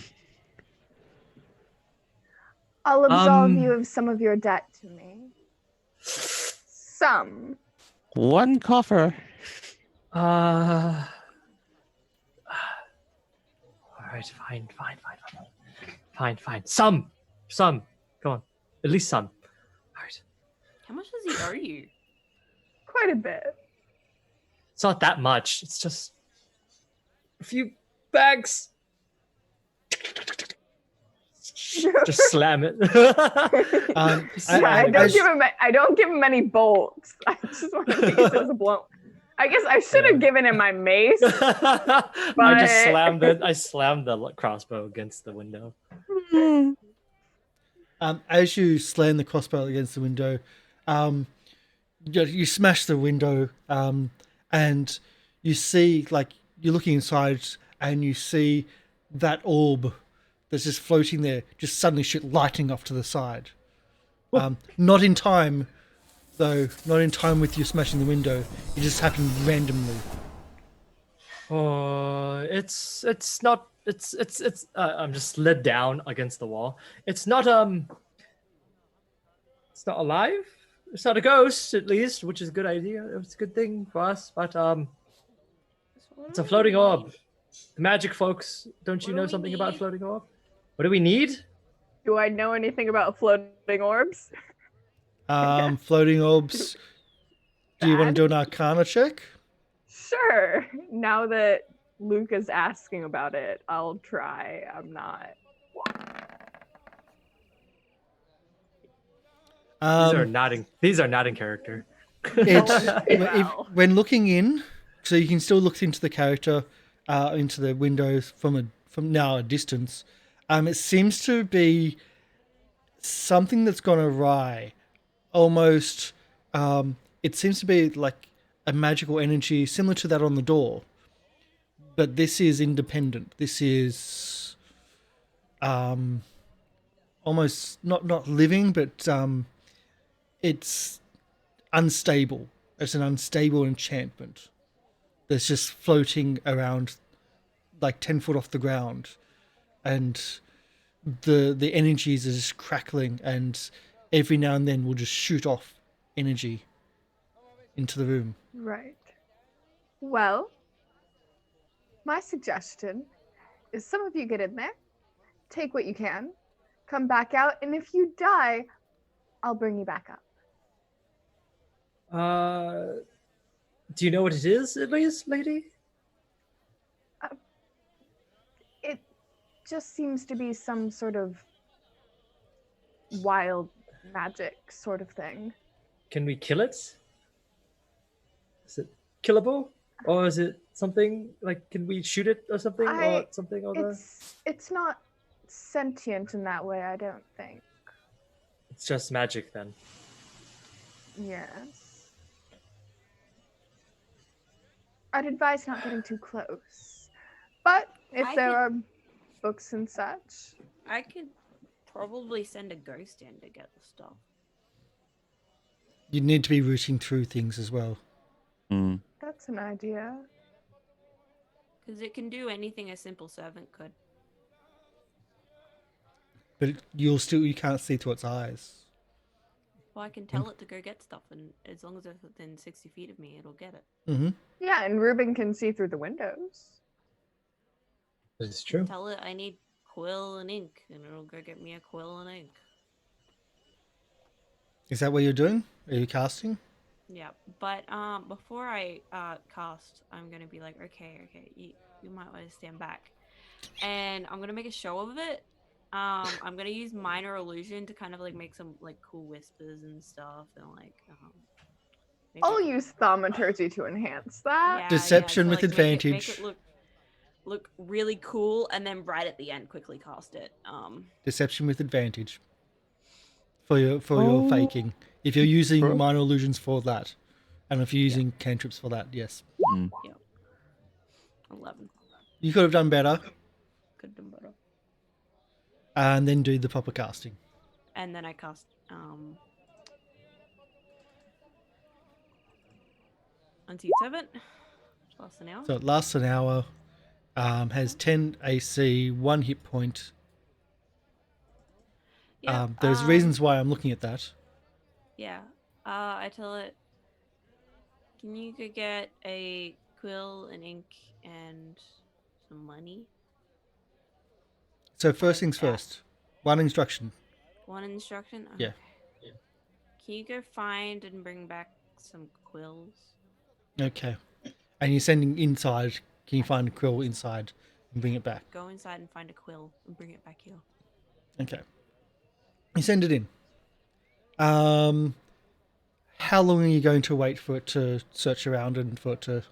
I'll absolve Um, you of some of your debt to me. Some. One coffer. All right, fine. Some. Come on, at least some. All right. How much does he owe you? Quite a bit. It's not that much. It's just a few bags. Just slam it. I don't give him any bolts. I just want to use it as a blow. I guess I should have given him my mace. I slammed the crossbow against the window. As you slam the crossbow against the window, you smash the window, and you see, like, you're looking inside, and you see that orb that's just floating there, just suddenly shoot lighting off to the side. Not in time, though. Not in time with you smashing the window. It just happened randomly. It's not. It's. I'm just slid down against the wall. It's not. It's not alive. It's not a ghost, at least, which is a good idea. It's a good thing for us. But it's a floating orb. The magic folks, don't you What do know we something about need? floating orb? What do we need? Do I know anything about floating orbs? Floating orbs. Do you want to Bad? do an Arcana check? Sure. Now that Luke is asking about it, I'll try. I'm not. These are not in character. When looking in, so you can still look into the character, into the windows from now a distance. It seems to be something that's gone awry. Almost, it seems to be like a magical energy similar to that on the door. but this is independent. This is almost not living, but it's unstable. It's an unstable enchantment that's just floating around like 10 foot off the ground, and the energies are just crackling, and every now and then will just shoot off energy into the room. Right. Well, my suggestion is some of you get in there, take what you can, come back out, and if you die, I'll bring you back up. Do you know what it is, at least, lady? It just seems to be some sort of wild magic sort of thing. Can we kill it? Is it killable? Or is it something like, can we shoot it or something? Or something other? It's not sentient in that way, I don't think. It's just magic then. Yes. I'd advise not getting too close. But if I there could- are books and such. I could probably send a ghost in to get the stuff. You need to be rooting through things as well. Mm. That's an idea. Because it can do anything a simple servant could. But you can't see through its eyes. Well, I can tell it to go get stuff, and as long as it's within 60 feet of me, it'll get it. Mm-hmm. Yeah, and Ruben can see through the windows. It's true. Tell it I need quill and ink, and it'll go get me a quill and ink. Is that what you're doing? Are you casting? Yeah, but before I cast, I'm gonna be like, okay, you might want to stand back, and I'm gonna make a show of it. I'm gonna use minor illusion to kind of like make some like cool whispers and stuff, and like maybe- I'll use thaumaturgy to enhance that. Yeah, Deception so, with like, advantage. Make it look really cool, and then right at the end, quickly cast it. Deception with advantage. For your faking. If you're using Bro. minor illusions for that. And if you're using cantrips for that, yes. Mm. 11. You could have done better. Could have done better. And then do the proper casting. And then I cast unto servant. Lasts an hour. So it lasts an hour. Has 10 AC, 1 hit point. Yeah. There's reasons why I'm looking at that. Yeah. I tell it, can you go get a quill and ink and some money? So first things Yeah. first. One instruction. One instruction? Yeah. Okay. Can you go find and bring back some quills? Okay. And you're sending inside. Can you find a quill inside and bring it back? Go inside and find a quill and bring it back here. Okay. You send it in. How long are you going to wait for it to search around and for it to...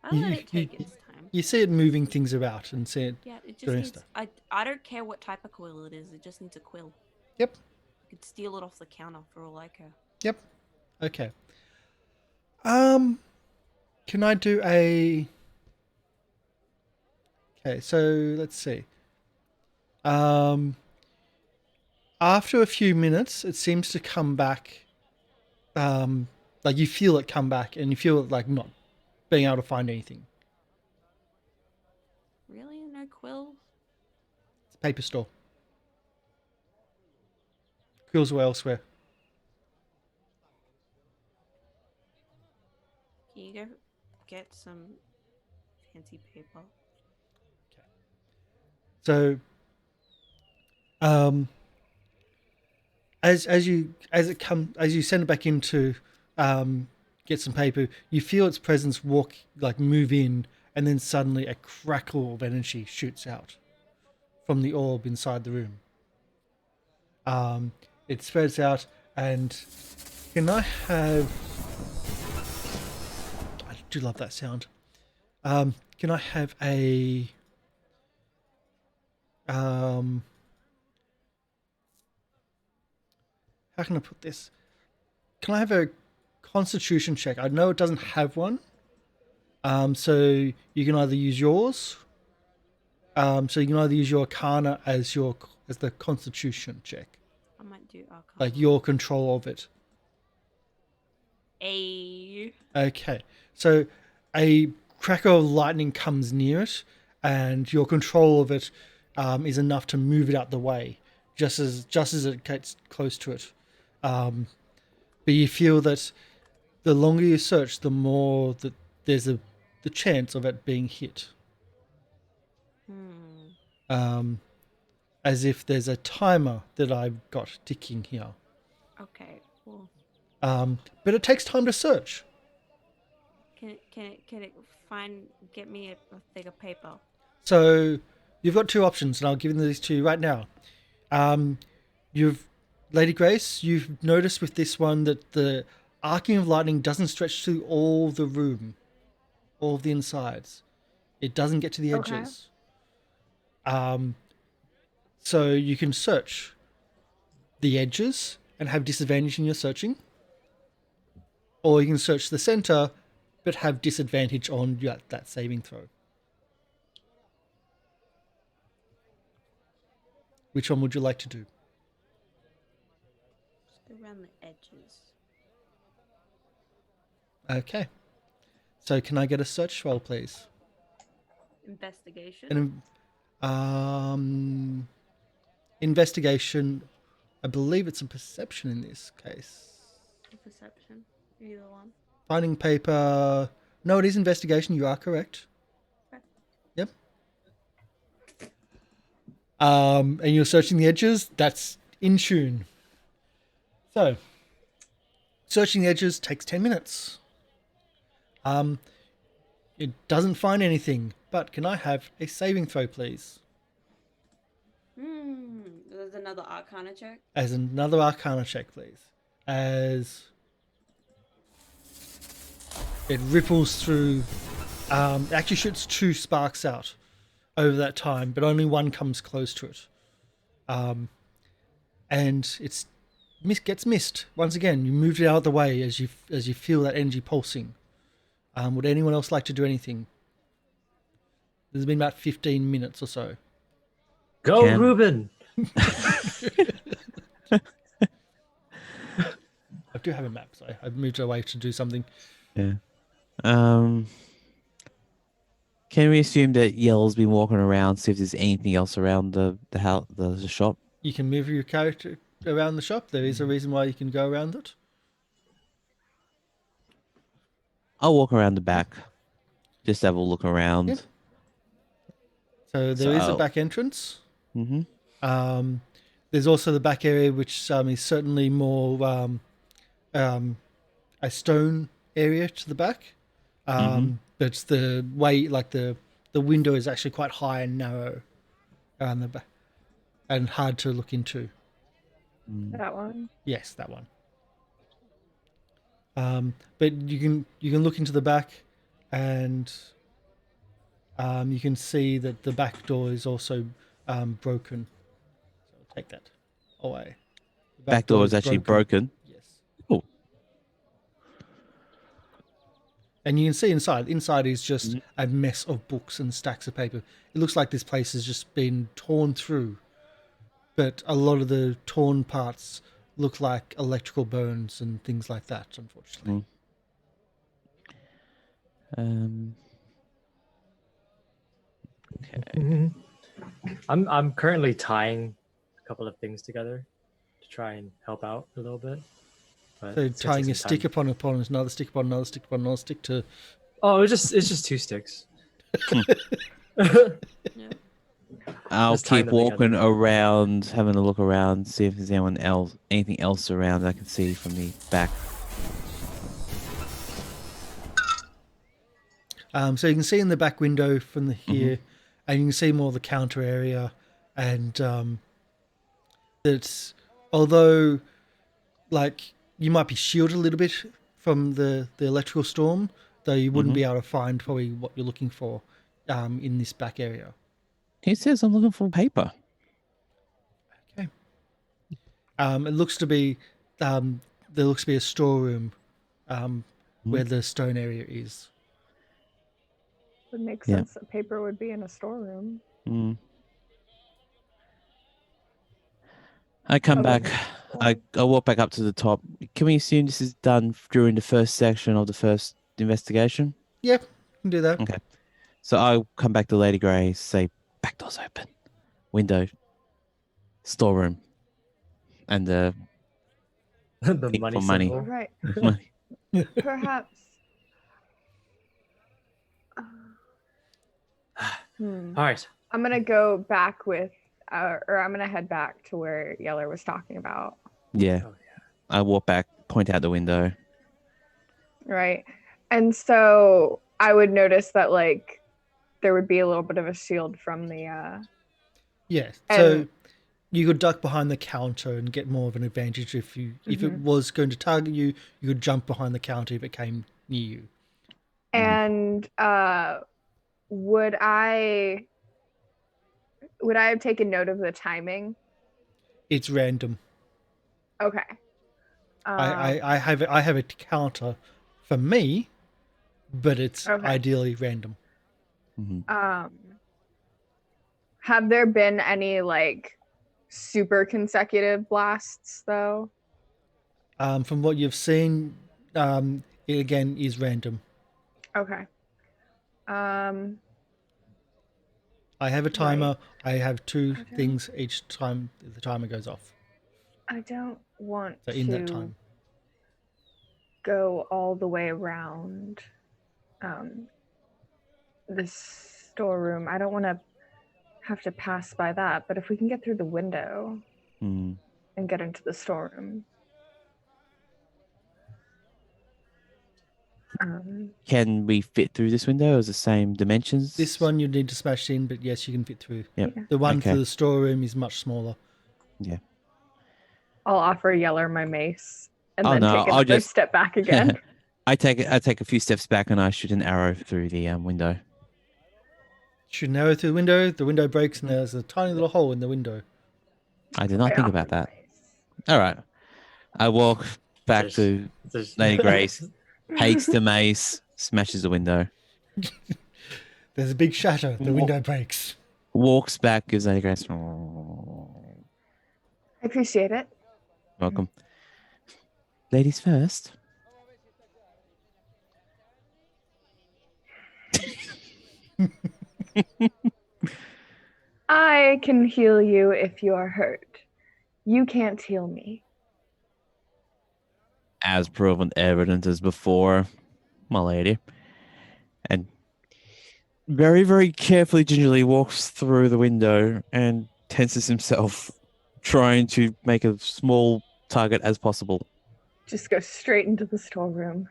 I'll let it take its time. You see it moving things about and see it... Yeah, it just doing needs. stuff. I don't care what type of quill it is. It just needs a quill. Yep. You could steal it off the counter for all I care. Yep. Okay. Can I do a... Okay, so let's see. After a few minutes, it seems to come back. Like you feel it come back, and you feel it like not being able to find anything. Really? No quills? It's a paper store. Quills were elsewhere. Can you go get some fancy paper? So, as you send it back in to get some paper, you feel its presence move in, and then suddenly a crackle of energy shoots out from the orb inside the room. It spreads out, and can I have? I do love that sound. Can I have a? How can I put this? Can I have a constitution check? I know it doesn't have one. So you can either use yours. So you can either use your Arcana as the Constitution check, I might do Arcana. like your control of it. Okay, so a cracker of lightning comes near it, and your control of it is enough to move it out the way, just as it gets close to it. But you feel that the longer you search, the more that there's the chance of it being hit. As if there's a timer that I've got ticking here. Okay, cool. But it takes time to search. Can it get me a thing of paper? So you've got two options, and I'll give these to you right now. Lady Grace, you've noticed with this one that the arcing of lightning doesn't stretch through all the room, all of the insides. It doesn't get to the Okay. edges. So you can search the edges and have disadvantage in your searching, or you can search the center but have disadvantage on that saving throw. Which one would you like to do? Just around the edges. Okay. So can I get a search roll, please? Investigation. And investigation. I believe it's a perception in this case. Perception. Either one. Finding paper. No, it is investigation. You are correct. Okay. Yep. And you're searching the edges. That's in tune. So, searching the edges takes 10 minutes. It doesn't find anything, but can I have a saving throw, please? There's another Arcana check. As another Arcana check, please. As it ripples through. It actually shoots 2 sparks out over that time, but only one comes close to it. And gets missed once again. You moved it out of the way as you feel that energy pulsing. Would anyone else like to do anything? There's been about 15 minutes or so. Go, Can- Ruben! I do have a map, so I've moved away to do something. Yeah. Can we assume that Yell's been walking around, see if there's anything else around the house, the shop? You can move your character around the shop. There is a reason why you can go around it. I'll walk around the back, just have a look around. Yeah. So there is a So- back entrance. Mm-hmm. There's also the back area, which is certainly more a stone area to the back. But the way, like the window is actually quite high and narrow around the back, and hard to look into. That one. Yes, that one. But you can look into the back, and you can see that the back door is also broken. So I'll take that away. The Back door is actually broken. Yes. Oh. And you can see inside. Inside is just a mess of books and stacks of paper. It looks like this place has just been torn through. But a lot of the torn parts look like electrical burns and things like that, unfortunately. Okay. I'm currently tying a couple of things together to try and help out a little bit. But So it's gonna tying take a some stick time. upon another stick upon another stick upon another stick to... Oh, it's just 2 sticks. Yeah. I'll Just tying keep them walking together. around, having a look around, see if there's anything else around that I can see from the back. So you can see in the back window from here, and you can see more of the counter area, and that's, although like you might be shielded a little bit from the electrical storm, though you wouldn't be able to find probably what you're looking for in this back area. He says I'm looking for paper. Okay. It looks to be there looks to be a storeroom where the stone area is. Would make Yeah. sense that paper would be in a storeroom. Mm. I come Other back. than I store. walk back up to the top. Can we assume this is done during the first section of the first investigation? Yeah, you can do that. Okay. So I'll come back to Lady Grey, say, back door's open, window, storeroom, and The Think money for money. symbol. Right. money. Perhaps. Hmm. All right. I'm gonna go back with, or I'm gonna head back to where Yeller was talking about. Yeah. Oh, I walk back, point out the window. Right. And so I would notice that like there would be a little bit of a shield from the Yeah. So And- you could duck behind the counter and get more of an advantage if it Mhm. was going to target you. You could jump behind the counter if it came near you. and would I have taken note of the timing? It's random. Okay. I have a counter for me, but it's Okay. ideally random. Mhm. Have there been any like super consecutive blasts though? From what you've seen, it again is random. Okay. I have a timer. Right. I have two I don't- things each time the timer goes off. I don't want So in that to time. go all the way around this storeroom. I don't want to have to pass by that, but if we can get through the window Mm. and get into the storeroom. Can we fit through this window? Is the same dimensions? This one you need to smash in, but yes, you can fit through. Yep. Yeah. The one Okay. for the storeroom is much smaller. Yeah. I'll offer Yeller my mace and Oh, then no, take I'll another just- step back again. I take a few steps back and I shoot an arrow through the window. Shoot an arrow through the window breaks, and there's a tiny little hole in the window. I did not I think offer about that. my mace. All right. I walk back There's- to There's- Lady Grace, takes the mace, smashes the window, There's a big shatter. The window breaks. walks back, gives Lady Grace, I appreciate it. welcome. Ladies first. I can heal you if you are hurt. You can't heal me. As proven evident as before, my lady. And very, very carefully, gingerly walks through the window and tenses himself, trying to make a small target as possible. Just go straight into the storeroom.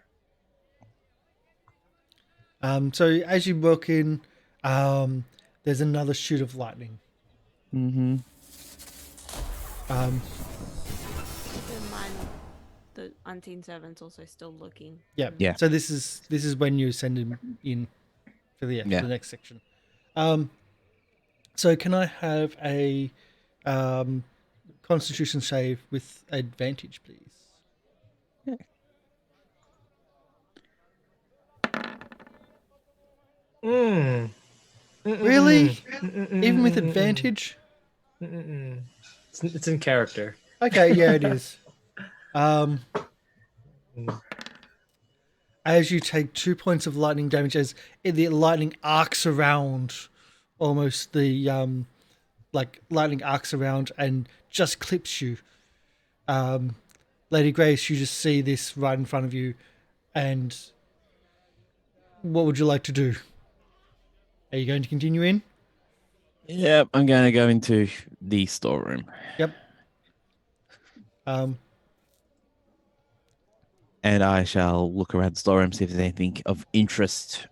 So as you walk in, there's another shoot of lightning. Mm-hmm. Keep in mind, the unseen servant's also still looking. Yeah. Yeah. So this is when you send him in for the Yeah. for the next section. So can I have a Constitution save with advantage, please? Mm. Really? Even with advantage? It's in character. Okay, yeah, it is. As you take 2 points of lightning damage, as the lightning arcs around, almost the like lightning arcs around and just clips you. Lady Grace, you just see this right in front of you, and what would you like to do? Are you going to continue in? Yep, I'm going to go into the storeroom. Yep. And I shall look around the storeroom, see if there's anything of interest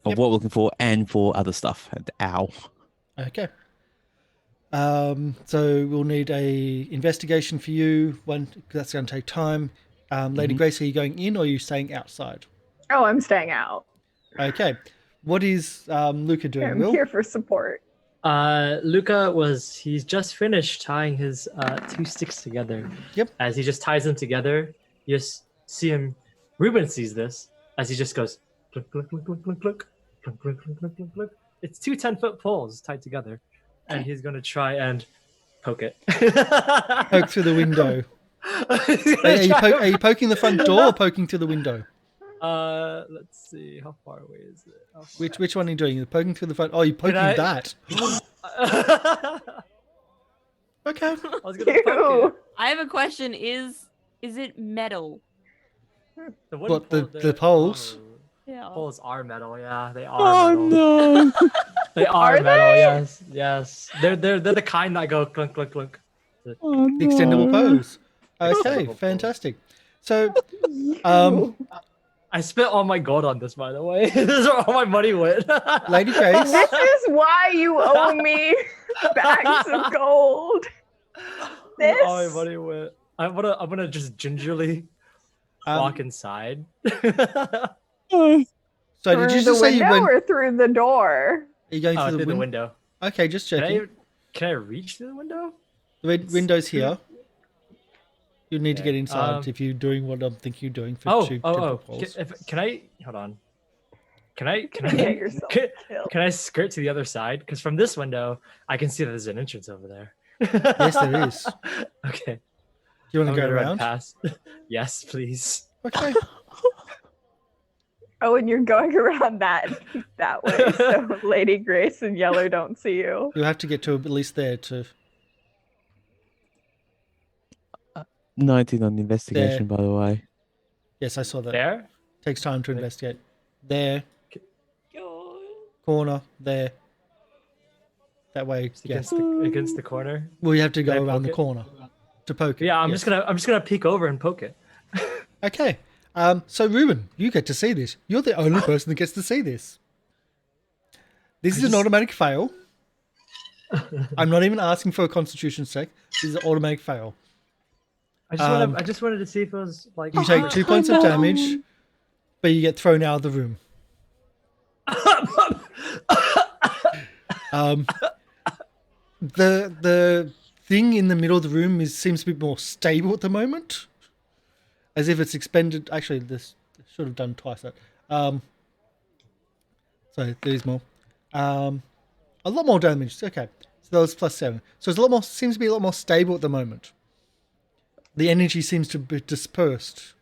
of Yep. what we're looking for and for other stuff. And ow. Okay. So we'll need a investigation for you. One, that's going to take time. Lady Grace, are you going in or are you staying outside? Oh, I'm staying out. Okay. What is Luca doing, I'm Will? here for support. Luca he's just finished tying his two sticks together. Yep. As he just ties them together, you just see him. Ruben sees this as he just goes, click, click, click, click, click, click. Clunk, clunk, clunk, clunk, clunk, clunk. It's two 10-foot poles tied together, and he's gonna try and poke it. Poke through the window. Are you poking the front door or poking through the window? Let's see. How far away is it? Which one are you doing? You're poking through the front. Oh, you're poking I- that. I Okay. was gonna poke it. I have a question. Is it metal? The wooden What, the pole- poles? Yeah. Poles are metal. Yeah, they are. Oh metal. no! They are Are metal. they? Yes, yes. They're the kind that go clunk, clunk, clunk. Oh, The extendable no. pose. Okay, Extendable pose. fantastic. So, I spent all my gold on this, by the way. This is where all my money went. Lady Grace, This is why you owe me bags of gold. This. All my money went. I'm gonna just gingerly walk inside. so did you Through just the say you window went? or through the door? Are you going Oh, through through the the window? window. Okay, just checking. Can I reach through the window? The window's here. You need to Okay, get inside if you're doing what I'm thinking you're doing for Oh, two oh, temple oh. poles. Can I hold on? Can I Get yourself can, killed. can I skirt to the other side? Because from this window, I can see that there's an entrance over there. Yes, there is. Okay. Do you want I'm to go gonna run around? past. Yes, please. Okay. Oh, and you're going around that way, so Lady Grace and Yeller don't see you. You'll have to get to at least there to. 19 on the investigation, by the way. Yes, I saw that. There? Takes time to investigate. There, God. corner, there. That way, yes. Against the corner. Well, you have to Can I go around poke the it? corner to poke it. Yeah, I'm yes. just gonna peek over and poke it. Okay. So Ruben, you get to see this. You're the only person that gets to see this. This is an automatic fail. I'm not even asking for a constitution check. This is an automatic fail. I just wanted to see if it was like. You take 2 points of damage, but you get thrown out of the room. The thing in the middle of the room seems to be more stable at the moment, as if it's expended. Actually, this should have done twice that. So there's more. A lot more damage. Okay, so that was +7. So it's a lot more. Seems to be a lot more stable at the moment. The energy seems to be dispersed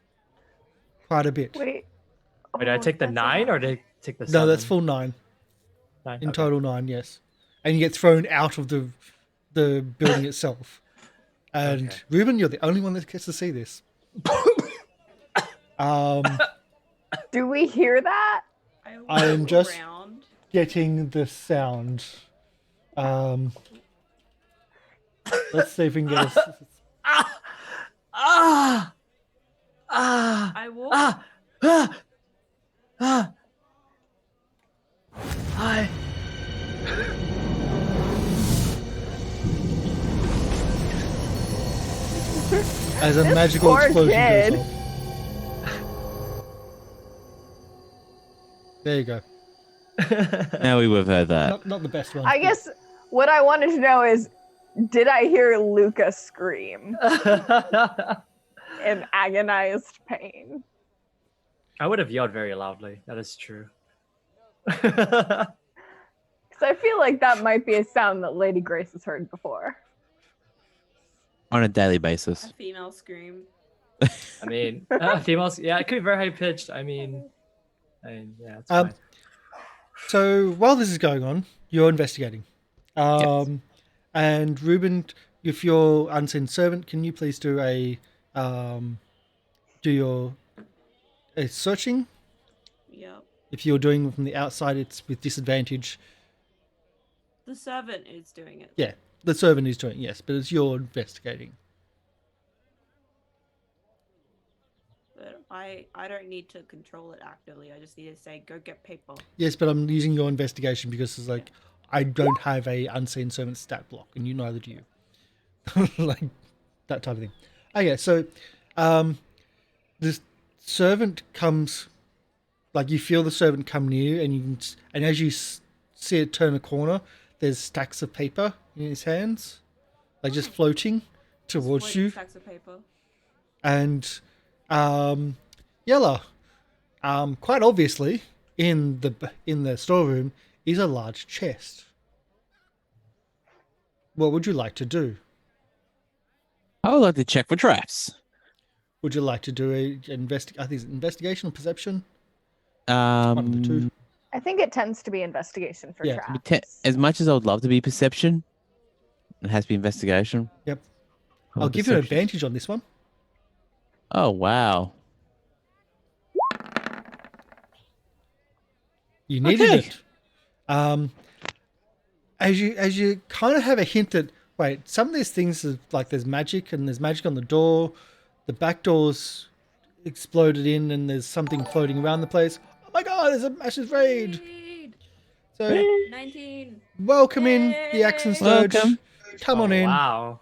quite a bit. Wait. Wait, did I take the that's 9 a or lot. did I take the 7? No, that's full 9 9. in Okay. total. 9, yes, and you get thrown out of the building itself. And Okay. Ruben, you're the only one that gets to see this. Do we hear that? I am walk just- around. Getting the sound. Let's see if we can get a. Ah! Ah! I walk. Ah! Ah! Ah! Hi. As a This magical poor explosion kid. goes off. There you go. Now we would have heard that. Not the best one. I guess what I wanted to know is, did I hear Luca scream in agonized pain? I would have yelled very loudly. That is true. Because I feel like that might be a sound that Lady Grace has heard before. On a daily A basis. female scream. I mean, females, yeah, it could be very high pitched. I mean, yeah, it's Um, fine. So while this is going on, you're investigating. And Ruben, if you're unseen servant, can you please do a searching? Yep. If you're doing it from the outside, it's with disadvantage. The servant is doing it. Yeah, the servant is doing, yes, but it's you're investigating. But I don't need to control it actively. I just need to say, go get paper. Yes, but I'm using your investigation because it's like I don't have a unseen servant stat block, and you neither do you. Like that type of thing. Okay, so the servant comes, like you feel the servant come near, and as you see it turn a corner, there's stacks of paper in his hands, like just floating towards Just you. stacks of paper. And Yella, quite obviously, in the storeroom is a large chest. What would you like to do? I would like to check for traps. Would you like to do I think it's investigation or perception? One of the two. I think it tends to be investigation for Yeah. traps. As much as I would love to be perception, it has to be investigation. Yep. How I'll about give you an perception? advantage on this one. Oh wow! You needed Okay. it. As you kind of have a hint that some of these things are like there's magic and there's magic on the door, the back door's exploded in and there's something floating around the place. Oh my god, there's a massive raid! So 19. welcome in the Accent Sturge. Welcome. Come on in. Wow.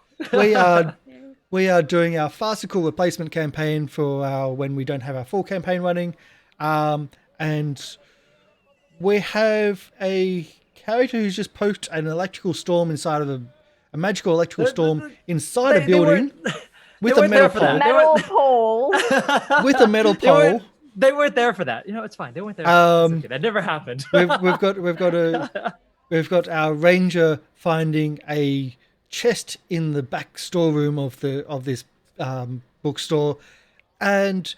We are doing our farcical replacement campaign for when we don't have our full campaign running, and we have a character who's just poked an electrical storm inside of a magical electrical storm inside a building with a weren't metal there for that. pole. Metal pole. With a metal They weren't- pole. They weren't there for that. You know, it's fine. They weren't there. For that. It's okay. That never happened. We've got our ranger finding a chest in the back storeroom of this bookstore, and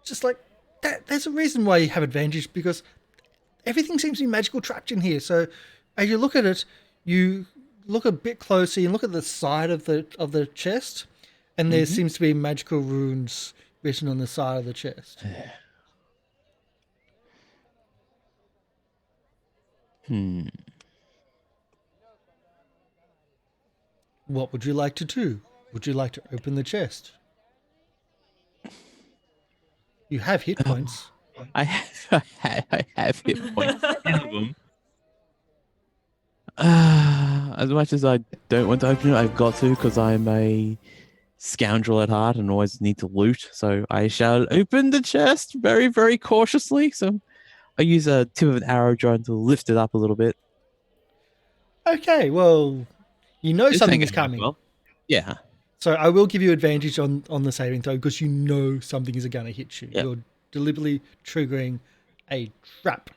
just like that, there's a reason why you have advantage because everything seems to be magical trapped in here. So as you look at it, you look a bit closer. You look at the side of the chest, and there seems to be magical runes written on the side of the chest. What would you like to do? Would you like to open the chest? You have hit points. I have hit points. 10 of them. As much as I don't want to open it, I've got to because I'm a scoundrel at heart and always need to loot. So I shall open the chest very, very cautiously. So I use a tip of an arrow trying to lift it up a little bit. Okay, well, you know This something ain't is gonna work coming. well. Yeah. So I will give you advantage on the saving throw because you know something is going to hit you. Yep. You're deliberately triggering a trap.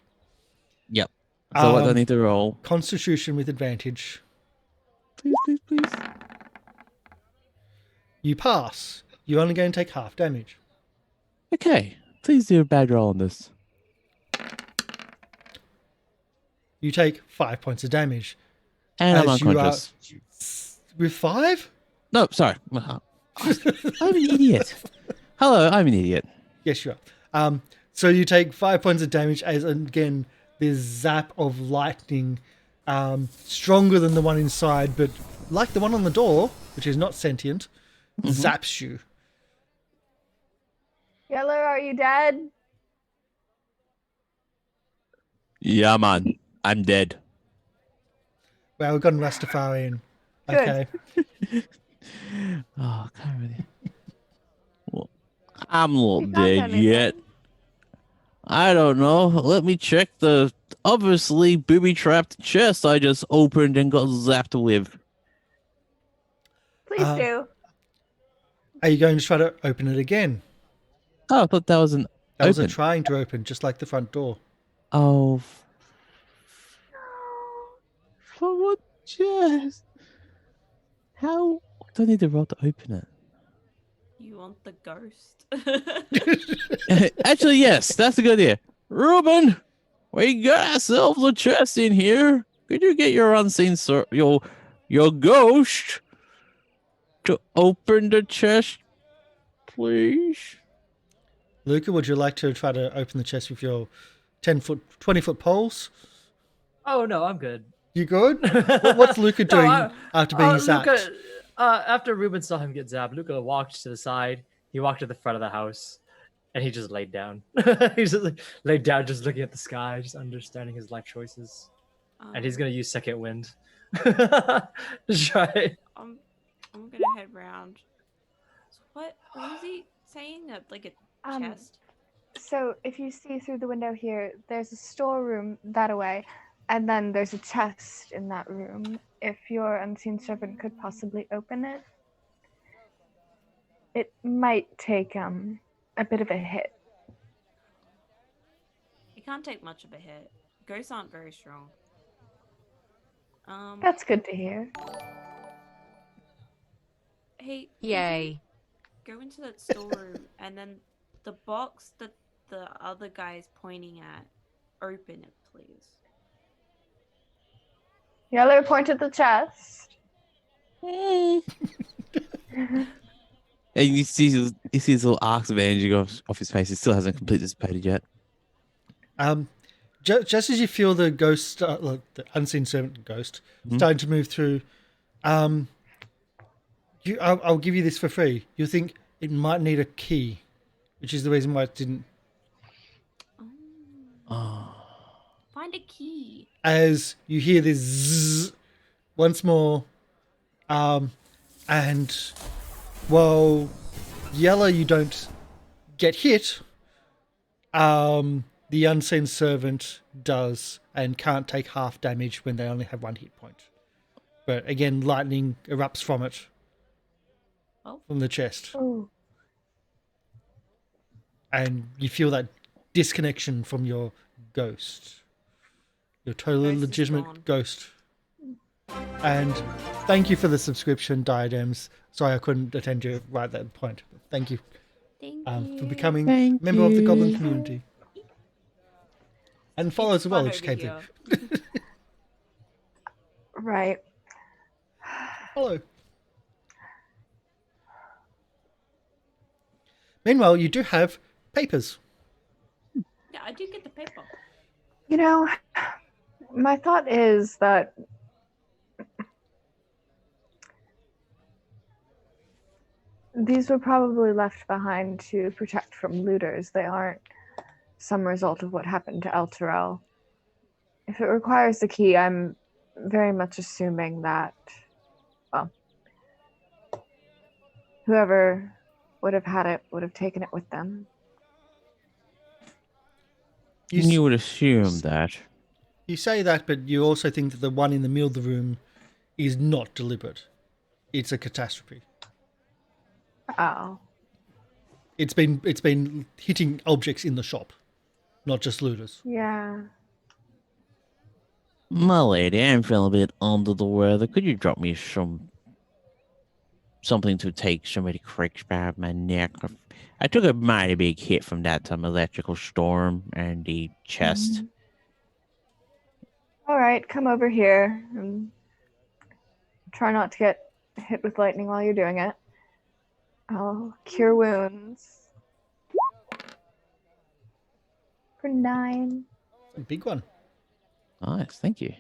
Yep. So what do I Um, need to roll? Constitution with advantage. Please, please, please. You pass. You're only going to take half damage. Okay. Please do a bad roll on this. You take 5 points of damage. And I'm As you are- unconscious. With 5? No, sorry. I'm an idiot. Hello, I'm an idiot. Yes, you are. So you take 5 points of damage as, again, this zap of lightning, stronger than the one inside, but like the one on the door, which is not sentient, zaps you. Yellow, are you dead? Yeah, man. I'm dead. Well, we've got Rastafarian. Good. Okay. Oh, I can't really. Well, I'm not You found dead anything? yet. I don't know. Let me check the obviously booby-trapped chest I just opened and got zapped with. Please do. Are you going to try to open it again? Oh, I thought that was an That was a open. trying to open, just like the front door. Oh. For what chest? How do I need to roll to open it? You want the ghost? Actually, yes, that's a good idea. Ruben, we got ourselves a chest in here. Could you get your unseen your ghost to open the chest, please? Luca, would you like to try to open the chest with your 20-foot poles? Oh no, I'm good. You good? What's Luca doing after being zapped? Luca, after Ruben saw him get zapped, Luca walked to the side. He walked to the front of the house, and he just laid down. He just laid down, just looking at the sky, just understanding his life choices. And he's gonna use second wind. To try. I'm gonna head round. So what was he saying? Like a chest? So if you see through the window here, there's a storeroom that away, and then there's a chest in that room. If your unseen servant could possibly open it, it might take a bit of a hit. You can't take much of a hit. Ghosts aren't very strong. That's good to hear. Hey, Yay. go into that storeroom and then the box that the other guy is pointing at, open it, please. Yeller pointed the chest. And you see his little arcs of energy off his face. It still hasn't completely dissipated yet. Just as you feel the ghost, the unseen servant ghost, starting to move through, I'll give you this for free. You think it might need a key, which is the reason why it didn't. Find a key. As you hear this zzz once more, and while Yellow, you don't get hit. The unseen servant does and can't take half damage when they only have 1 hit point. But again, lightning erupts from it. Oh. From the chest. Oh. And you feel that disconnection from your ghost. Your totally Ghost is legitimate gone. ghost. And thank you for the subscription, Diadems. Sorry I couldn't attend you right at that point. Thank you Thank for you. becoming Thank a member of the Goblin you. community. And follow as well, fun which over came here. through. Right. Hello. Meanwhile, you do have papers. Yeah, I do get the paper. You know, my thought is that these were probably left behind to protect from looters. They aren't some result of what happened to El Terrell. If it requires the key, I'm very much assuming that, well, whoever would have had it would have taken it with them. You would assume that. You say that, but you also think that the one in the middle of the room is not deliberate. It's a catastrophe. Oh. It's been hitting objects in the shop, not just looters. Yeah. My lady, I'm feeling a bit under the weather. Could you drop me something to take somebody cracks by my neck? I took a mighty big hit from that electrical storm and the chest. All right, come over here and try not to get hit with lightning while you're doing it. I'll cure wounds. For 9. A big one. Nice, thank you.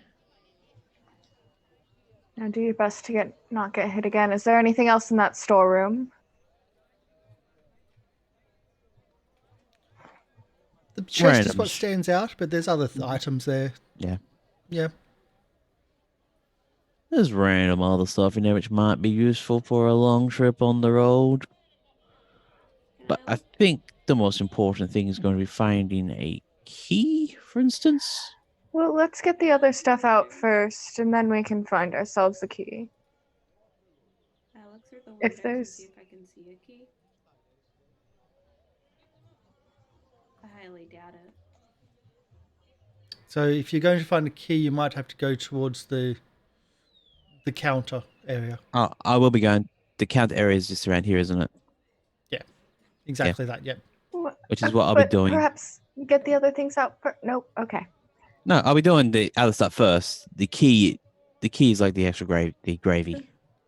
Now do your best to not get hit again. Is there anything else in that storeroom? The chest is Random. what stands out, but there's other items there. Yeah. Yeah. There's random other stuff in there which might be useful for a long trip on the road. But I think the most important thing is going to be finding a key, for instance. Well, let's get the other stuff out first, and then we can find ourselves a key. I'll look through the If windows and there's- see if I can see a key. I highly doubt it. So if you're going to find a key, you might have to go towards the counter area. I will be going. The count area is just around here, isn't it? Exactly that, yep. Which is what I'll be But doing. Perhaps get the other things out first. Nope. Okay. No, I'll be doing the other stuff first. The key is like the extra the gravy.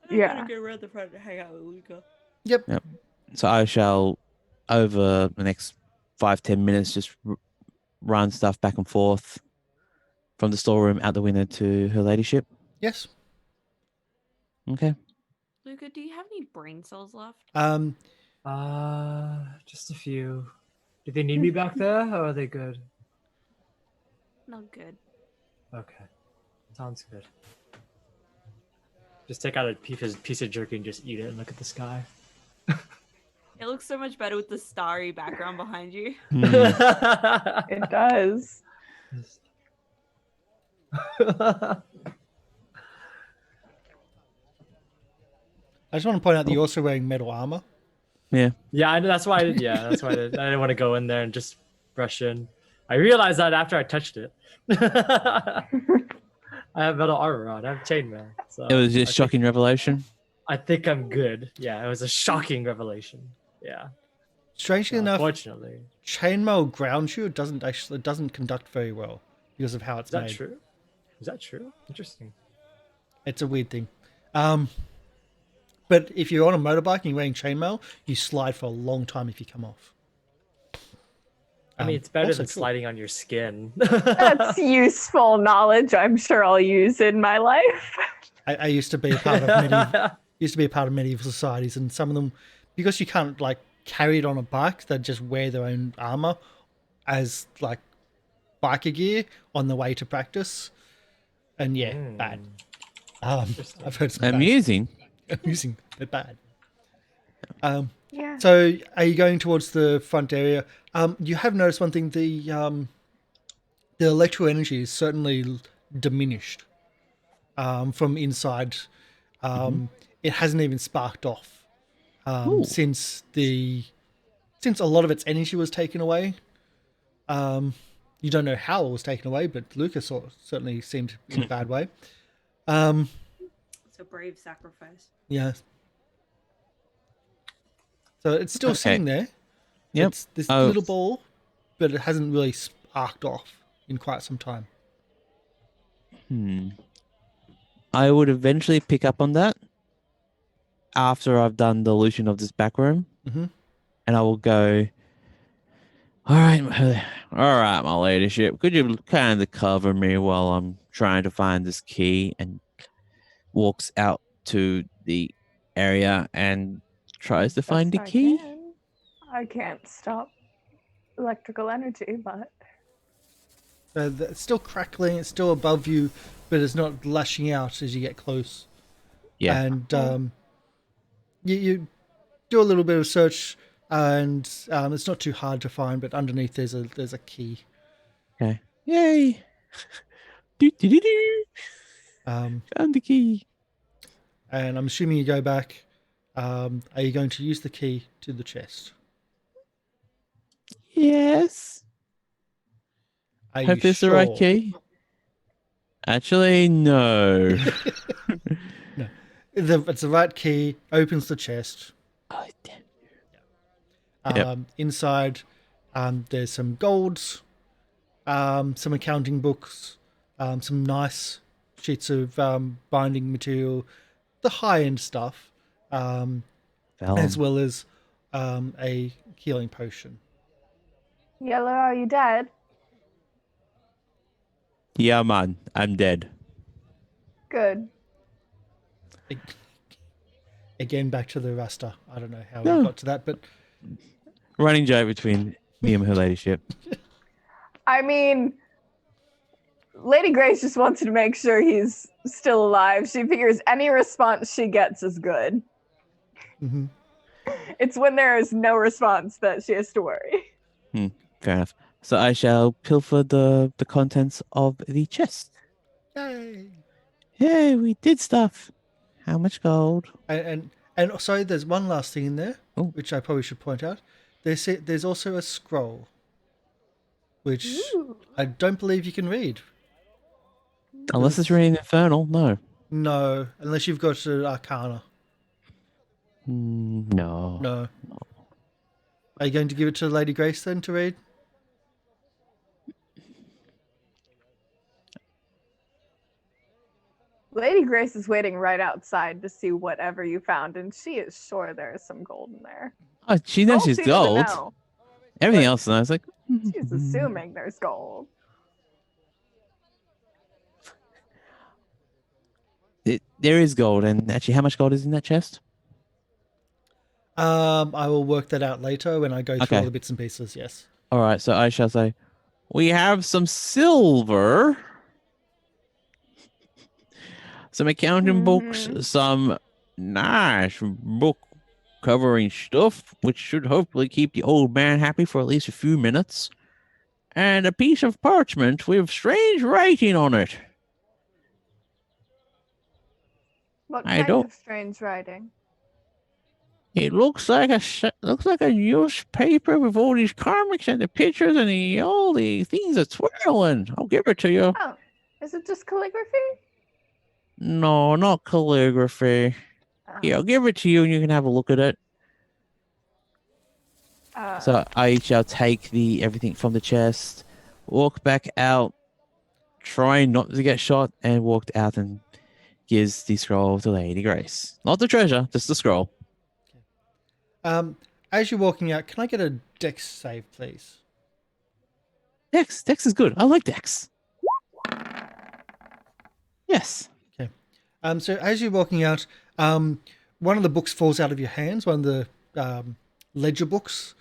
I'm Yeah. gonna go around the front and hang out with Luca. Yep. So I shall, over the next 5-10 minutes, just run stuff back and forth from the storeroom out the window to her ladyship. Yes. Okay. Luca, do you have any brain cells left? Just a few. Do they need me back there, or are they good? Not good. Okay, sounds good. Just take out a piece of jerky and just eat it and look at the sky. It looks so much better with the starry background behind you. It does. I just want to point out that you're also wearing metal armor. Yeah. Yeah, I know. That's why. That's why I didn't want to go in there and just rush in. I realized that after I touched it. I have metal armor on. I have chainmail. So It was just I shocking revelation. I think I'm good. Yeah, it was a shocking revelation. Yeah. Strangely enough, Unfortunately. chainmail grounds you. It doesn't conduct very well because of how it's Is that made. true? Is that true? Interesting. It's a weird thing. But if you're on a motorbike and you're wearing chainmail, you slide for a long time if you come off. I mean, it's better also than cool. sliding on your skin. That's useful knowledge. I'm sure I'll use in my life. I used to be a part of medieval societies, and some of them, because you can't like carry it on a bike, they just wear their own armor as like biker gear on the way to practice. And yeah, bad. I've heard some Amusing. amusing, but bad. Yeah. So, are you going towards the front area? You have noticed one thing: the electrical energy is certainly diminished from inside. It hasn't even sparked off since a lot of its energy was taken away. You don't know how it was taken away, but Lucas certainly seemed in a bad way. It's a brave sacrifice. Yeah. So it's still sitting there. Yep. It's this little ball, but it hasn't really sparked off in quite some time. I would eventually pick up on that after I've done the illusion of this back room. Mhm. And I will go, all right, my ladyship, could you kind of cover me while I'm trying to find this key? And walks out to the area and tries to find the Best I key. can. I can't stop electrical energy, but It's still crackling. It's still above you, but it's not lashing out as you get close. Yeah. And you do a little bit of search, and it's not too hard to find. But underneath there's a key. Okay. Yay. Do, do, do, do. Um, Found the key. and I'm assuming you go back. Are you going to use the key to the chest? Yes. Are Hope you this is the right key. Actually, no. No, it's the right key. Opens the chest. Oh, damn. Inside, there's some golds, some accounting books, some nice sheets of binding material, the high-end stuff, as well as a healing potion. Yellow, are you dead? Yeah, man. I'm dead. Good. Again, back to the Rasta. I don't know how No. we got to that, but Running joke between me and her ladyship. I mean, Lady Grace just wants to make sure he's still alive. She figures any response she gets is good. Mhm. It's when there is no response that she has to worry. Fair enough. So I shall pilfer the contents of the chest. Yay! Yay, we did stuff. How much gold? And sorry, there's one last thing in there, which I probably should point out. There's also a scroll, which Ooh. I don't believe you can read. Unless it's reading Infernal, no. No, unless you've got Arcana. No. No. Are you going to give it to Lady Grace then to read? Lady Grace is waiting right outside to see whatever you found, and she is sure there is some gold in there. Oh, she knows she's seems to gold. know. Everything But else, knows. Like, She's assuming there's gold. there is gold, and actually, how much gold is in that chest? I will work that out later when I go through Okay. all the bits and pieces. Yes. All right, so I shall say, we have some silver, some accounting books, some nice book covering stuff, which should hopefully keep the old man happy for at least a few minutes, and a piece of parchment with strange writing on it. What I kind don't- of strange writing? It looks like a newspaper with all these comics and the pictures and all the things that's swirling. I'll give it to you. Oh, is it just calligraphy? No, not calligraphy. Oh, Here, I'll give it to you and you can have a look at it. So I shall take everything from the chest, walk back out, trying not to get shot, and walked out and gives the scroll to Lady Grace. Not the treasure, just the scroll. As you're walking out, can I get a dex save, please? Dex is good. I like Dex. Yes. Okay. So as you're walking out, one of the books falls out of your hands, one of the ledger books,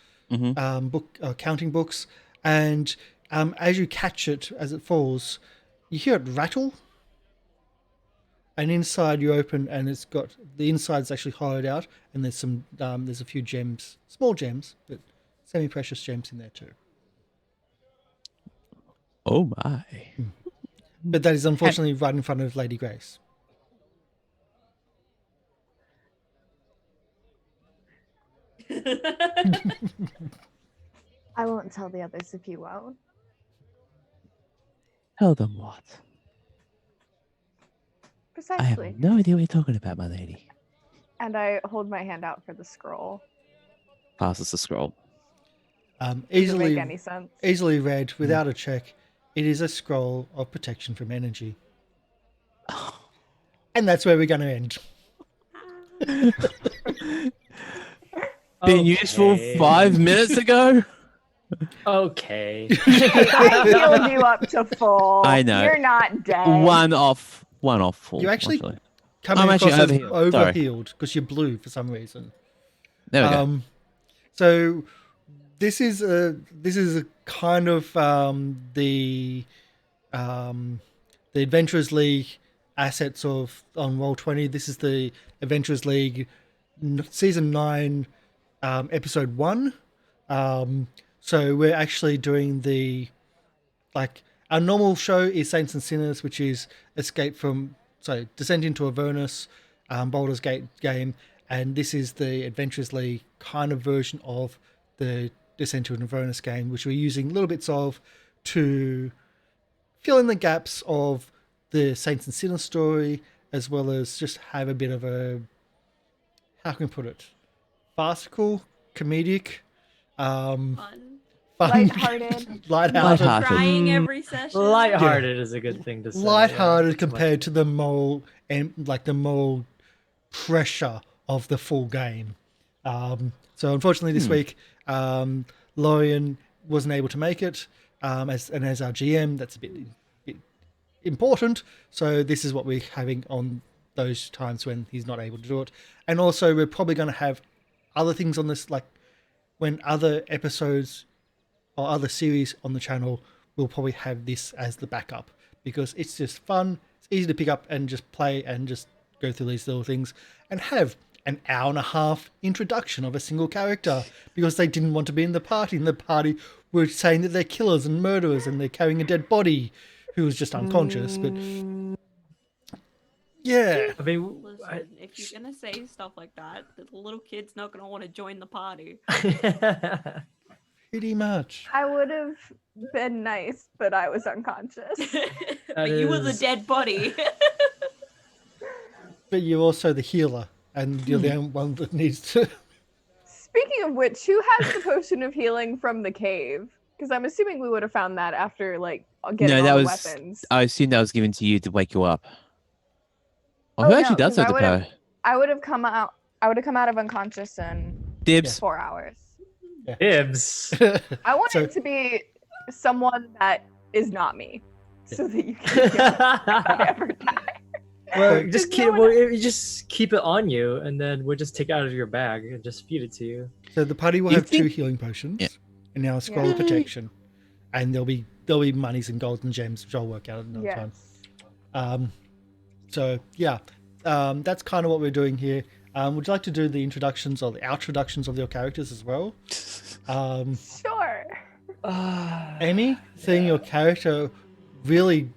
counting books, and as you catch it as it falls, you hear it rattle. And inside you open, and it's got the inside's actually hollowed out, and there's some there's a few gems, small gems, but semi-precious gems in there too. Oh my. But that is unfortunately right in front of Lady Grace. I won't tell the others if you won't. Tell them what? I have Precisely. no idea what you're talking about, my lady. And I hold my hand out for the scroll. Passes the scroll. Doesn't Easily make any sense. easily read without a check. It is a scroll of protection from energy. And that's where we're going to end. Been useful 5 minutes ago? Okay. I healed you up to full. I know. You're not dead. One off. Full. You actually actually. coming I'm across actually as overhealed. Sorry. overhealed because you're blue for some reason. There we go. So this is a kind of the Adventurers League assets of on Roll20. This is the Adventurers League season 9, episode 1. So we're actually doing our normal show is Saints and Sinners, which is Descent into Avernus, Baldur's Gate game, and this is the Adventurers League kind of version of the Descent into Avernus game, which we're using little bits of to fill in the gaps of the Saints and Sinners story, as well as just have a bit of a, how can I put it, farcical, comedic, fun, Lighthearted. Lighthearted. Crying every session. Lighthearted is a good thing to say. lighthearted compared to the moral pressure of the full game. So unfortunately this week, Lorian wasn't able to make it, as our GM. That's a bit important. So this is what we're having on those times when he's not able to do it. And also we're probably going to have other things on this, like when other episodes or other series on the channel, we'll probably have this as the backup, because it's just fun. It's easy to pick up and just play and just go through these little things and have an hour and a half introduction of a single character, because they didn't want to be in the party, and the party were saying that they're killers and murderers and they're carrying a dead body who was just unconscious. But yeah, I mean, Listen, if you're gonna say stuff like that, the little kid's not gonna want to join the party. pretty much. I would have been nice, but I was unconscious. But you were the dead body. But you're also the healer, and you're the only one that needs to. Speaking of which, who has the potion of healing from the cave? Because I'm assuming we would have found that after getting all the weapons. I assume that was given to you to wake you up. Oh, Who no, actually does 'cause have the power? I would have come out. I would have come out of unconscious in Dibs. 4 hours. Ibs. I want So- it to be someone that is not me, so that you can heal if I ever die. Well, There's just no one- you just keep it on you, and then we'll just take it out of your bag and just feed it to you. So the party will You have 2 think- healing potions, Yeah. and now a scroll of Yeah. protection, and there'll be monies and golds and gems, which I'll work out another time. Yes. So yeah, that's kind of what we're doing here. Would you like to do the introductions or the outroductions of your characters as well? Sure. Amy, seeing your character really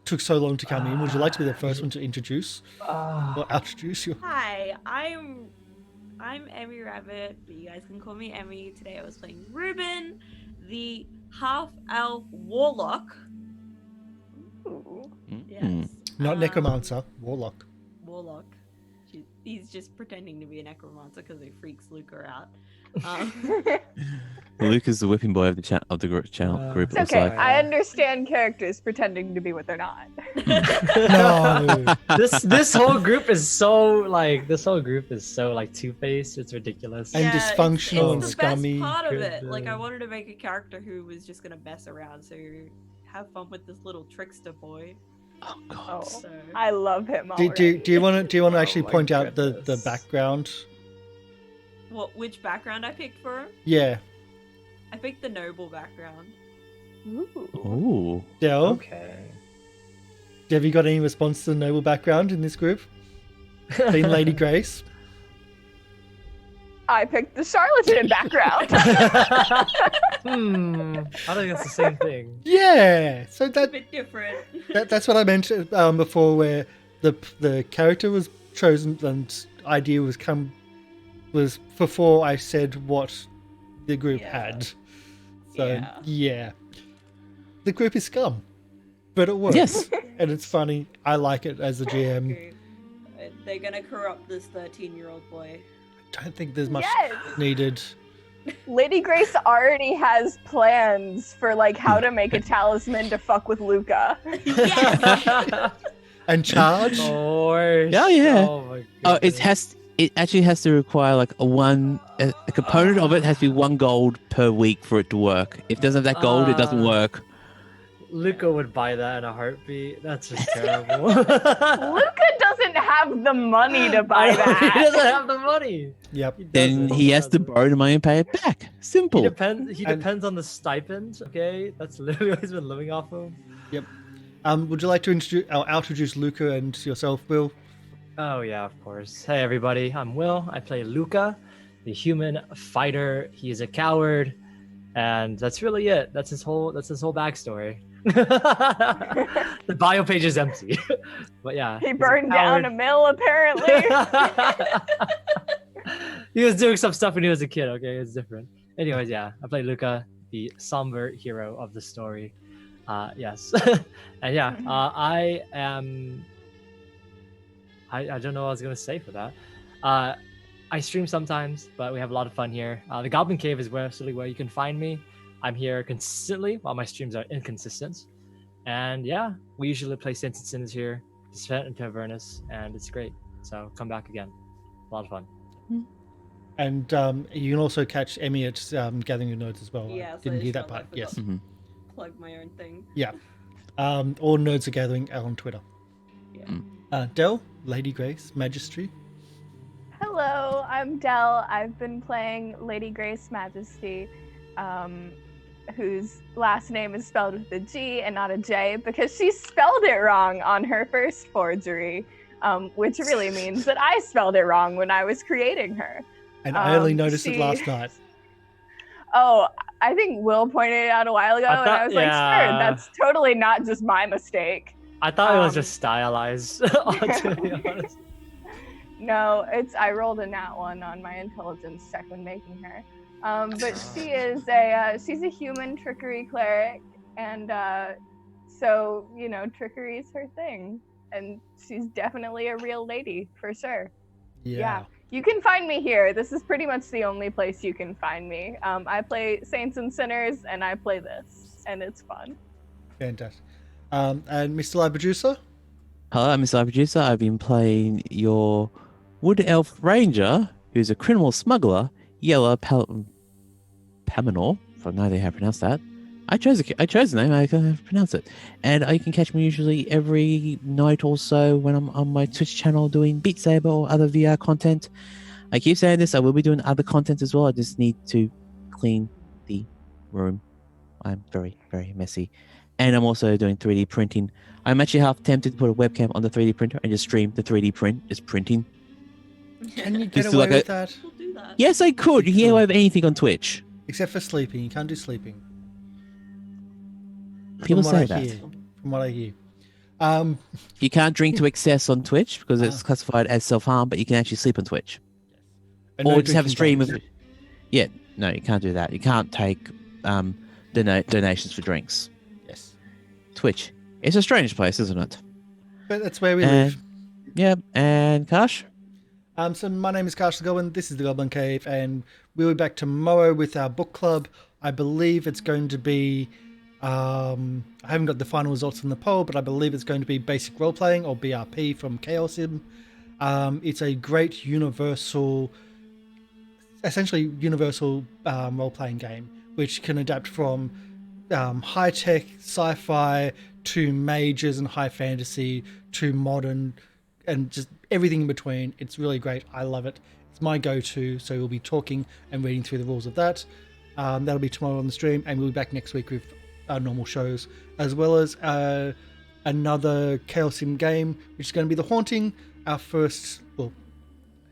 took so long to come in, would you like to be the first one to introduce or outroduce you? Hi, I'm I'm Emmy Rabbit, but you guys can call me Emmy. Today I was playing Ruben, the half-elf warlock. Ooh. Yes. Not necromancer, warlock. Warlock. He's just pretending to be a necromancer because he freaks Luca out. Um, Luke is the whipping boy of the channel group. It's It looks okay. like. I understand characters pretending to be what they're not. No. This whole group is so two-faced. It's ridiculous. And dysfunctional and it's the scummy. best part of Good, it. Like I uh, wanted to make a character who was just gonna mess around, so have fun with this little trickster boy. Oh God. Oh, So I love him Do already. you want to Oh actually my point out the goodness. background? which background I picked for him? Yeah. I picked the noble background. Ooh. Ooh. Del, Okay. have you got any response to the noble background in this group? Being Lady Grace? I picked the charlatan background. I think that's the same thing. Yeah. So A bit different. that's what I mentioned before, where the character was chosen and idea was before I said what the group Yeah. had. So Yeah. yeah. The group is scum, but it works. Yes. And it's funny. I like it as a GM. Okay. They're gonna corrupt this 13-year-old boy. Don't think there's much Yes. needed. Lady Grace already has plans for like how to make a talisman to fuck with Luca. Yes! And charge. Course. Oh, yeah. Oh my Oh, goodness. it actually has to require like a component of it has to be 1 gold per week for it to work. If it doesn't have that gold, it doesn't work. Luca would buy that in a heartbeat. That's just terrible. Luca doesn't have the money to buy He that. doesn't have the money. Yep. Then doesn't. he has to doesn't. borrow the money and pay it back. He Simple. depends. He And- depends on the stipend. Okay, that's literally what he's been living off of. Would you like to introduce Luca and yourself, Will? Oh yeah, of course. Hey everybody, I'm Will. I play Luca, the human fighter. He is a coward, and that's really it. That's his whole backstory. The bio page is empty, but yeah. He he's a burned down a coward. mill, apparently. He was doing some stuff when he was a kid. Okay, it's different. Anyways, yeah, I play Luca, the somber hero of the story. Yes, and yeah, I am. I don't know what I was gonna say for that. I stream sometimes, but we have a lot of fun here. The Goblin Cave is where you can find me. I'm here consistently while my streams are inconsistent. And yeah, we usually play Saints and Sinners here, Descent into Avernus, and it's great. So come back again. A lot of fun. And you can also catch Emmy at Gathering Your Nodes as well. Yeah, I so didn't I hear just that part. felt like I Yes. forgot. Mhm. Plug my own thing. Yeah. All Nodes are Gathering on Twitter. Yeah. Del, Lady Grace, Magistry. Hello, I'm Del. I've been playing Lady Grace Majesty, whose last name is spelled with a G and not a J because she spelled it wrong on her first forgery, which really means that I spelled it wrong when I was creating her. And I only noticed it she- last night. Oh, I think Will pointed it out a while ago, I and thought- I was like, yeah. sure, that's totally not just my mistake. I thought it was Um, just stylized, to be honest. No, I rolled a nat 1 on my intelligence check when making her. But she is she's a human trickery cleric, and so trickery is her thing, and she's definitely a real lady for sure. Yeah. You can find me here. This is pretty much the only place you can find me. I play Saints and Sinners, and I play this, and it's fun. Fantastic. And Mr. Live Producer? Hello, I'm Mr. Producer. I've been playing your Wood Elf Ranger, who's a criminal smuggler, Yellow Paminor. I have no idea how to pronounce that. I chose the name. I can pronounce it. And you can catch me usually every night or so when I'm on my Twitch channel doing Beat Saber or other VR content. I keep saying this. I will be doing other content as well. I just need to clean the room. I'm very, very messy. And I'm also doing 3D printing. I'm actually half tempted to put a webcam on the 3D printer and just stream the 3D print as printing. Can you get Just away like with that? We'll do that. Yes, I could. You can get away with anything on Twitch. Except for sleeping. You can't do sleeping. People From what say I that. hear. From what I hear. You can't drink to excess on Twitch because it's classified as self-harm, but you can actually sleep on Twitch. But or no just have a drinking stream of games. it. Yeah, no, you can't do that. You can't take donations for drinks. Yes. Twitch. It's a strange place, isn't it? But that's where we And live. yeah, and Kash. So my name is Karsh the Goblin. This is the Goblin Cave, and we'll be back tomorrow with our book club. I believe it's going to be. I haven't got the final results from the poll, but I believe it's going to be basic role playing or BRP from Chaosim. It's a great essentially universal role playing game, which can adapt from high tech sci-fi to mages and high fantasy to modern and just everything in between. It's really great. I love it. It's my go-to. So we'll be talking and reading through the rules of that. That'll be tomorrow on the stream, and we'll be back next week with our normal shows, as well as another Chaos Sim game, which is going to be The Haunting. Our first, well,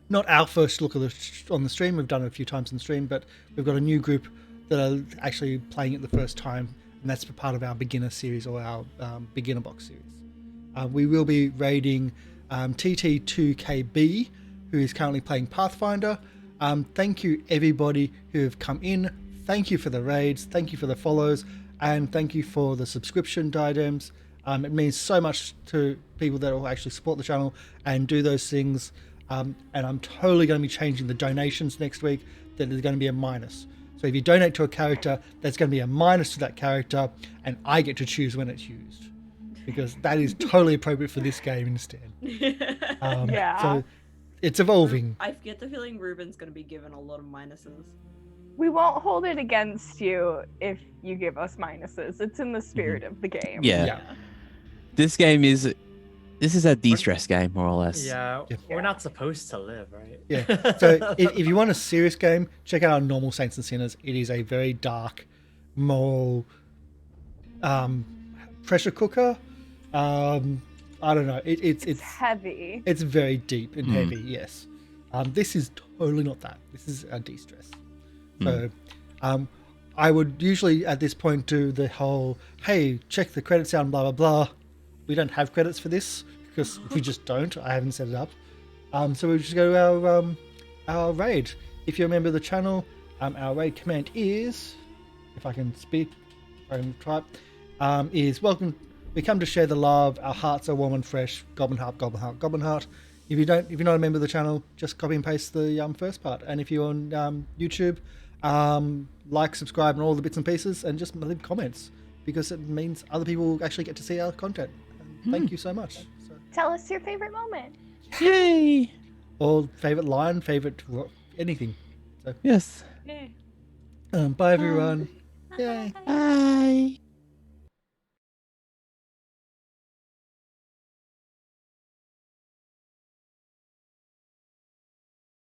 not our first look on the stream. We've done it a few times on the stream, but we've got a new group that are actually playing it the first time, and that's for part of our beginner series or our beginner box series. We will be raiding TT2KB, who is currently playing Pathfinder. Thank you everybody who have come in. Thank you for the raids. Thank you for the follows, and thank you for the subscription diadems. It means so much to people that will actually support the channel and do those things. And I'm totally going to be changing the donations next week. That there's going to be a minus. So if you donate to a character, there's going to be a minus to that character, and I get to choose when it's used, because that is totally appropriate for this game instead. Yeah. So it's evolving. I get the feeling Ruben's going to be given a lot of minuses. We won't hold it against you if you give us minuses. It's in the spirit of the game. Yeah. This is a de-stress game, more or less. Yeah, Yeah. we're not supposed to live, right? Yeah. So if you want a serious game, check out our normal Saints and Sinners. It is a very dark, moral pressure cooker. I don't know. It's heavy. It's very deep and heavy. Yes. This is totally not that. This is a de-stress. So, I would usually at this point do the whole, hey, check the credits out and blah, blah, blah. We don't have credits for this because we just don't. I haven't set it up. So we just go to our raid. If you're a member of the channel, our raid command is, if I can speak, if I can type, is welcome. We come to share the love. Our hearts are warm and fresh. Goblin heart, goblin heart, goblin heart. If you're not a member of the channel, just copy and paste the first part. And if you're on YouTube, like, subscribe, and all the bits and pieces, and just leave comments, because it means other people actually get to see our content. And thank you so much. So, Tell us your favorite moment. Yay! or favorite line, anything. So, Yes. Yeah. bye everyone. Yay. Bye.